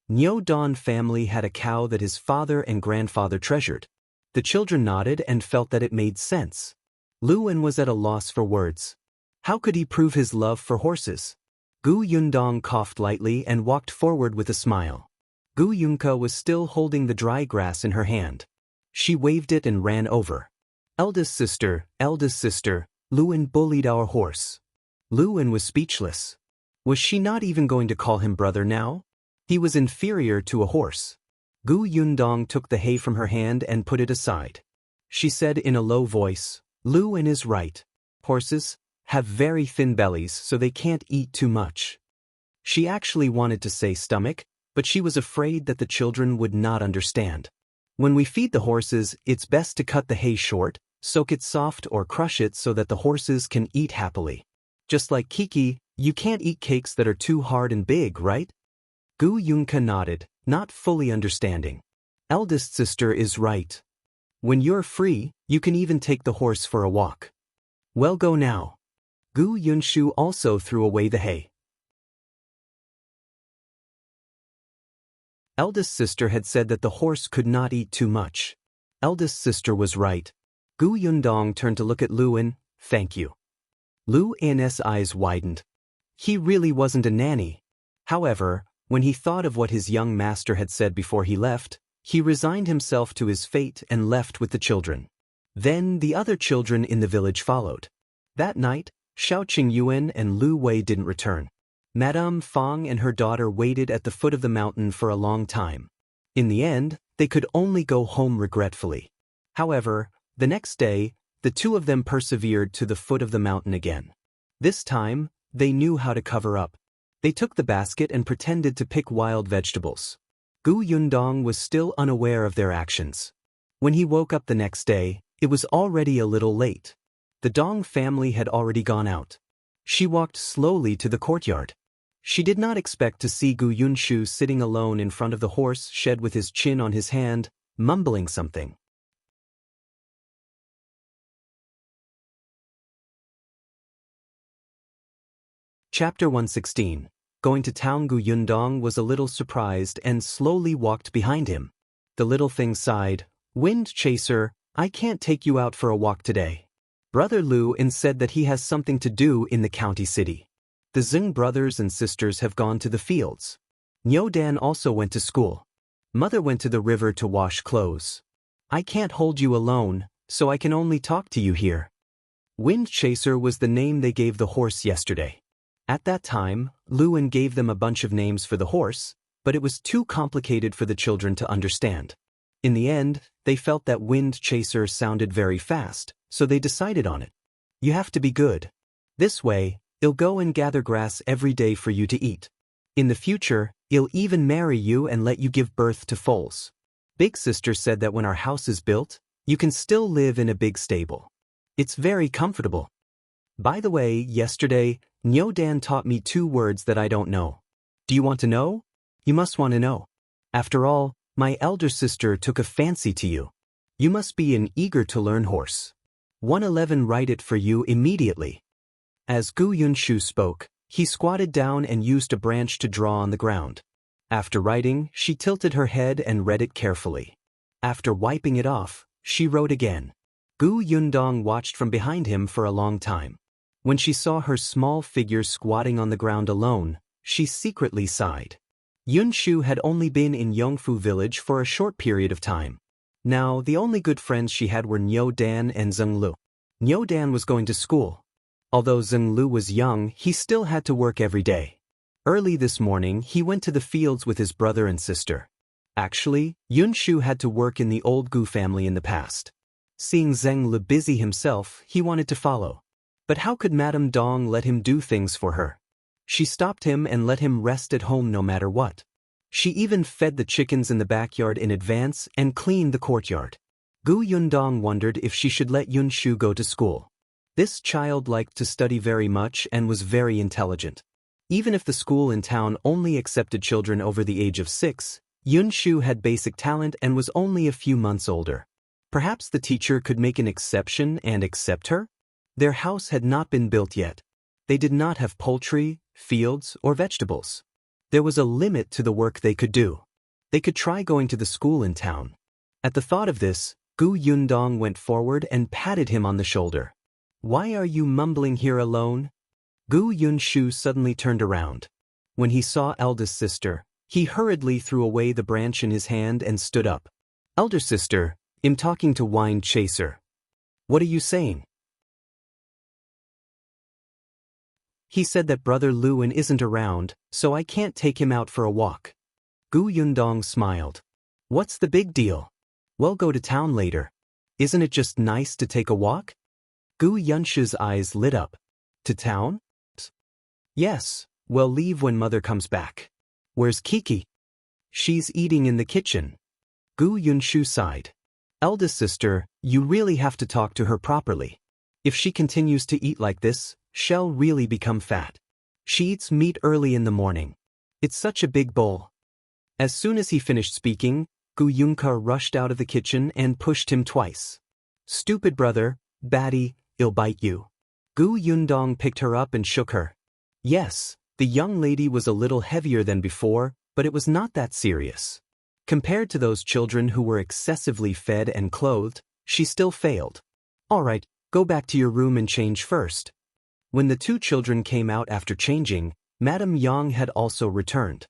Nyo Don's family had a cow that his father and grandfather treasured. The children nodded and felt that it made sense. Liu An was at a loss for words. How could he prove his love for horses? Gu Yundong coughed lightly and walked forward with a smile. Gu Yunke was still holding the dry grass in her hand. She waved it and ran over. Eldest sister, Liu An bullied our horse. Liu An was speechless. Was she not even going to call him brother now? He was inferior to a horse. Gu Yundong took the hay from her hand and put it aside. She said in a low voice, Liu An is right. Horses have very thin bellies so they can't eat too much. She actually wanted to say stomach, but she was afraid that the children would not understand. When we feed the horses, it's best to cut the hay short, Soak it soft or crush it so that the horses can eat happily. Just like Kiki, you can't eat cakes that are too hard and big, right? Yunke nodded, not fully understanding. Eldest sister is right. When you're free, you can even take the horse for a walk. Well, go now. Yunshu also threw away the hay. Eldest sister had said that the horse could not eat too much. Eldest sister was right. Gu Yundong turned to look at Liu An. Thank you. Liu An's eyes widened. He really wasn't a nanny. However, when he thought of what his young master had said before he left, he resigned himself to his fate and left with the children. Then the other children in the village followed. That night, Shao Qingyuan and Lu Wei didn't return. Madame Fang and her daughter waited at the foot of the mountain for a long time. In the end, they could only go home regretfully. However, the next day, the two of them persevered to the foot of the mountain again. This time, they knew how to cover up. They took the basket and pretended to pick wild vegetables. Gu Yundong was still unaware of their actions. When he woke up the next day, it was already a little late. The Dong family had already gone out. She walked slowly to the courtyard. She did not expect to see Gu Yunshu sitting alone in front of the horse shed with his chin on his hand, mumbling something. Chapter 116. Going to town. Gu Yundong was a little surprised and slowly walked behind him. The little thing sighed. Wind chaser, I can't take you out for a walk today. Brother Liu An said that he has something to do in the county city. The Zhou brothers and sisters have gone to the fields. Dan also went to school. Mother went to the river to wash clothes. I can't hold you alone, so I can only talk to you here. Wind Chaser was the name they gave the horse yesterday. At that time, Liu An gave them a bunch of names for the horse, but it was too complicated for the children to understand. In the end, they felt that Wind Chaser sounded very fast, so they decided on it. You have to be good. This way, he'll go and gather grass every day for you to eat. In the future, he'll even marry you and let you give birth to foals. Big sister said that when our house is built, you can still live in a big stable. It's very comfortable. By the way, yesterday, Dan taught me 2 words that I don't know. Do you want to know? You must want to know. After all, my elder sister took a fancy to you. You must be an eager-to-learn horse. 111 write it for you immediately. As Gu Yunshu spoke, he squatted down and used a branch to draw on the ground. After writing, she tilted her head and read it carefully. After wiping it off, she wrote again. Gu Yundong watched from behind him for a long time. When she saw her small figure squatting on the ground alone, she secretly sighed. Yunshu had only been in Yongfu village for a short period of time. Now, the only good friends she had were Dan and Zhenglu. Dan was going to school. Although Zhenglu was young, he still had to work every day. Early this morning, he went to the fields with his brother and sister. Actually, Yunshu had to work in the old Gu family in the past. Seeing Zhenglu busy himself, he wanted to follow. But how could Madame Dong let him do things for her? She stopped him and let him rest at home no matter what. She even fed the chickens in the backyard in advance and cleaned the courtyard. Gu Yundong wondered if she should let Yunshu go to school. This child liked to study very much and was very intelligent. Even if the school in town only accepted children over the age of 6, Yunshu had basic talent and was only a few months older. Perhaps the teacher could make an exception and accept her? Their house had not been built yet. They did not have poultry, fields, or vegetables. There was a limit to the work they could do. They could try going to the school in town. At the thought of this, Gu Yundong went forward and patted him on the shoulder. Why are you mumbling here alone? Gu Yunshu suddenly turned around. When he saw eldest sister, he hurriedly threw away the branch in his hand and stood up. Elder sister, I'm talking to Wind Chaser. What are you saying? He said that Brother Liu An isn't around, so I can't take him out for a walk. Gu Yundong smiled. What's the big deal? We'll go to town later. Isn't it just nice to take a walk? Gu Yunshu's eyes lit up. To town? Yes, we'll leave when Mother comes back. Where's Kiki? She's eating in the kitchen. Gu Yunshu sighed. Eldest sister, you really have to talk to her properly. If she continues to eat like this, she'll really become fat. She eats meat early in the morning. It's such a big bowl. As soon as he finished speaking, Yunke rushed out of the kitchen and pushed him twice. Stupid brother, baddie, I'll bite you. Yundong picked her up and shook her. Yes, the young lady was a little heavier than before, but it was not that serious. Compared to those children who were excessively fed and clothed, she still failed. All right, go back to your room and change first. When the two children came out after changing, Madame Yang had also returned.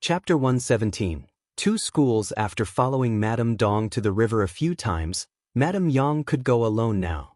Chapter 117. 2 schools. After following Madame Dong to the river a few times, Madame Yang could go alone now.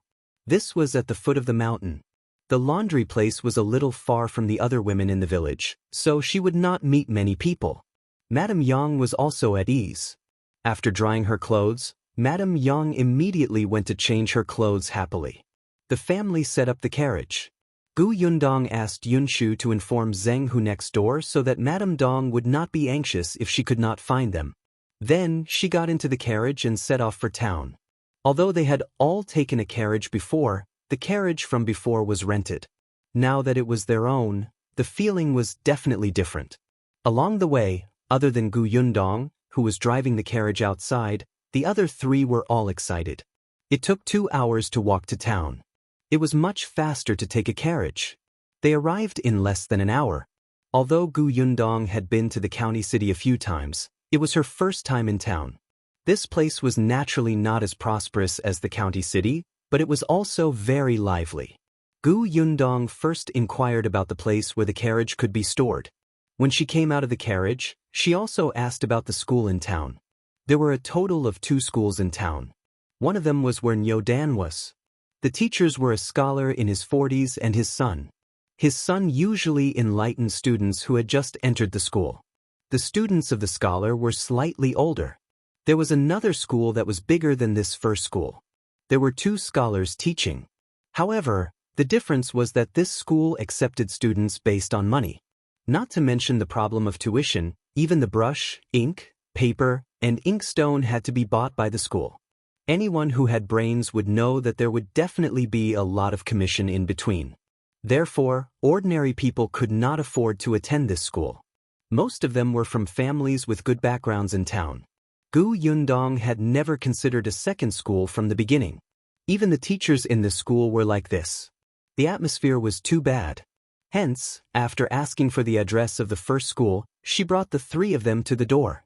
This was at the foot of the mountain. The laundry place was a little far from the other women in the village, so she would not meet many people. Madame Yang was also at ease. After drying her clothes, Madame Yang immediately went to change her clothes happily. The family set up the carriage. Yundong asked Yunshu to inform Zheng Hu next door so that Madame Dong would not be anxious if she could not find them. Then she got into the carriage and set off for town. Although they had all taken a carriage before, the carriage from before was rented. Now that it was their own, the feeling was definitely different. Along the way, other than Yundong, who was driving the carriage outside, the other 3 were all excited. It took 2 hours to walk to town. It was much faster to take a carriage. They arrived in less than an hour. Although Yundong had been to the county city a few times, it was her first time in town. This place was naturally not as prosperous as the county city, but it was also very lively. Yundong first inquired about the place where the carriage could be stored. When she came out of the carriage, she also asked about the school in town. There were a total of 2 schools in town. One of them was where Dan was. The teachers were a scholar in his 40s and his son. His son usually enlightened students who had just entered the school. The students of the scholar were slightly older. There was another school that was bigger than this first school. There were 2 scholars teaching. However, the difference was that this school accepted students based on money. Not to mention the problem of tuition, even the brush, ink, paper, and inkstone had to be bought by the school. Anyone who had brains would know that there would definitely be a lot of commission in between. Therefore, ordinary people could not afford to attend this school. Most of them were from families with good backgrounds in town. Yundong had never considered a second school from the beginning. Even the teachers in this school were like this. The atmosphere was too bad. Hence, after asking for the address of the first school, she brought the 3 of them to the door.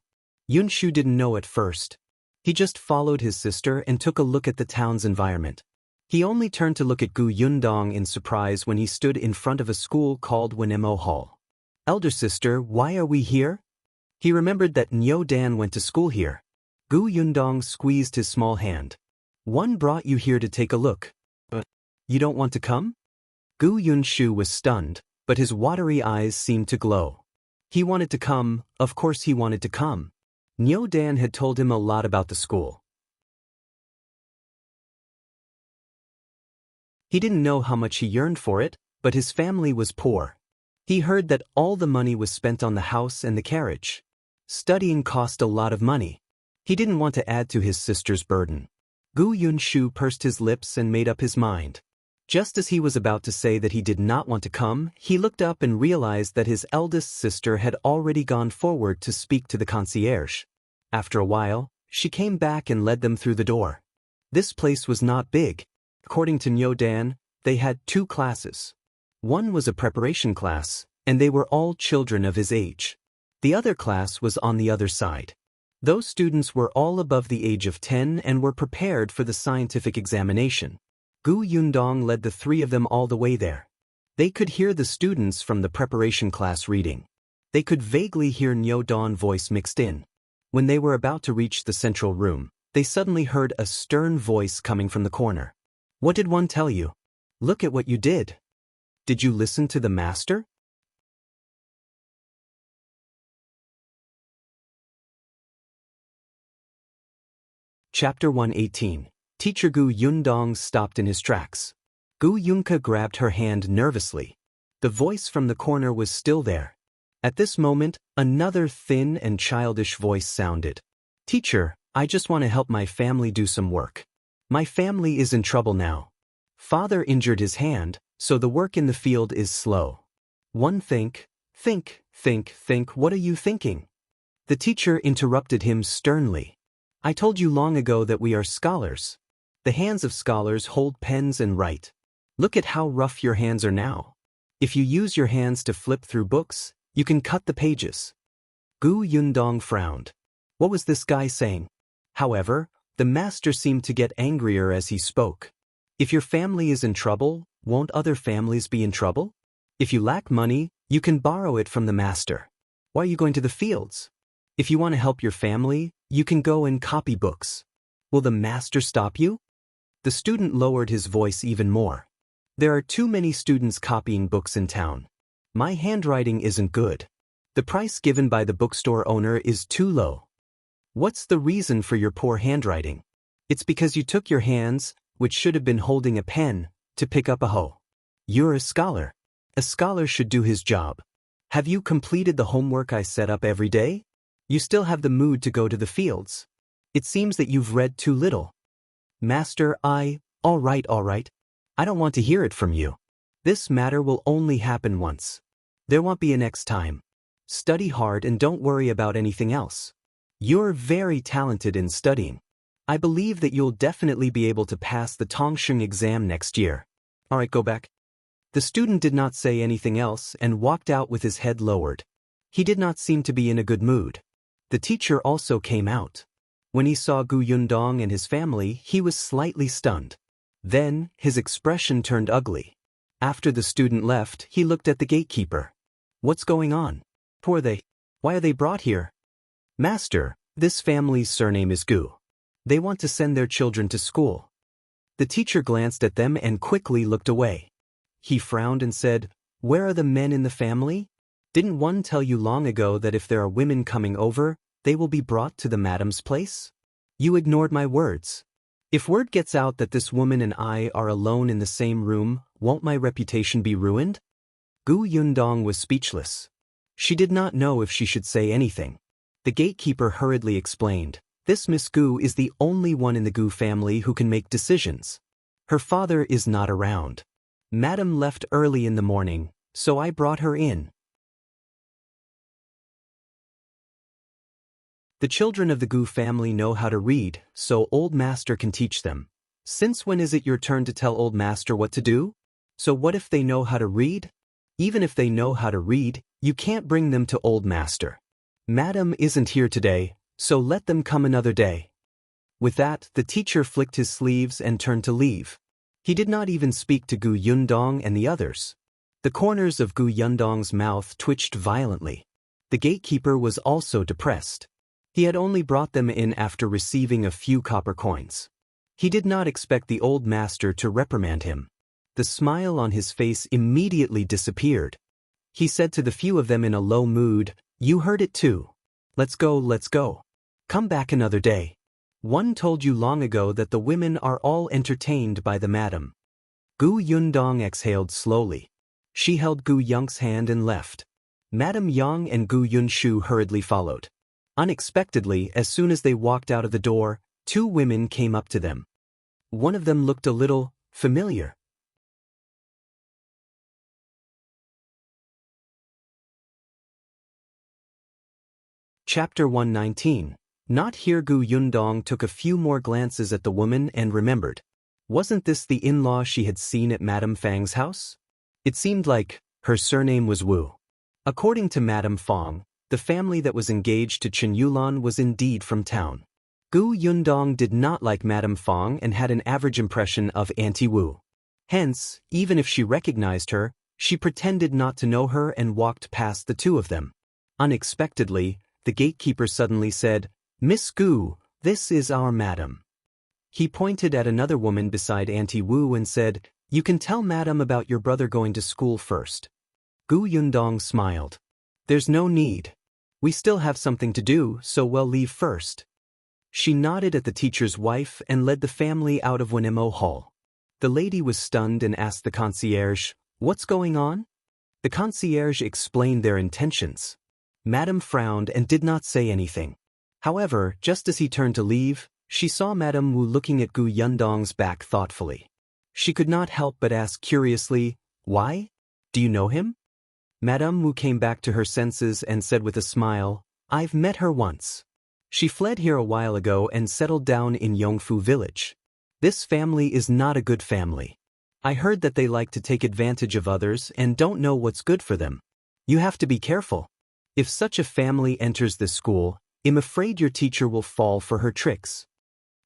Yunshu didn't know at first. He just followed his sister and took a look at the town's environment. He only turned to look at Yundong in surprise when he stood in front of a school called Wenemo Hall. Elder sister, why are we here? He remembered that Dan went to school here. Yundong squeezed his small hand. One brought you here to take a look. But you don't want to come? Yunshu was stunned, but his watery eyes seemed to glow. He wanted to come, of course he wanted to come. Dan had told him a lot about the school. He didn't know how much he yearned for it, but his family was poor. He heard that all the money was spent on the house and the carriage. Studying cost a lot of money. He didn't want to add to his sister's burden. Yunshu pursed his lips and made up his mind. Just as he was about to say that he did not want to come, he looked up and realized that his eldest sister had already gone forward to speak to the concierge. After a while, she came back and led them through the door. This place was not big. According to Dan, they had 2 classes. One was a preparation class, and they were all children of his age. The other class was on the other side. Those students were all above the age of 10 and were prepared for the scientific examination. Yundong led the 3 of them all the way there. They could hear the students from the preparation class reading. They could vaguely hear Dan's voice mixed in. When they were about to reach the central room, they suddenly heard a stern voice coming from the corner. What did one tell you? Look at what you did. Did you listen to the master? Chapter 118. Teacher Yundong stopped in his tracks. Yunke grabbed her hand nervously. The voice from the corner was still there. At this moment, another thin and childish voice sounded. Teacher, I just want to help my family do some work. My family is in trouble now. Father injured his hand, so the work in the field is slow. One think, what are you thinking? The teacher interrupted him sternly. I told you long ago that we are scholars. The hands of scholars hold pens and write. Look at how rough your hands are now. If you use your hands to flip through books, you can cut the pages. Gu Yundong frowned. What was this guy saying? However, the master seemed to get angrier as he spoke. If your family is in trouble, won't other families be in trouble? If you lack money, you can borrow it from the master. Why are you going to the fields? If you want to help your family, you can go and copy books. Will the master stop you? The student lowered his voice even more. There are too many students copying books in town. My handwriting isn't good. The price given by the bookstore owner is too low. What's the reason for your poor handwriting? It's because you took your hands, which should have been holding a pen, to pick up a hoe. You're a scholar. A scholar should do his job. Have you completed the homework I set up every day? You still have the mood to go to the fields. It seems that you've read too little. Master, all right. I don't want to hear it from you. This matter will only happen once. There won't be a next time. Study hard and don't worry about anything else. You're very talented in studying. I believe that you'll definitely be able to pass the Tongsheng exam next year. All right, go back. The student did not say anything else and walked out with his head lowered. He did not seem to be in a good mood. The teacher also came out. When he saw Gu Yundong and his family, he was slightly stunned. Then, his expression turned ugly. After the student left, he looked at the gatekeeper. What's going on? Who are they? Why are they brought here? Master, this family's surname is Gu. They want to send their children to school. The teacher glanced at them and quickly looked away. He frowned and said, Where are the men in the family? Didn't one tell you long ago that if there are women coming over, they will be brought to the madam's place? You ignored my words. If word gets out that this woman and I are alone in the same room, won't my reputation be ruined? Gu Yundong was speechless. She did not know if she should say anything. The gatekeeper hurriedly explained, This Miss Gu is the only one in the Gu family who can make decisions. Her father is not around. Madam left early in the morning, so I brought her in. The children of the Gu family know how to read, so old master can teach them. Since when is it your turn to tell old master what to do? So what if they know how to read? Even if they know how to read, you can't bring them to old master. Madam isn't here today, so let them come another day. With that, the teacher flicked his sleeves and turned to leave. He did not even speak to Gu Yundong and the others. The corners of Gu Yundong's mouth twitched violently. The gatekeeper was also depressed. He had only brought them in after receiving a few copper coins. He did not expect the old master to reprimand him. The smile on his face immediately disappeared. He said to the few of them in a low mood, You heard it too. Let's go. Come back another day. One told you long ago that the women are all entertained by the madam. Gu Yundong exhaled slowly. She held Gu Young's hand and left. Madam Yang and Gu Yunshu hurriedly followed. Unexpectedly, as soon as they walked out of the door, two women came up to them. One of them looked a little familiar. Chapter 119. Not here. Gu Yundong took a few more glances at the woman and remembered. Wasn't this the in-law she had seen at Madame Fang's house? It seemed like her surname was Wu. According to Madame Fang, the family that was engaged to Qingyuan was indeed from town. Gu Yundong did not like Madame Fang and had an average impression of Auntie Wu. Hence, even if she recognized her, she pretended not to know her and walked past the two of them. Unexpectedly, the gatekeeper suddenly said, Miss Gu, this is our madam. He pointed at another woman beside Auntie Wu and said, You can tell madam about your brother going to school first. Gu Yundong smiled. There's no need. We still have something to do, so we'll leave first. She nodded at the teacher's wife and led the family out of Wenemo Hall. The lady was stunned and asked the concierge, What's going on? The concierge explained their intentions. Madame frowned and did not say anything. However, just as he turned to leave, she saw Madame Wu looking at Gu Yundong's back thoughtfully. She could not help but ask curiously, "Why? Do you know him?" Madame Wu came back to her senses and said with a smile, "I've met her once. She fled here a while ago and settled down in Yongfu village. This family is not a good family. I heard that they like to take advantage of others and don't know what's good for them. You have to be careful. If such a family enters this school, I'm afraid your teacher will fall for her tricks."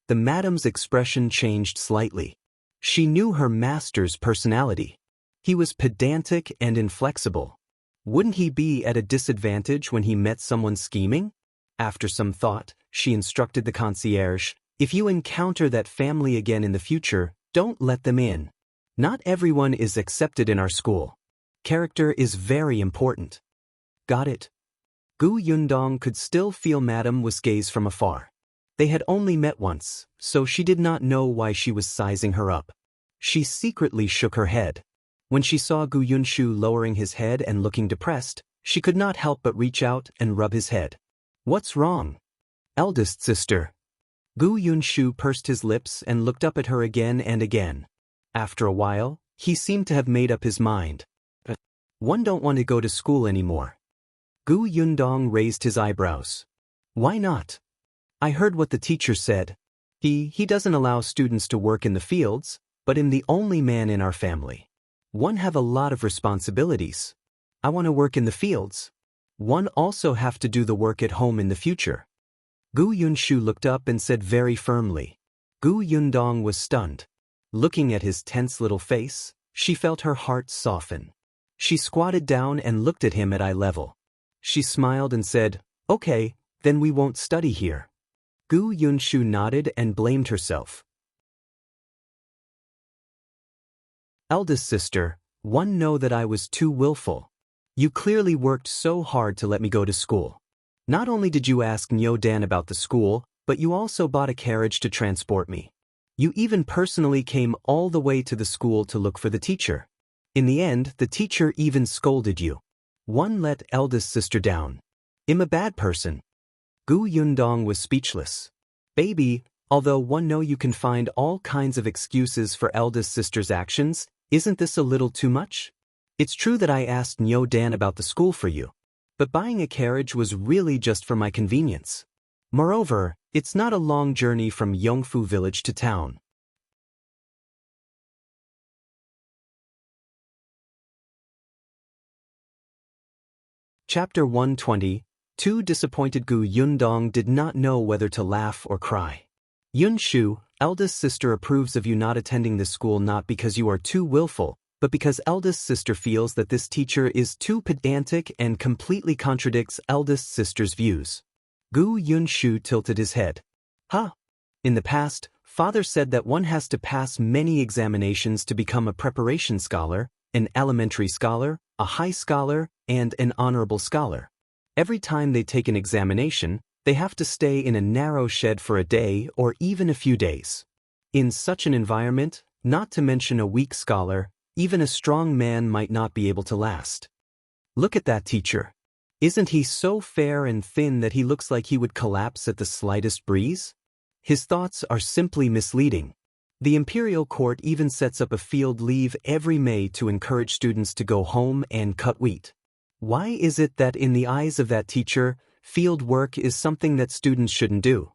The madame's expression changed slightly. She knew her master's personality. He was pedantic and inflexible. Wouldn't he be at a disadvantage when he met someone scheming? After some thought, she instructed the concierge, "If you encounter that family again in the future, don't let them in. Not everyone is accepted in our school. Character is very important." "Got it." Gu Yundong could still feel Madame Wu's gaze from afar. They had only met once, so she did not know why she was sizing her up. She secretly shook her head. When she saw Gu Yunshu lowering his head and looking depressed, she could not help but reach out and rub his head. "What's wrong?" "Eldest sister." Gu Yunshu pursed his lips and looked up at her again and again. After a while, he seemed to have made up his mind. "One don't want to go to school anymore." Gu Yundong raised his eyebrows. "Why not?" "I heard what the teacher said. He doesn't allow students to work in the fields, but I'm the only man in our family. One have a lot of responsibilities. I want to work in the fields. One also have to do the work at home in the future." Gu Yunshu looked up and said very firmly. Gu Yundong was stunned. Looking at his tense little face, she felt her heart soften. She squatted down and looked at him at eye level. She smiled and said, "Okay, then we won't study here." Gu Yunshu nodded and blamed herself. "Eldest sister, one know that I was too willful. You clearly worked so hard to let me go to school. Not only did you ask Nyo Dan about the school, but you also bought a carriage to transport me. You even personally came all the way to the school to look for the teacher. In the end, the teacher even scolded you. One let eldest sister down. I'm a bad person." Gu Yundong was speechless. "Baby, although one know you can find all kinds of excuses for eldest sister's actions, isn't this a little too much? It's true that I asked Nyo Dan about the school for you, but buying a carriage was really just for my convenience. Moreover, it's not a long journey from Yongfu village to town." Chapter 120. Too disappointed Gu Yundong did not know whether to laugh or cry. "Yunshu, eldest sister approves of you not attending this school not because you are too willful, but because eldest sister feels that this teacher is too pedantic and completely contradicts eldest sister's views." Gu Yunshu tilted his head. "Huh. In the past, father said that one has to pass many examinations to become a preparation scholar, an elementary scholar, a high scholar, and an honorable scholar. Every time they take an examination, they have to stay in a narrow shed for a day or even a few days. In such an environment, not to mention a weak scholar, even a strong man might not be able to last. Look at that teacher. Isn't he so fair and thin that he looks like he would collapse at the slightest breeze? His thoughts are simply misleading. The imperial court even sets up a field leave every May to encourage students to go home and cut wheat. Why is it that in the eyes of that teacher, field work is something that students shouldn't do?"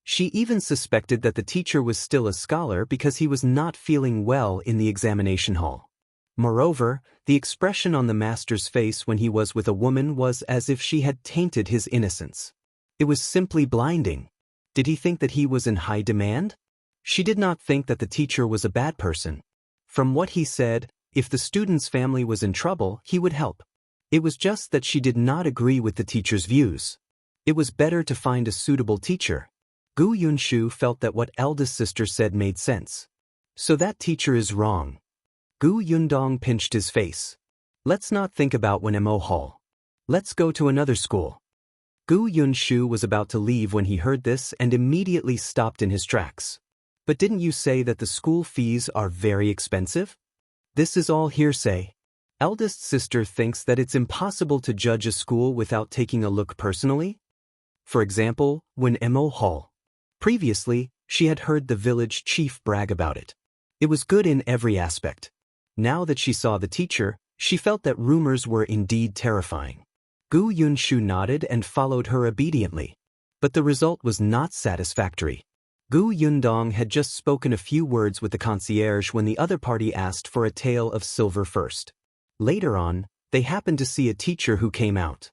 She even suspected that the teacher was still a scholar because he was not feeling well in the examination hall. Moreover, the expression on the master's face when he was with a woman was as if she had tainted his innocence. It was simply blinding. Did he think that he was in high demand? She did not think that the teacher was a bad person. From what he said, if the student's family was in trouble, he would help. It was just that she did not agree with the teacher's views. It was better to find a suitable teacher. Gu Yunshu felt that what eldest sister said made sense. So that teacher is wrong. Gu Yundong pinched his face. "Let's not think about Mo Hall. Let's go to another school." Gu Yunshu was about to leave when he heard this and immediately stopped in his tracks. "But didn't you say that the school fees are very expensive?" "This is all hearsay. Eldest sister thinks that it's impossible to judge a school without taking a look personally. For example, when Mo Hall. Previously, she had heard the village chief brag about it. It was good in every aspect. Now that she saw the teacher, she felt that rumors were indeed terrifying. Gu Yunshu nodded and followed her obediently. But the result was not satisfactory. Gu Yundong had just spoken a few words with the concierge when the other party asked for a tael of silver first. Later on, they happened to see a teacher who came out.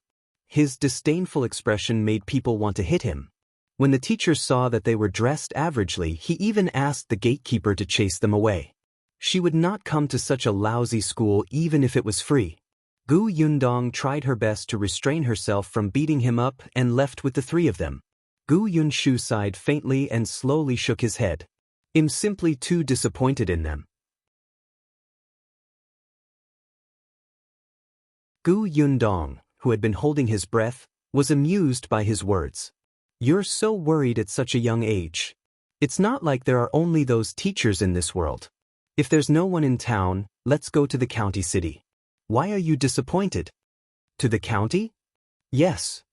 His disdainful expression made people want to hit him. When the teacher saw that they were dressed averagely, he even asked the gatekeeper to chase them away. She would not come to such a lousy school even if it was free. Gu Yundong tried her best to restrain herself from beating him up and left with the three of them. Gu Yunshu sighed faintly and slowly shook his head. I'm simply too disappointed in them. Gu Yundong, who had been holding his breath, was amused by his words. You're so worried at such a young age. It's not like there are only those teachers in this world. If there's no one in town, let's go to the county city. Why are you disappointed? To the county? Yes.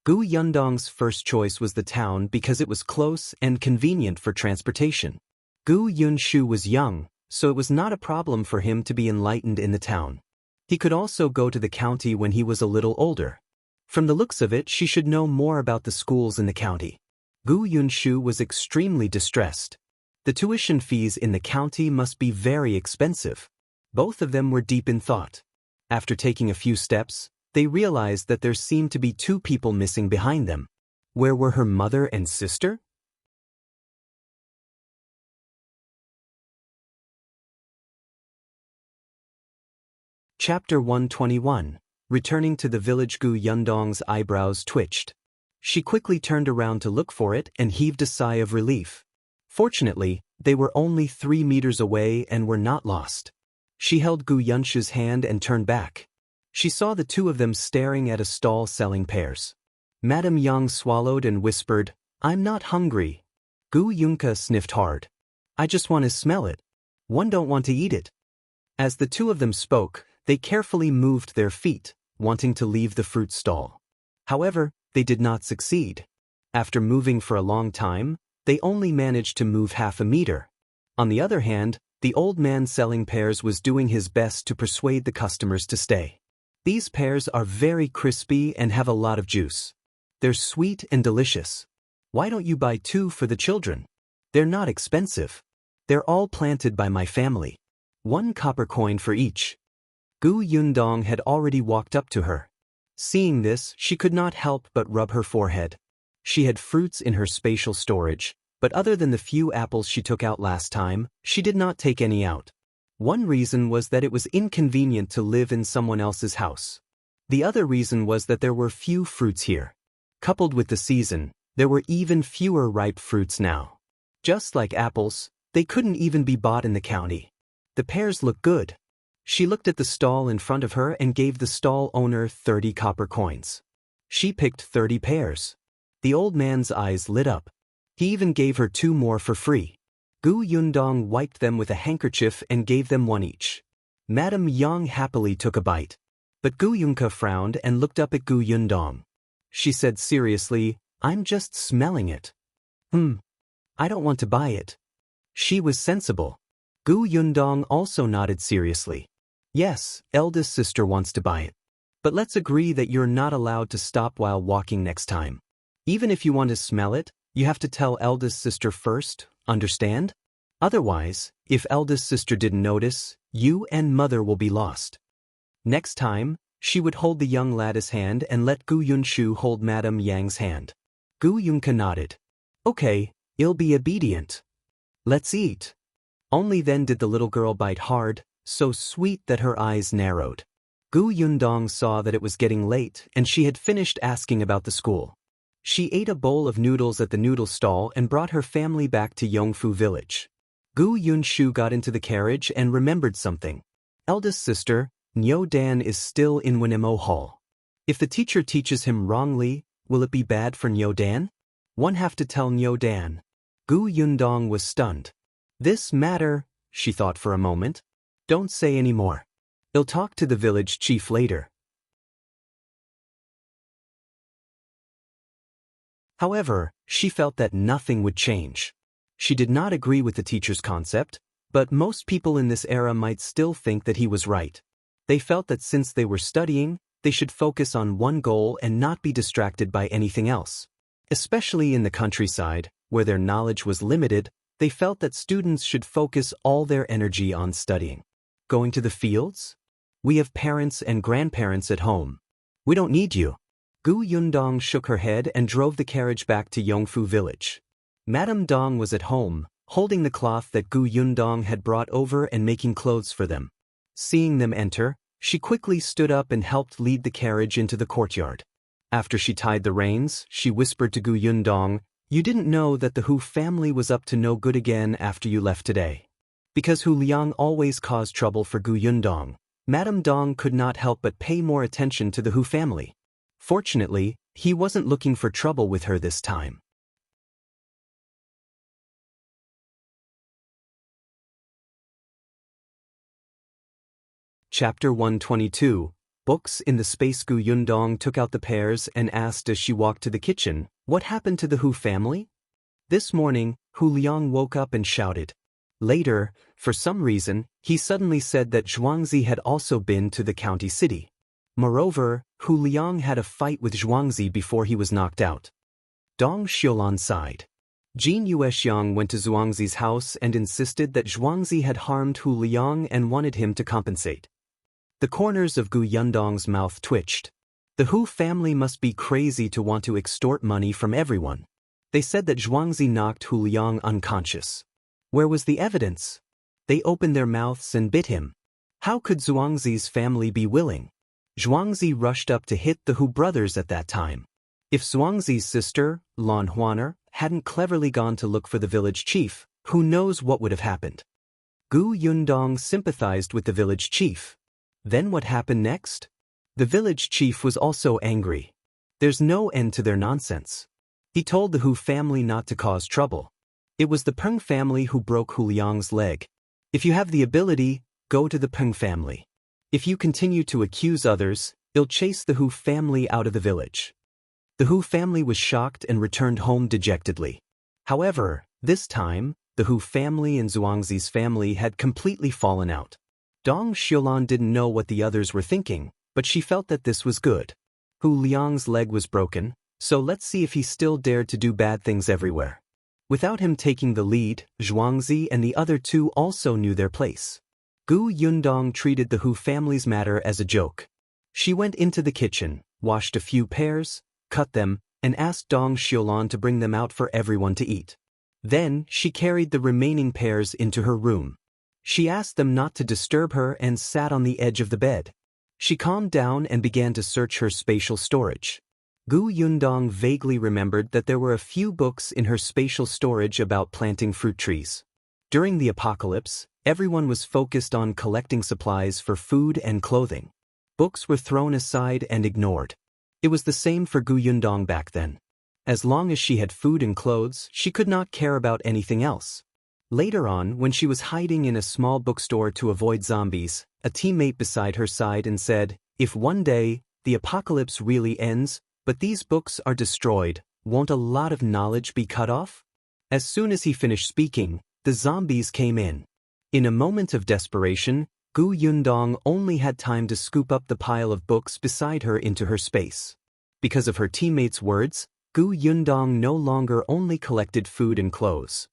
Gu Yundong's first choice was the town because it was close and convenient for transportation. Gu Yunshu was young, so it was not a problem for him to be enlightened in the town. He could also go to the county when he was a little older. From the looks of it, she should know more about the schools in the county. Gu Yunshu was extremely distressed. The tuition fees in the county must be very expensive. Both of them were deep in thought. After taking a few steps, they realized that there seemed to be two people missing behind them. Where were her mother and sister? Chapter 121. Returning to the village. Gu Yundong's eyebrows twitched. She quickly turned around to look for it and heaved a sigh of relief. Fortunately, they were only 3 meters away and were not lost. She held Gu Yunshu's hand and turned back. She saw the two of them staring at a stall selling pears. Madame Yang swallowed and whispered, I'm not hungry. Gu Yunke sniffed hard. I just want to smell it. One don't want to eat it. As the two of them spoke, they carefully moved their feet, wanting to leave the fruit stall. However, they did not succeed. After moving for a long time, they only managed to move half a meter. On the other hand, the old man selling pears was doing his best to persuade the customers to stay. These pears are very crispy and have a lot of juice. They're sweet and delicious. Why don't you buy 2 for the children? They're not expensive. They're all planted by my family. 1 copper coin for each. Gu Yundong had already walked up to her. Seeing this, she could not help but rub her forehead. She had fruits in her spatial storage, but other than the few apples she took out last time, she did not take any out. One reason was that it was inconvenient to live in someone else's house. The other reason was that there were few fruits here. Coupled with the season, there were even fewer ripe fruits now. Just like apples, they couldn't even be bought in the county. The pears looked good. She looked at the stall in front of her and gave the stall owner 30 copper coins. She picked 30 pears. The old man's eyes lit up. He even gave her 2 more for free. Gu Yundong wiped them with a handkerchief and gave them 1 each. Madame Yang happily took a bite. But Gu Yunke frowned and looked up at Gu Yundong. She said seriously, I'm just smelling it. I don't want to buy it. She was sensible. Gu Yundong also nodded seriously. Yes, eldest sister wants to buy it. But let's agree that you're not allowed to stop while walking next time. Even if you want to smell it, you have to tell eldest sister first, understand? Otherwise, if eldest sister didn't notice, you and mother will be lost. Next time, she would hold the young lad's hand and let Gu Yunshu hold Madame Yang's hand. Gu Yunke nodded. Okay, I'll be obedient. Let's eat. Only then did the little girl bite hard, so sweet that her eyes narrowed. Gu Yundong saw that it was getting late and she had finished asking about the school. She ate a bowl of noodles at the noodle stall and brought her family back to Yongfu village. Gu Yunshu got into the carriage and remembered something. Eldest sister, Nyo Dan is still in Wenemo Hall. If the teacher teaches him wrongly, will it be bad for Nyo Dan? One have to tell Nyo Dan. Gu Yundong was stunned. This matter, she thought for a moment. Don't say any more. I'll talk to the village chief later. However, she felt that nothing would change. She did not agree with the teacher's concept, but most people in this era might still think that he was right. They felt that since they were studying, they should focus on one goal and not be distracted by anything else. Especially in the countryside, where their knowledge was limited, they felt that students should focus all their energy on studying. Going to the fields? We have parents and grandparents at home. We don't need you. Gu Yundong shook her head and drove the carriage back to Yongfu village. Madame Dong was at home, holding the cloth that Gu Yundong had brought over and making clothes for them. Seeing them enter, she quickly stood up and helped lead the carriage into the courtyard. After she tied the reins, she whispered to Gu Yundong, "You didn't know that the Hu family was up to no good again after you left today." Because Hu Liang always caused trouble for Gu Yundong, Madame Dong could not help but pay more attention to the Hu family. Fortunately, he wasn't looking for trouble with her this time. Chapter 122, Books in the Space. Gu Yundong took out the pears and asked as she walked to the kitchen, "What happened to the Hu family?" This morning, Hu Liang woke up and shouted. Later, for some reason, he suddenly said that Zhuangzi had also been to the county city. Moreover, Hu Liang had a fight with Zhuangzi before he was knocked out. Dong Xiulan sighed. Jin Yuexiang went to Zhuangzi's house and insisted that Zhuangzi had harmed Hu Liang and wanted him to compensate. The corners of Gu Yundong's mouth twitched. The Hu family must be crazy to want to extort money from everyone. They said that Zhuangzi knocked Hu Liang unconscious. Where was the evidence? They opened their mouths and bit him. How could Zhuangzi's family be willing? Zhuangzi rushed up to hit the Hu brothers at that time. If Zhuangzi's sister, Lan Huaner, hadn't cleverly gone to look for the village chief, who knows what would have happened? Gu Yundong sympathized with the village chief. Then what happened next? The village chief was also angry. There's no end to their nonsense. He told the Hu family not to cause trouble. It was the Peng family who broke Hu Liang's leg. If you have the ability, go to the Peng family. If you continue to accuse others, you'll chase the Hu family out of the village. The Hu family was shocked and returned home dejectedly. However, this time, the Hu family and Zhuangzi's family had completely fallen out. Dong Xiulan didn't know what the others were thinking, but she felt that this was good. Hu Liang's leg was broken, so let's see if he still dared to do bad things everywhere. Without him taking the lead, Zhuangzi and the other two also knew their place. Gu Yundong treated the Hu family's matter as a joke. She went into the kitchen, washed a few pears, cut them, and asked Dong Xiulan to bring them out for everyone to eat. Then, she carried the remaining pears into her room. She asked them not to disturb her and sat on the edge of the bed. She calmed down and began to search her spatial storage. Gu Yundong vaguely remembered that there were a few books in her spatial storage about planting fruit trees. During the apocalypse, everyone was focused on collecting supplies for food and clothing. Books were thrown aside and ignored. It was the same for Gu Yundong back then. As long as she had food and clothes, she could not care about anything else. Later on, when she was hiding in a small bookstore to avoid zombies, a teammate beside her sighed and said, "If one day, the apocalypse really ends, but these books are destroyed, won't a lot of knowledge be cut off?" As soon as he finished speaking, the zombies came in. In a moment of desperation, Gu Yundong only had time to scoop up the pile of books beside her into her space. Because of her teammates' words, Gu Yundong no longer only collected food and clothes.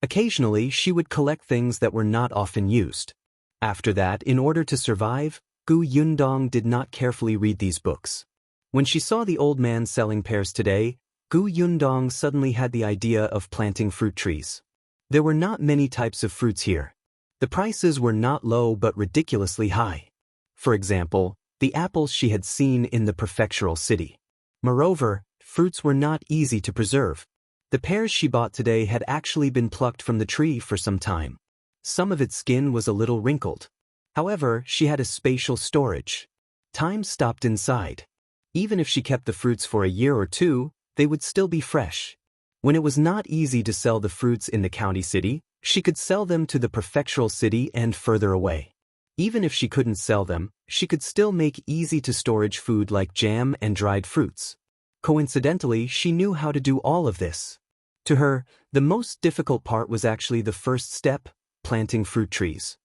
Occasionally, she would collect things that were not often used. After that, in order to survive, Gu Yundong did not carefully read these books. When she saw the old man selling pears today, Gu Yundong suddenly had the idea of planting fruit trees. There were not many types of fruits here. The prices were not low but ridiculously high. For example, the apples she had seen in the prefectural city. Moreover, fruits were not easy to preserve. The pears she bought today had actually been plucked from the tree for some time. Some of its skin was a little wrinkled. However, she had a spatial storage. Time stopped inside. Even if she kept the fruits for a year or two, they would still be fresh. When it was not easy to sell the fruits in the county city, She could sell them to the prefectural city and further away. Even if she couldn't sell them, she could still make easy-to-storage food like jam and dried fruits. Coincidentally, she knew how to do all of this. To her, the most difficult part was actually the first step, planting fruit trees.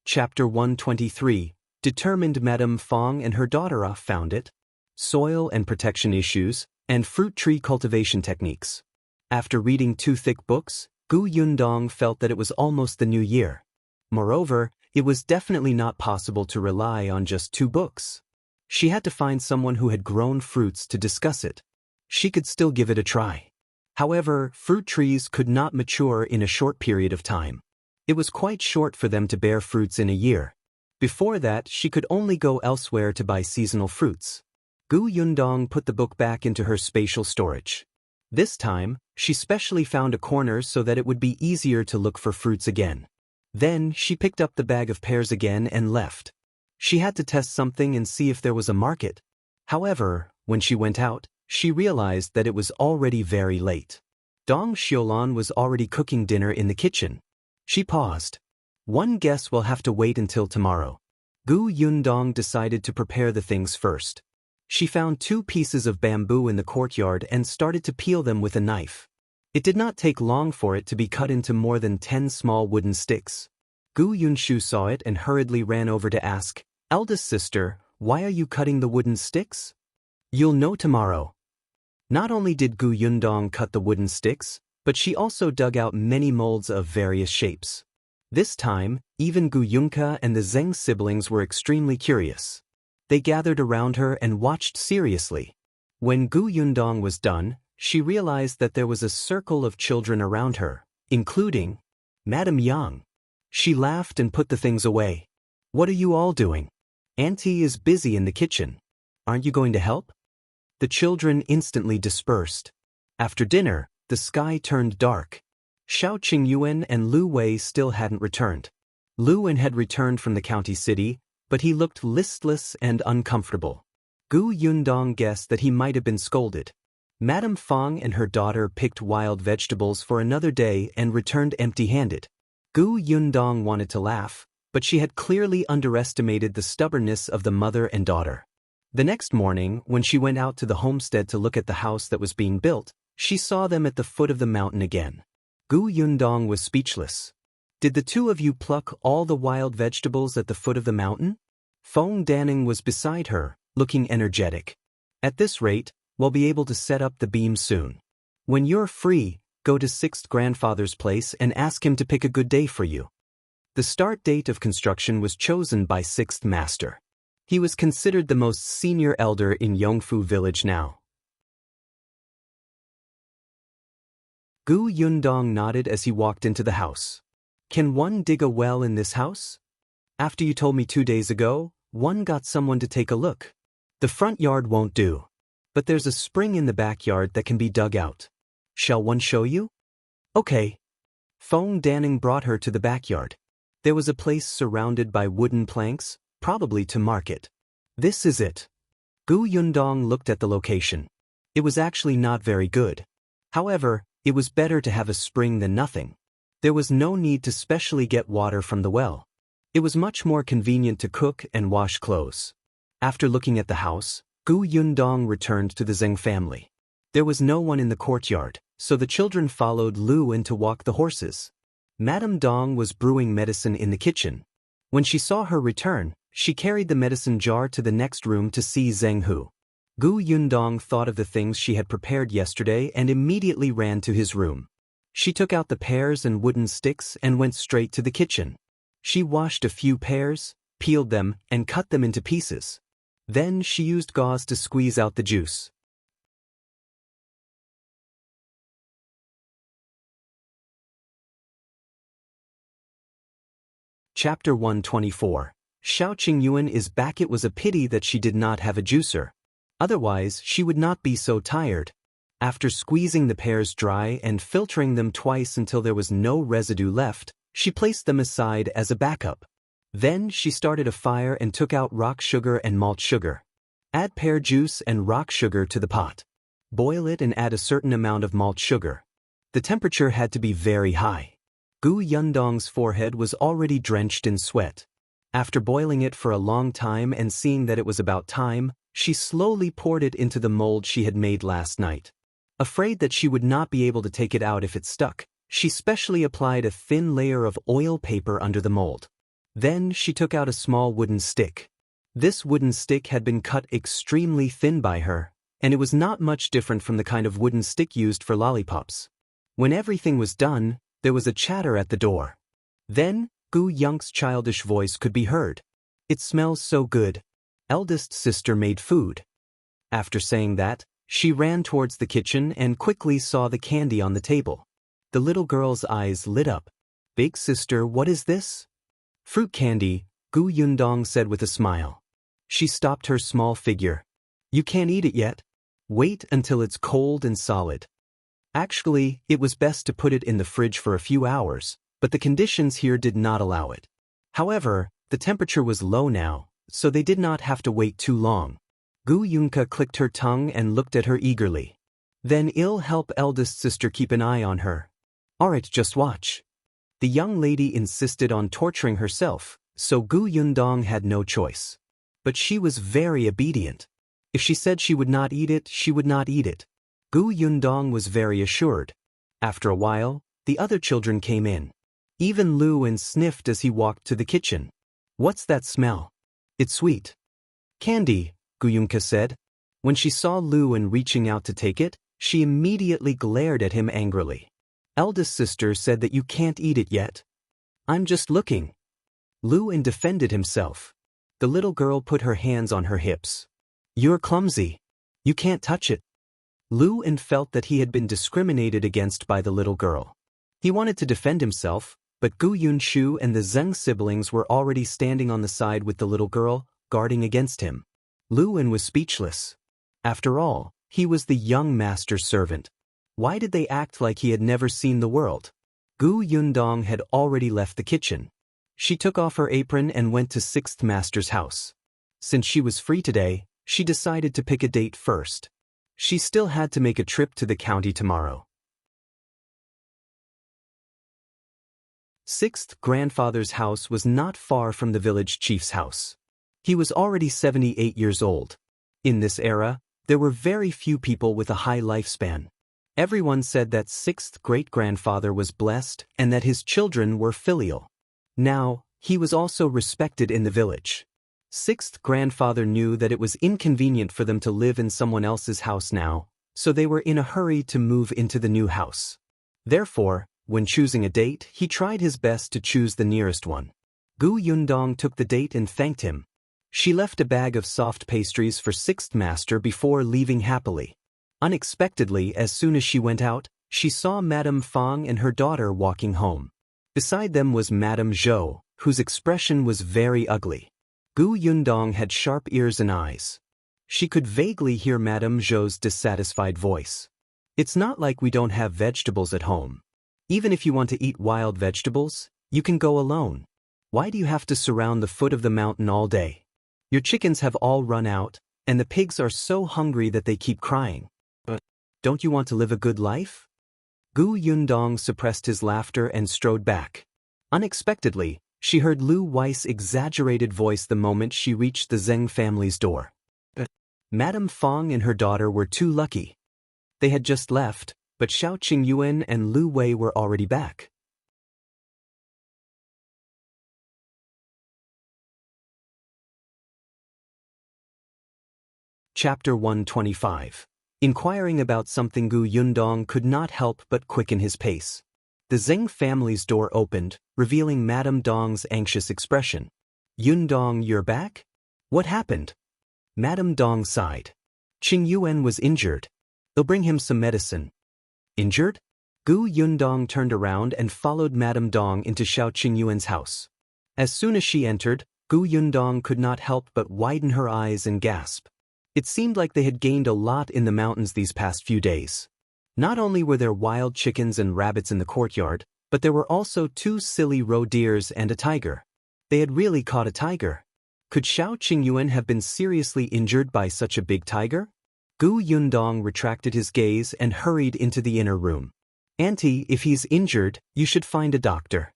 Chapter 123. Determined Madame Fang and her daughter found it. Soil and protection issues, and fruit tree cultivation techniques. After reading 2 thick books, Gu Yundong felt that it was almost the new year. Moreover, it was definitely not possible to rely on just 2 books. She had to find someone who had grown fruits to discuss it. She could still give it a try. However, fruit trees could not mature in a short period of time. It was quite short for them to bear fruits in a year. Before that, she could only go elsewhere to buy seasonal fruits. Gu Yundong put the book back into her spatial storage. This time, she specially found a corner so that it would be easier to look for fruits again. Then, she picked up the bag of pears again and left. She had to test something and see if there was a market. However, when she went out, she realized that it was already very late. Dong Xiulan was already cooking dinner in the kitchen. She paused. One guess will have to wait until tomorrow. Gu Yundong decided to prepare the things first. She found 2 pieces of bamboo in the courtyard and started to peel them with a knife. It did not take long for it to be cut into more than 10 small wooden sticks. Gu Yunshu saw it and hurriedly ran over to ask, "Eldest sister, why are you cutting the wooden sticks?" "You'll know tomorrow." Not only did Gu Yundong cut the wooden sticks, but she also dug out many molds of various shapes. This time, even Gu Yunke and the Zheng siblings were extremely curious. They gathered around her and watched seriously. When Gu Yundong was done, she realized that there was a circle of children around her, including Madame Yang. She laughed and put the things away. "What are you all doing? Auntie is busy in the kitchen. Aren't you going to help?" The children instantly dispersed. After dinner, the sky turned dark. Shao Qingyuan and Lu Wei still hadn't returned. Lu An had returned from the county city, but he looked listless and uncomfortable. Gu Yundong guessed that he might have been scolded. Madame Fang and her daughter picked wild vegetables for another day and returned empty-handed. Gu Yundong wanted to laugh, but she had clearly underestimated the stubbornness of the mother and daughter. The next morning, when she went out to the homestead to look at the house that was being built, she saw them at the foot of the mountain again. Gu Yundong was speechless. "Did the 2 of you pluck all the wild vegetables at the foot of the mountain?" Feng Danning was beside her, looking energetic. "At this rate, we'll be able to set up the beam soon. When you're free, go to 6th grandfather's place and ask him to pick a good day for you." The start date of construction was chosen by 6th Master. He was considered the most senior elder in Yongfu village now. Gu Yundong nodded as he walked into the house. "Can one dig a well in this house? After you told me 2 days ago, one got someone to take a look. The front yard won't do. But there's a spring in the backyard that can be dug out. Shall one show you?" "Okay." Feng Danning brought her to the backyard. There was a place surrounded by wooden planks, probably to market. "This is it." Gu Yundong looked at the location. It was actually not very good. However, it was better to have a spring than nothing. There was no need to specially get water from the well. It was much more convenient to cook and wash clothes. After looking at the house, Gu Yundong returned to the Zheng family. There was no one in the courtyard, so the children followed Lu An to walk the horses. Madame Dong was brewing medicine in the kitchen. When she saw her return, she carried the medicine jar to the next room to see Zheng Hu. Gu Yundong thought of the things she had prepared yesterday and immediately ran to his room. She took out the pears and wooden sticks and went straight to the kitchen. She washed a few pears, peeled them, and cut them into pieces. Then she used gauze to squeeze out the juice. Chapter 124. Shao Qingyuan is back. It was a pity that she did not have a juicer. Otherwise, she would not be so tired. After squeezing the pears dry and filtering them twice until there was no residue left, she placed them aside as a backup. Then she started a fire and took out rock sugar and malt sugar. Add pear juice and rock sugar to the pot. Boil it and add a certain amount of malt sugar. The temperature had to be very high. Gu Yundong's forehead was already drenched in sweat. After boiling it for a long time and seeing that it was about time, she slowly poured it into the mold she had made last night. Afraid that she would not be able to take it out if it stuck, she specially applied a thin layer of oil paper under the mold. Then she took out a small wooden stick. This wooden stick had been cut extremely thin by her, and it was not much different from the kind of wooden stick used for lollipops. When everything was done, there was a chatter at the door. Then, Gu Yunk's childish voice could be heard. "It smells so good. Eldest sister made food." After saying that, she ran towards the kitchen and quickly saw the candy on the table. The little girl's eyes lit up. "Big sister, what is this?" "Fruit candy," Gu Yundong said with a smile. She stopped her small figure. "You can't eat it yet. Wait until it's cold and solid." Actually, it was best to put it in the fridge for a few hours, but the conditions here did not allow it. However, the temperature was low now, so they did not have to wait too long. Gu Yunke clicked her tongue and looked at her eagerly. "Then I'll help eldest sister keep an eye on her." "Alright, just watch." The young lady insisted on torturing herself, so Gu Yundong had no choice. But she was very obedient. If she said she would not eat it, she would not eat it. Gu Yundong was very assured. After a while, the other children came in. Even Liu An sniffed as he walked to the kitchen. "What's that smell?" "It's sweet." "Candy," Gu Yunke said. When she saw Liu An reaching out to take it, she immediately glared at him angrily. "Eldest sister said that you can't eat it yet." "I'm just looking." Liu An defended himself. The little girl put her hands on her hips. "You're clumsy. You can't touch it." Liu An felt that he had been discriminated against by the little girl. He wanted to defend himself, but Gu Yunshu and the Zheng siblings were already standing on the side with the little girl, guarding against him. Liu An was speechless. After all, he was the young master's servant. Why did they act like he had never seen the world? Gu Yundong had already left the kitchen. She took off her apron and went to Sixth Master's house. Since she was free today, she decided to pick a date first. She still had to make a trip to the county tomorrow. Sixth grandfather's house was not far from the village chief's house. He was already 78 years old. In this era, there were very few people with a high lifespan. Everyone said that sixth great-grandfather was blessed and that his children were filial. Now, he was also respected in the village. Sixth grandfather knew that it was inconvenient for them to live in someone else's house now, so they were in a hurry to move into the new house. Therefore, when choosing a date, he tried his best to choose the nearest one. Gu Yundong took the date and thanked him. She left a bag of soft pastries for Sixth Master before leaving happily. Unexpectedly, as soon as she went out, she saw Madame Fang and her daughter walking home. Beside them was Madame Zhou, whose expression was very ugly. Gu Yundong had sharp ears and eyes. She could vaguely hear Madame Zhou's dissatisfied voice. "It's not like we don't have vegetables at home. Even if you want to eat wild vegetables, you can go alone. Why do you have to surround the foot of the mountain all day? Your chickens have all run out, and the pigs are so hungry that they keep crying. But don't you want to live a good life?" Gu Yundong suppressed his laughter and strode back. Unexpectedly, she heard Lu Wei's exaggerated voice the moment she reached the Zheng family's door. Madame Fang and her daughter were too lucky. They had just left, but Shao Qingyuan and Lu Wei were already back. Chapter 125. Inquiring about something, Gu Yundong could not help but quicken his pace. The Zheng family's door opened, revealing Madame Dong's anxious expression. "Yundong, you're back? What happened?" Madame Dong sighed. "Qingyuan was injured. They'll bring him some medicine." "Injured?" Gu Yundong turned around and followed Madame Dong into Shao Qingyuan's house. As soon as she entered, Gu Yundong could not help but widen her eyes and gasp. It seemed like they had gained a lot in the mountains these past few days. Not only were there wild chickens and rabbits in the courtyard, but there were also 2 silly roe deers and a tiger. They had really caught a tiger. Could Shao Qingyuan have been seriously injured by such a big tiger? Gu Yundong retracted his gaze and hurried into the inner room. Auntie, if he's injured, you should find a doctor.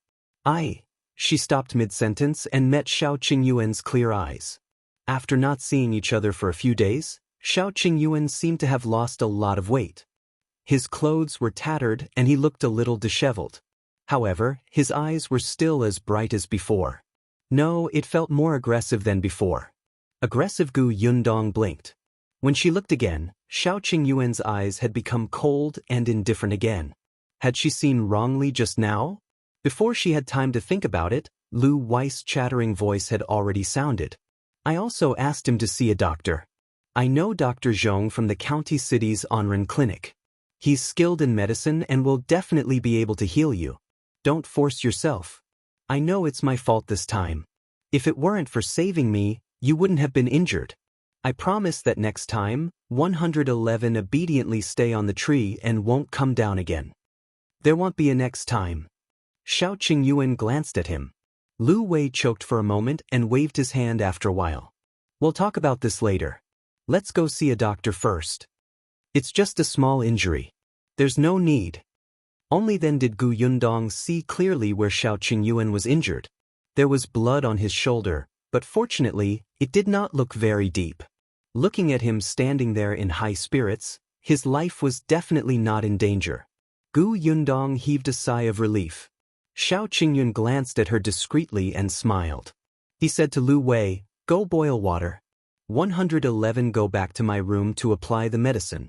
She stopped mid-sentence and met Shao Qingyuan's clear eyes. After not seeing each other for a few days, Shao Qingyuan seemed to have lost a lot of weight. His clothes were tattered and he looked a little disheveled. However, his eyes were still as bright as before. No, it felt more aggressive than before. Aggressive. Gu Yundong blinked. When she looked again, Shao Qingyuan's eyes had become cold and indifferent again. Had she seen wrongly just now? Before she had time to think about it, Lu Wei's chattering voice had already sounded. I also asked him to see a doctor. I know Dr. Zhou from the county city's Onren clinic. He's skilled in medicine and will definitely be able to heal you. Don't force yourself. I know it's my fault this time. If it weren't for saving me, you wouldn't have been injured. I promise that next time, 111 obediently stay on the tree and won't come down again. There won't be a next time. Shao Qingyuan glanced at him. Lu Wei choked for a moment and waved his hand after a while. We'll talk about this later. Let's go see a doctor first. It's just a small injury. There's no need. Only then did Gu Yundong see clearly where Shao Qingyuan was injured. There was blood on his shoulder, but fortunately, it did not look very deep. Looking at him standing there in high spirits, his life was definitely not in danger. Gu Yundong heaved a sigh of relief. Shao Qingyuan glanced at her discreetly and smiled. He said to Lu Wei, "Go boil water. 111 go back to my room to apply the medicine."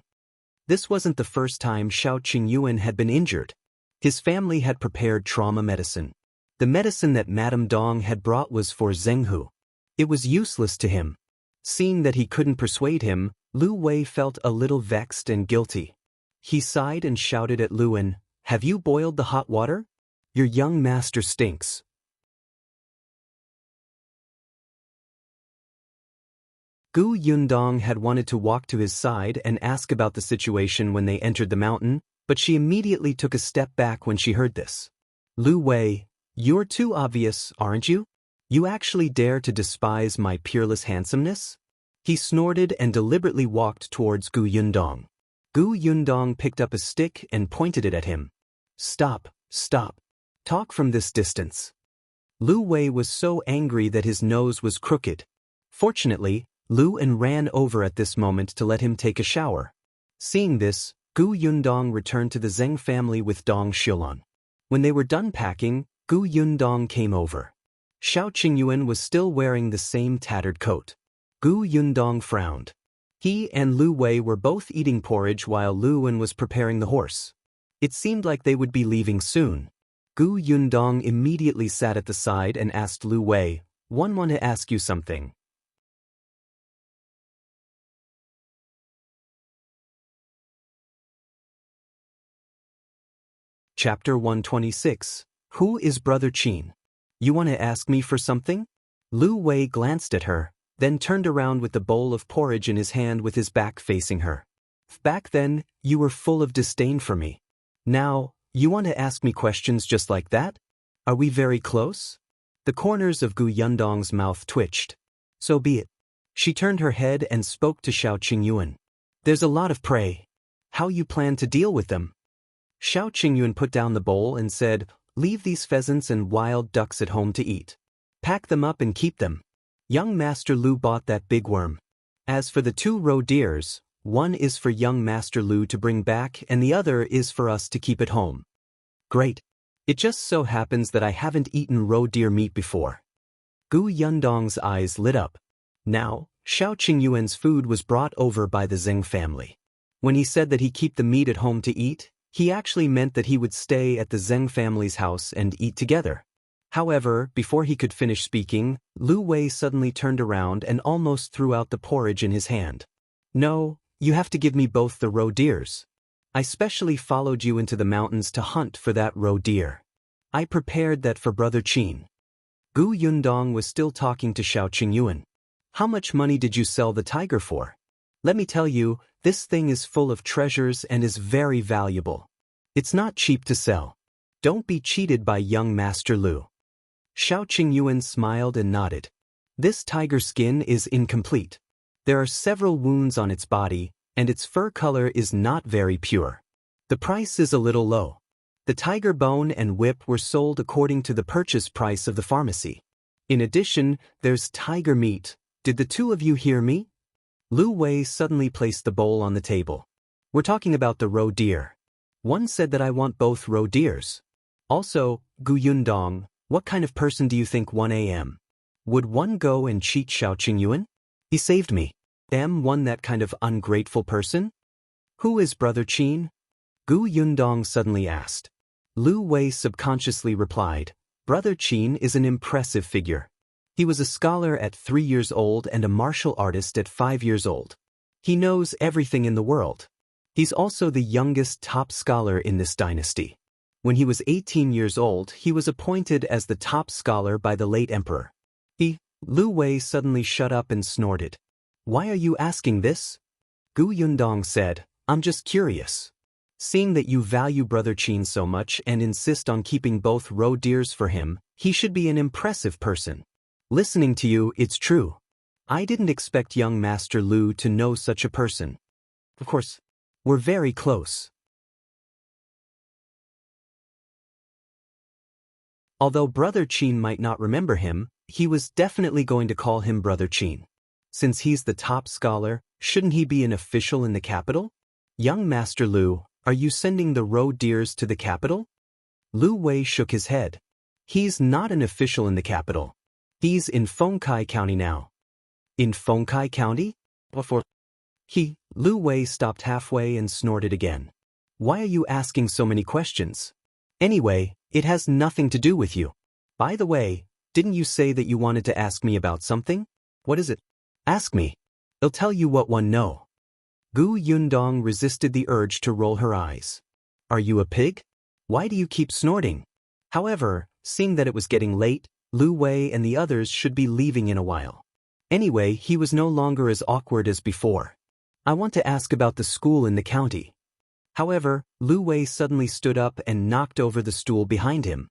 This wasn't the first time Shao Qingyuan had been injured. His family had prepared trauma medicine. The medicine that Madame Dong had brought was for Zhenghu. It was useless to him. Seeing that he couldn't persuade him, Lu Wei felt a little vexed and guilty. He sighed and shouted at Lu An, "Have you boiled the hot water? Your young master stinks." Gu Yundong had wanted to walk to his side and ask about the situation when they entered the mountain, but she immediately took a step back when she heard this. Lu Wei, you're too obvious, aren't you? You actually dare to despise my peerless handsomeness? He snorted and deliberately walked towards Gu Yundong. Gu Yundong picked up a stick and pointed it at him. Stop. Talk from this distance. Lu Wei was so angry that his nose was crooked. Fortunately, Lu An ran over at this moment to let him take a shower. Seeing this, Gu Yundong returned to the Zheng family with Dong Xiulan. When they were done packing, Gu Yundong came over. Shao Qingyuan was still wearing the same tattered coat. Gu Yundong frowned. He and Lu Wei were both eating porridge while Lu An was preparing the horse. It seemed like they would be leaving soon. Gu Yundong immediately sat at the side and asked Lu Wei, "One want to ask you something." Chapter 126. Who is Brother Qin? You want to ask me for something? Lu Wei glanced at her, then turned around with the bowl of porridge in his hand with his back facing her. Back then, you were full of disdain for me. Now, you want to ask me questions just like that? Are we very close? The corners of Gu Yundong's mouth twitched. So be it. She turned her head and spoke to Shao Qingyuan. There's a lot of prey. How you plan to deal with them? Shao Qingyuan put down the bowl and said, "Leave these pheasants and wild ducks at home to eat. Pack them up and keep them. Young Master Lu bought that big worm. As for the 2 roe deers, one is for young Master Lu to bring back and the other is for us to keep at home." Great. It just so happens that I haven't eaten roe deer meat before. Gu Yundong's eyes lit up. Now, Shao Qingyuan's food was brought over by the Zheng family. When he said that he keep the meat at home to eat, he actually meant that he would stay at the Zheng family's house and eat together. However, before he could finish speaking, Lu Wei suddenly turned around and almost threw out the porridge in his hand. "No, you have to give me both the roe deers. I specially followed you into the mountains to hunt for that roe deer. I prepared that for Brother Qin." Gu Yundong was still talking to Shao Qingyuan. "How much money did you sell the tiger for? Let me tell you, this thing is full of treasures and is very valuable. It's not cheap to sell. Don't be cheated by young Master Lu." Shao Qingyuan smiled and nodded. This tiger skin is incomplete. There are several wounds on its body, and its fur color is not very pure. The price is a little low. The tiger bone and whip were sold according to the purchase price of the pharmacy. In addition, there's tiger meat. Did the two of you hear me? Lu Wei suddenly placed the bowl on the table. We're talking about the roe deer. One said that I want both roe deers. Also, Gu Yundong, what kind of person do you think 1 a.m.? Would one go and cheat Shao Qingyuan? He saved me. Am one that kind of ungrateful person? Who is Brother Qin? Gu Yundong suddenly asked. Lu Wei subconsciously replied, Brother Qin is an impressive figure. He was a scholar at 3 years old and a martial artist at 5 years old. He knows everything in the world. He's also the youngest top scholar in this dynasty. When he was 18 years old, he was appointed as the top scholar by the late emperor. Lu Wei suddenly shut up and snorted. Why are you asking this? Gu Yundong said, I'm just curious. Seeing that you value Brother Qin so much and insist on keeping both roe deers for him, he should be an impressive person. Listening to you, it's true. I didn't expect young Master Lu to know such a person. Of course, we're very close. Although Brother Qin might not remember him, he was definitely going to call him Brother Qin. Since he's the top scholar, shouldn't he be an official in the capital? Young Master Lu, are you sending the roe deers to the capital? Lu Wei shook his head. He's not an official in the capital. He's in Fengkai County now. In Fengkai County? Before Lu Wei stopped halfway and snorted again. Why are you asking so many questions? Anyway, it has nothing to do with you. By the way, didn't you say that you wanted to ask me about something? What is it? Ask me. I'll tell you what one know. Gu Yundong resisted the urge to roll her eyes. Are you a pig? Why do you keep snorting? However, seeing that it was getting late, Lu Wei and the others should be leaving in a while. Anyway, he was no longer as awkward as before. I want to ask about the school in the county. However, Lu Wei suddenly stood up and knocked over the stool behind him.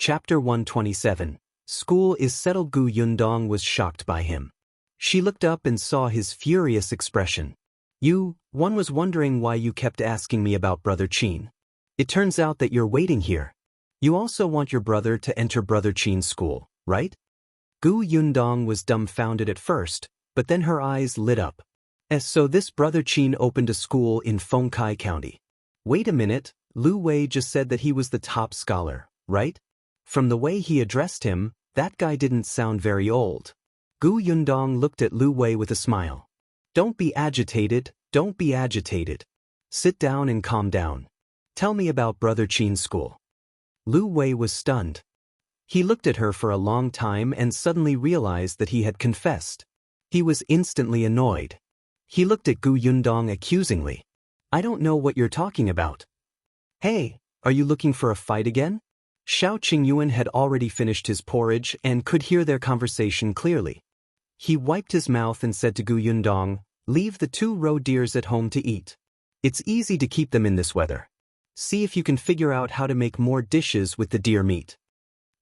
Chapter 127. School is settled. Gu Yundong was shocked by him. She looked up and saw his furious expression. One was wondering why you kept asking me about Brother Qin. It turns out that you're waiting here. You also want your brother to enter Brother Qin's school, right? Gu Yundong was dumbfounded at first, but then her eyes lit up. So this Brother Qin opened a school in Fengkai County. Wait a minute, Lu Wei just said that he was the top scholar, right? From the way he addressed him, that guy didn't sound very old. Gu Yundong looked at Lu Wei with a smile. Don't be agitated, don't be agitated. Sit down and calm down. Tell me about Brother Qin's school. Lu Wei was stunned. He looked at her for a long time and suddenly realized that he had confessed. He was instantly annoyed. He looked at Gu Yundong accusingly. I don't know what you're talking about. Hey, are you looking for a fight again? Shao Qingyuan had already finished his porridge and could hear their conversation clearly. He wiped his mouth and said to Gu Yundong, leave the 2 roe deers at home to eat. It's easy to keep them in this weather. See if you can figure out how to make more dishes with the deer meat.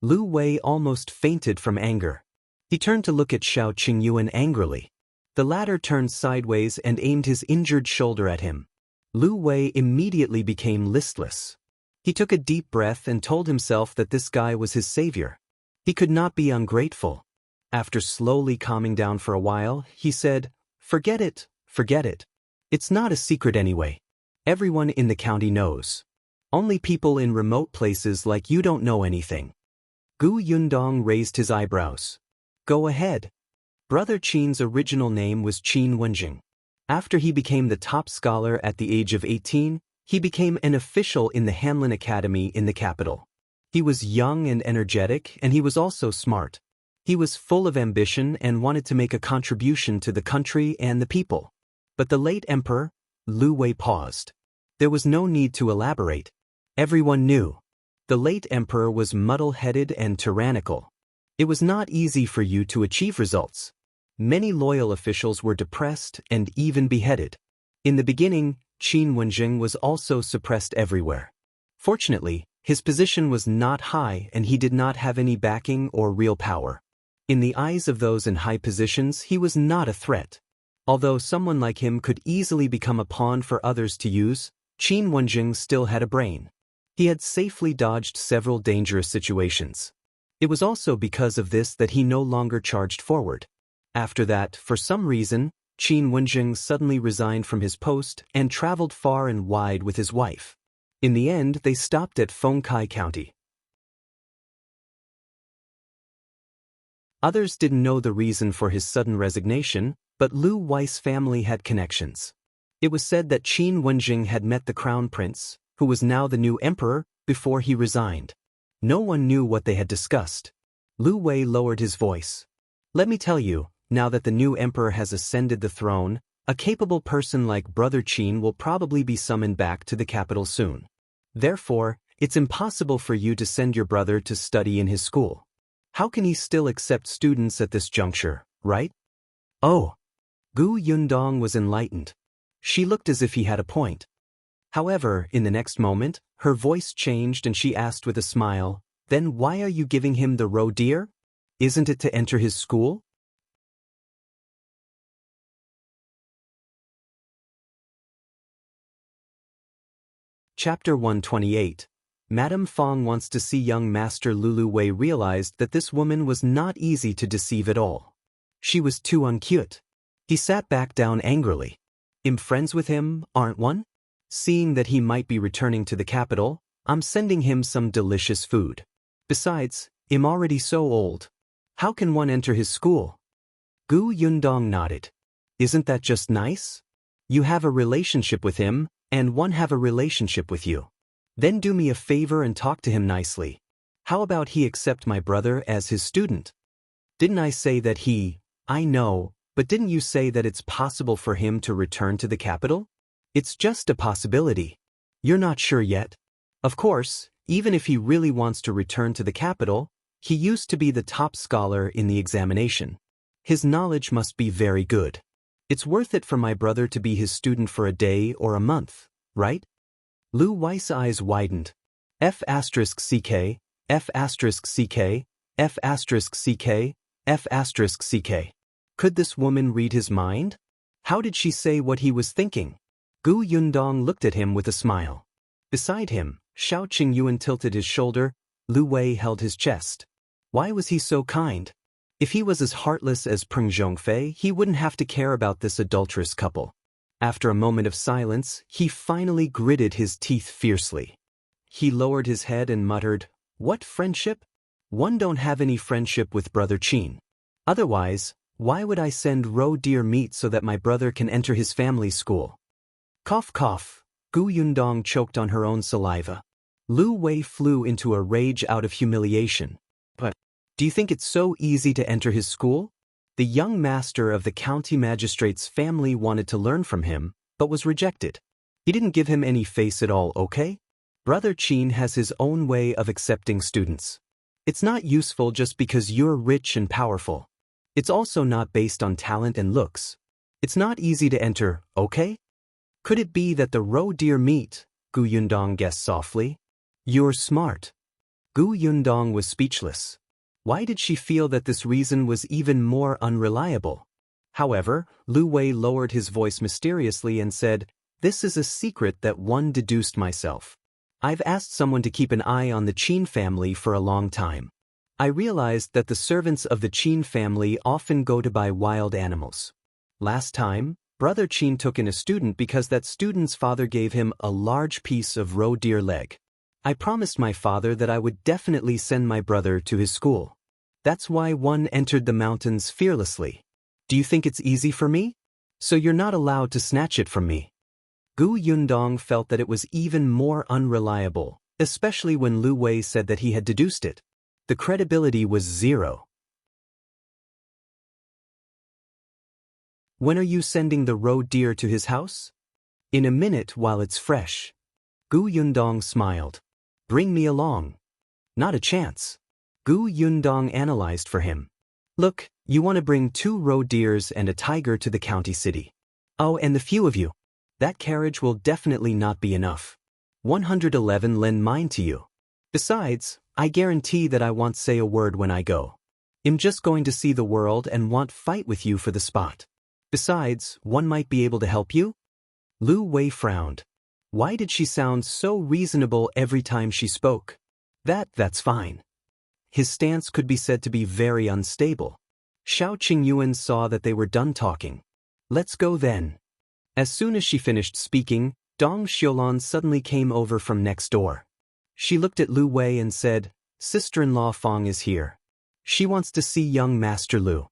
Lu Wei almost fainted from anger. He turned to look at Shao Qingyuan angrily. The latter turned sideways and aimed his injured shoulder at him. Lu Wei immediately became listless. He took a deep breath and told himself that this guy was his savior. He could not be ungrateful. After slowly calming down for a while, he said, forget it, forget it. It's not a secret anyway. Everyone in the county knows. Only people in remote places like you don't know anything. Gu Yundong raised his eyebrows. Go ahead. Brother Qin's original name was Qin Wenjing. After he became the top scholar at the age of 18, he became an official in the Hanlin Academy in the capital. He was young and energetic, and he was also smart. He was full of ambition and wanted to make a contribution to the country and the people. But the late emperor, Lu Wei, paused. There was no need to elaborate. Everyone knew. The late emperor was muddle-headed and tyrannical. It was not easy for you to achieve results. Many loyal officials were depressed and even beheaded. In the beginning, Qin Wenjing was also suppressed everywhere. Fortunately, his position was not high and he did not have any backing or real power. In the eyes of those in high positions, he was not a threat. Although someone like him could easily become a pawn for others to use, Qin Wenjing still had a brain. He had safely dodged several dangerous situations. It was also because of this that he no longer charged forward. After that, for some reason, Qin Wenjing suddenly resigned from his post and traveled far and wide with his wife. In the end, they stopped at Fengkai County. Others didn't know the reason for his sudden resignation, but Liu Wei's family had connections. It was said that Qin Wenjing had met the crown prince, who was now the new emperor, before he resigned. No one knew what they had discussed. Liu Wei lowered his voice. Let me tell you, now that the new emperor has ascended the throne, a capable person like Brother Qin will probably be summoned back to the capital soon. Therefore, it's impossible for you to send your brother to study in his school. How can he still accept students at this juncture, right? Oh. Gu Yundong was enlightened. She looked as if he had a point. However, in the next moment, her voice changed and she asked with a smile, then why are you giving him the roe deer? Isn't it to enter his school? Chapter 128. Madame Fang wants to see young Master Liu Wei realized that this woman was not easy to deceive at all. She was too uncute. He sat back down angrily. I'm friends with him, aren't one? Seeing that he might be returning to the capital, I'm sending him some delicious food. Besides, I'm already so old. How can one enter his school? Gu Yundong nodded. Isn't that just nice? You have a relationship with him, and one have a relationship with you. Then do me a favor and talk to him nicely. How about he accept my brother as his student? Didn't I say that he... I know, but didn't you say that it's possible for him to return to the capital? It's just a possibility. You're not sure yet? Of course, even if he really wants to return to the capital, he used to be the top scholar in the examination. His knowledge must be very good. It's worth it for my brother to be his student for a day or a month, right? Liu Wei's eyes widened. F***ck, F***ck, F***ck, F***ck. Could this woman read his mind? How did she say what he was thinking? Gu Yundong looked at him with a smile. Beside him, Shao Qingyuan tilted his shoulder. Liu Wei held his chest. Why was he so kind? If he was as heartless as Peng Zhongfei, he wouldn't have to care about this adulterous couple. After a moment of silence, he finally gritted his teeth fiercely. He lowered his head and muttered, "What friendship? One don't have any friendship with Brother Qin. Otherwise, why would I send roe deer meat so that my brother can enter his family school?" Cough cough, Gu Yundong choked on her own saliva. Liu Wei flew into a rage out of humiliation. But, do you think it's so easy to enter his school? The young master of the county magistrate's family wanted to learn from him, but was rejected. He didn't give him any face at all, okay? Brother Qin has his own way of accepting students. It's not useful just because you're rich and powerful. It's also not based on talent and looks. It's not easy to enter, okay? Could it be that the roe deer meat? Gu Yundong guessed softly. You're smart. Gu Yundong was speechless. Why did she feel that this reason was even more unreliable? However, Liu Wei lowered his voice mysteriously and said, "This is a secret that one deduced myself. I've asked someone to keep an eye on the Qin family for a long time. I realized that the servants of the Qin family often go to buy wild animals. Last time, Brother Qin took in a student because that student's father gave him a large piece of roe deer leg. I promised my father that I would definitely send my brother to his school. That's why one entered the mountains fearlessly. Do you think it's easy for me? So you're not allowed to snatch it from me." Gu Yundong felt that it was even more unreliable, especially when Liu Wei said that he had deduced it. The credibility was zero. When are you sending the roe deer to his house? In a minute while it's fresh. Gu Yundong smiled. Bring me along. Not a chance. Gu Yundong analyzed for him. Look, you want to bring 2 roe deers and a tiger to the county city. Oh, and the few of you. That carriage will definitely not be enough. 111 lend mine to you. Besides, I guarantee that I won't say a word when I go. I'm just going to see the world and want fight with you for the spot. Besides, one might be able to help you? Liu Wei frowned. Why did she sound so reasonable every time she spoke? That's fine. His stance could be said to be very unstable. Shao Qingyuan saw that they were done talking. Let's go then. As soon as she finished speaking, Dong Xiulan suddenly came over from next door. She looked at Liu Wei and said, Sister-in-law Fang is here. She wants to see young Master Liu.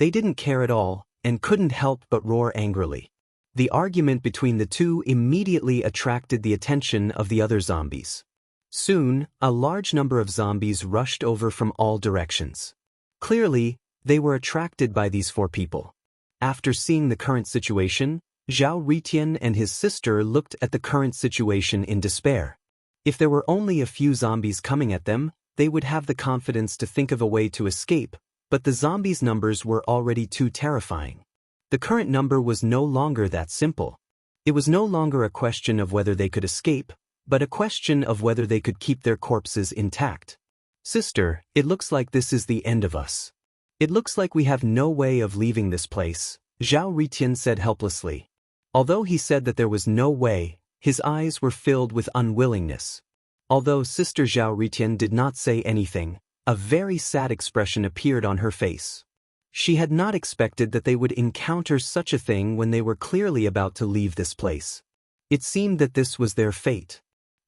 They didn't care at all, and couldn't help but roar angrily. The argument between the two immediately attracted the attention of the other zombies. Soon, a large number of zombies rushed over from all directions. Clearly, they were attracted by these four people. After seeing the current situation, Zhou Ritian and his sister looked at the current situation in despair. If there were only a few zombies coming at them, they would have the confidence to think of a way to escape, but the zombies' numbers were already too terrifying. The current number was no longer that simple. It was no longer a question of whether they could escape, but a question of whether they could keep their corpses intact. Sister, it looks like this is the end of us. It looks like we have no way of leaving this place, Zhou Ritian said helplessly. Although he said that there was no way, his eyes were filled with unwillingness. Although Sister Zhou Ritian did not say anything, a very sad expression appeared on her face. She had not expected that they would encounter such a thing when they were clearly about to leave this place. It seemed that this was their fate.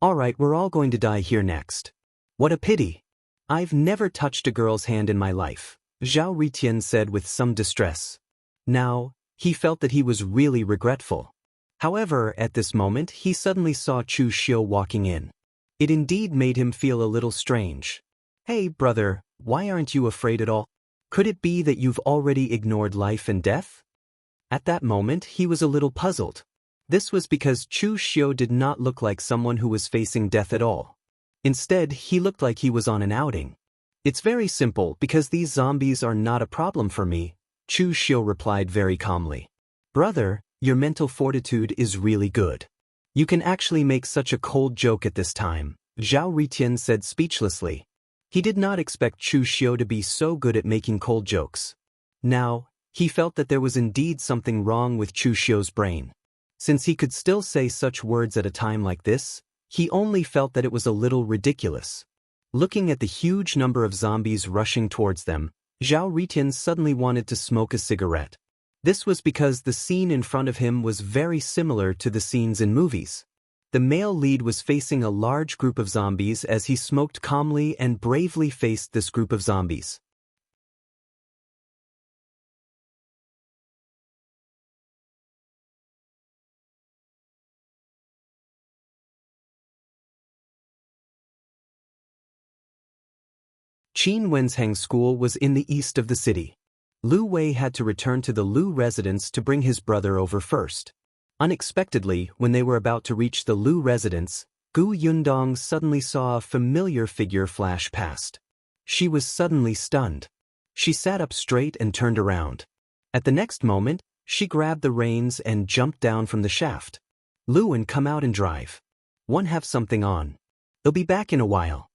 Alright, we're all going to die here next. What a pity. I've never touched a girl's hand in my life, Zhou Ritian said with some distress. Now, he felt that he was really regretful. However, at this moment he suddenly saw Chu Xiu walking in. It indeed made him feel a little strange. Hey brother, why aren't you afraid at all? Could it be that you've already ignored life and death? At that moment he was a little puzzled. This was because Chu Xiu did not look like someone who was facing death at all. Instead, he looked like he was on an outing. It's very simple because these zombies are not a problem for me, Chu Xiu replied very calmly. Brother, your mental fortitude is really good. You can actually make such a cold joke at this time, Zhou Ritian said speechlessly. He did not expect Chu Xiu to be so good at making cold jokes. Now, he felt that there was indeed something wrong with Chu Xiu's brain. Since he could still say such words at a time like this, he only felt that it was a little ridiculous. Looking at the huge number of zombies rushing towards them, Zhou Ritian suddenly wanted to smoke a cigarette. This was because the scene in front of him was very similar to the scenes in movies. The male lead was facing a large group of zombies as he smoked calmly and bravely faced this group of zombies. Qingyuan's school was in the east of the city. Liu Wei had to return to the Liu residence to bring his brother over first. Unexpectedly, when they were about to reach the Liu residence, Gu Yundong suddenly saw a familiar figure flash past. She was suddenly stunned. She sat up straight and turned around. At the next moment, she grabbed the reins and jumped down from the shaft. Liu An, come out and drive. One have something on. They'll be back in a while.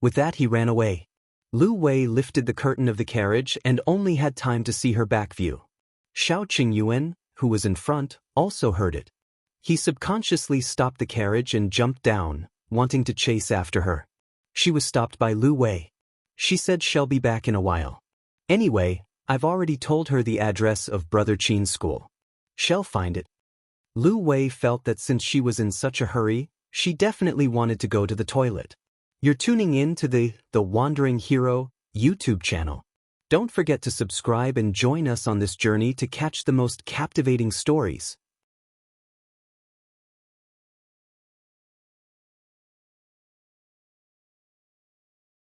With that he ran away. Liu Wei lifted the curtain of the carriage and only had time to see her back view. Shao Qingyuan, who was in front, also heard it. He subconsciously stopped the carriage and jumped down, wanting to chase after her. She was stopped by Liu Wei. She said she'll be back in a while. Anyway, I've already told her the address of Brother Qin's school. She'll find it. Liu Wei felt that since she was in such a hurry, she definitely wanted to go to the toilet. You're tuning in to the Wandering Hero YouTube channel. Don't forget to subscribe and join us on this journey to catch the most captivating stories.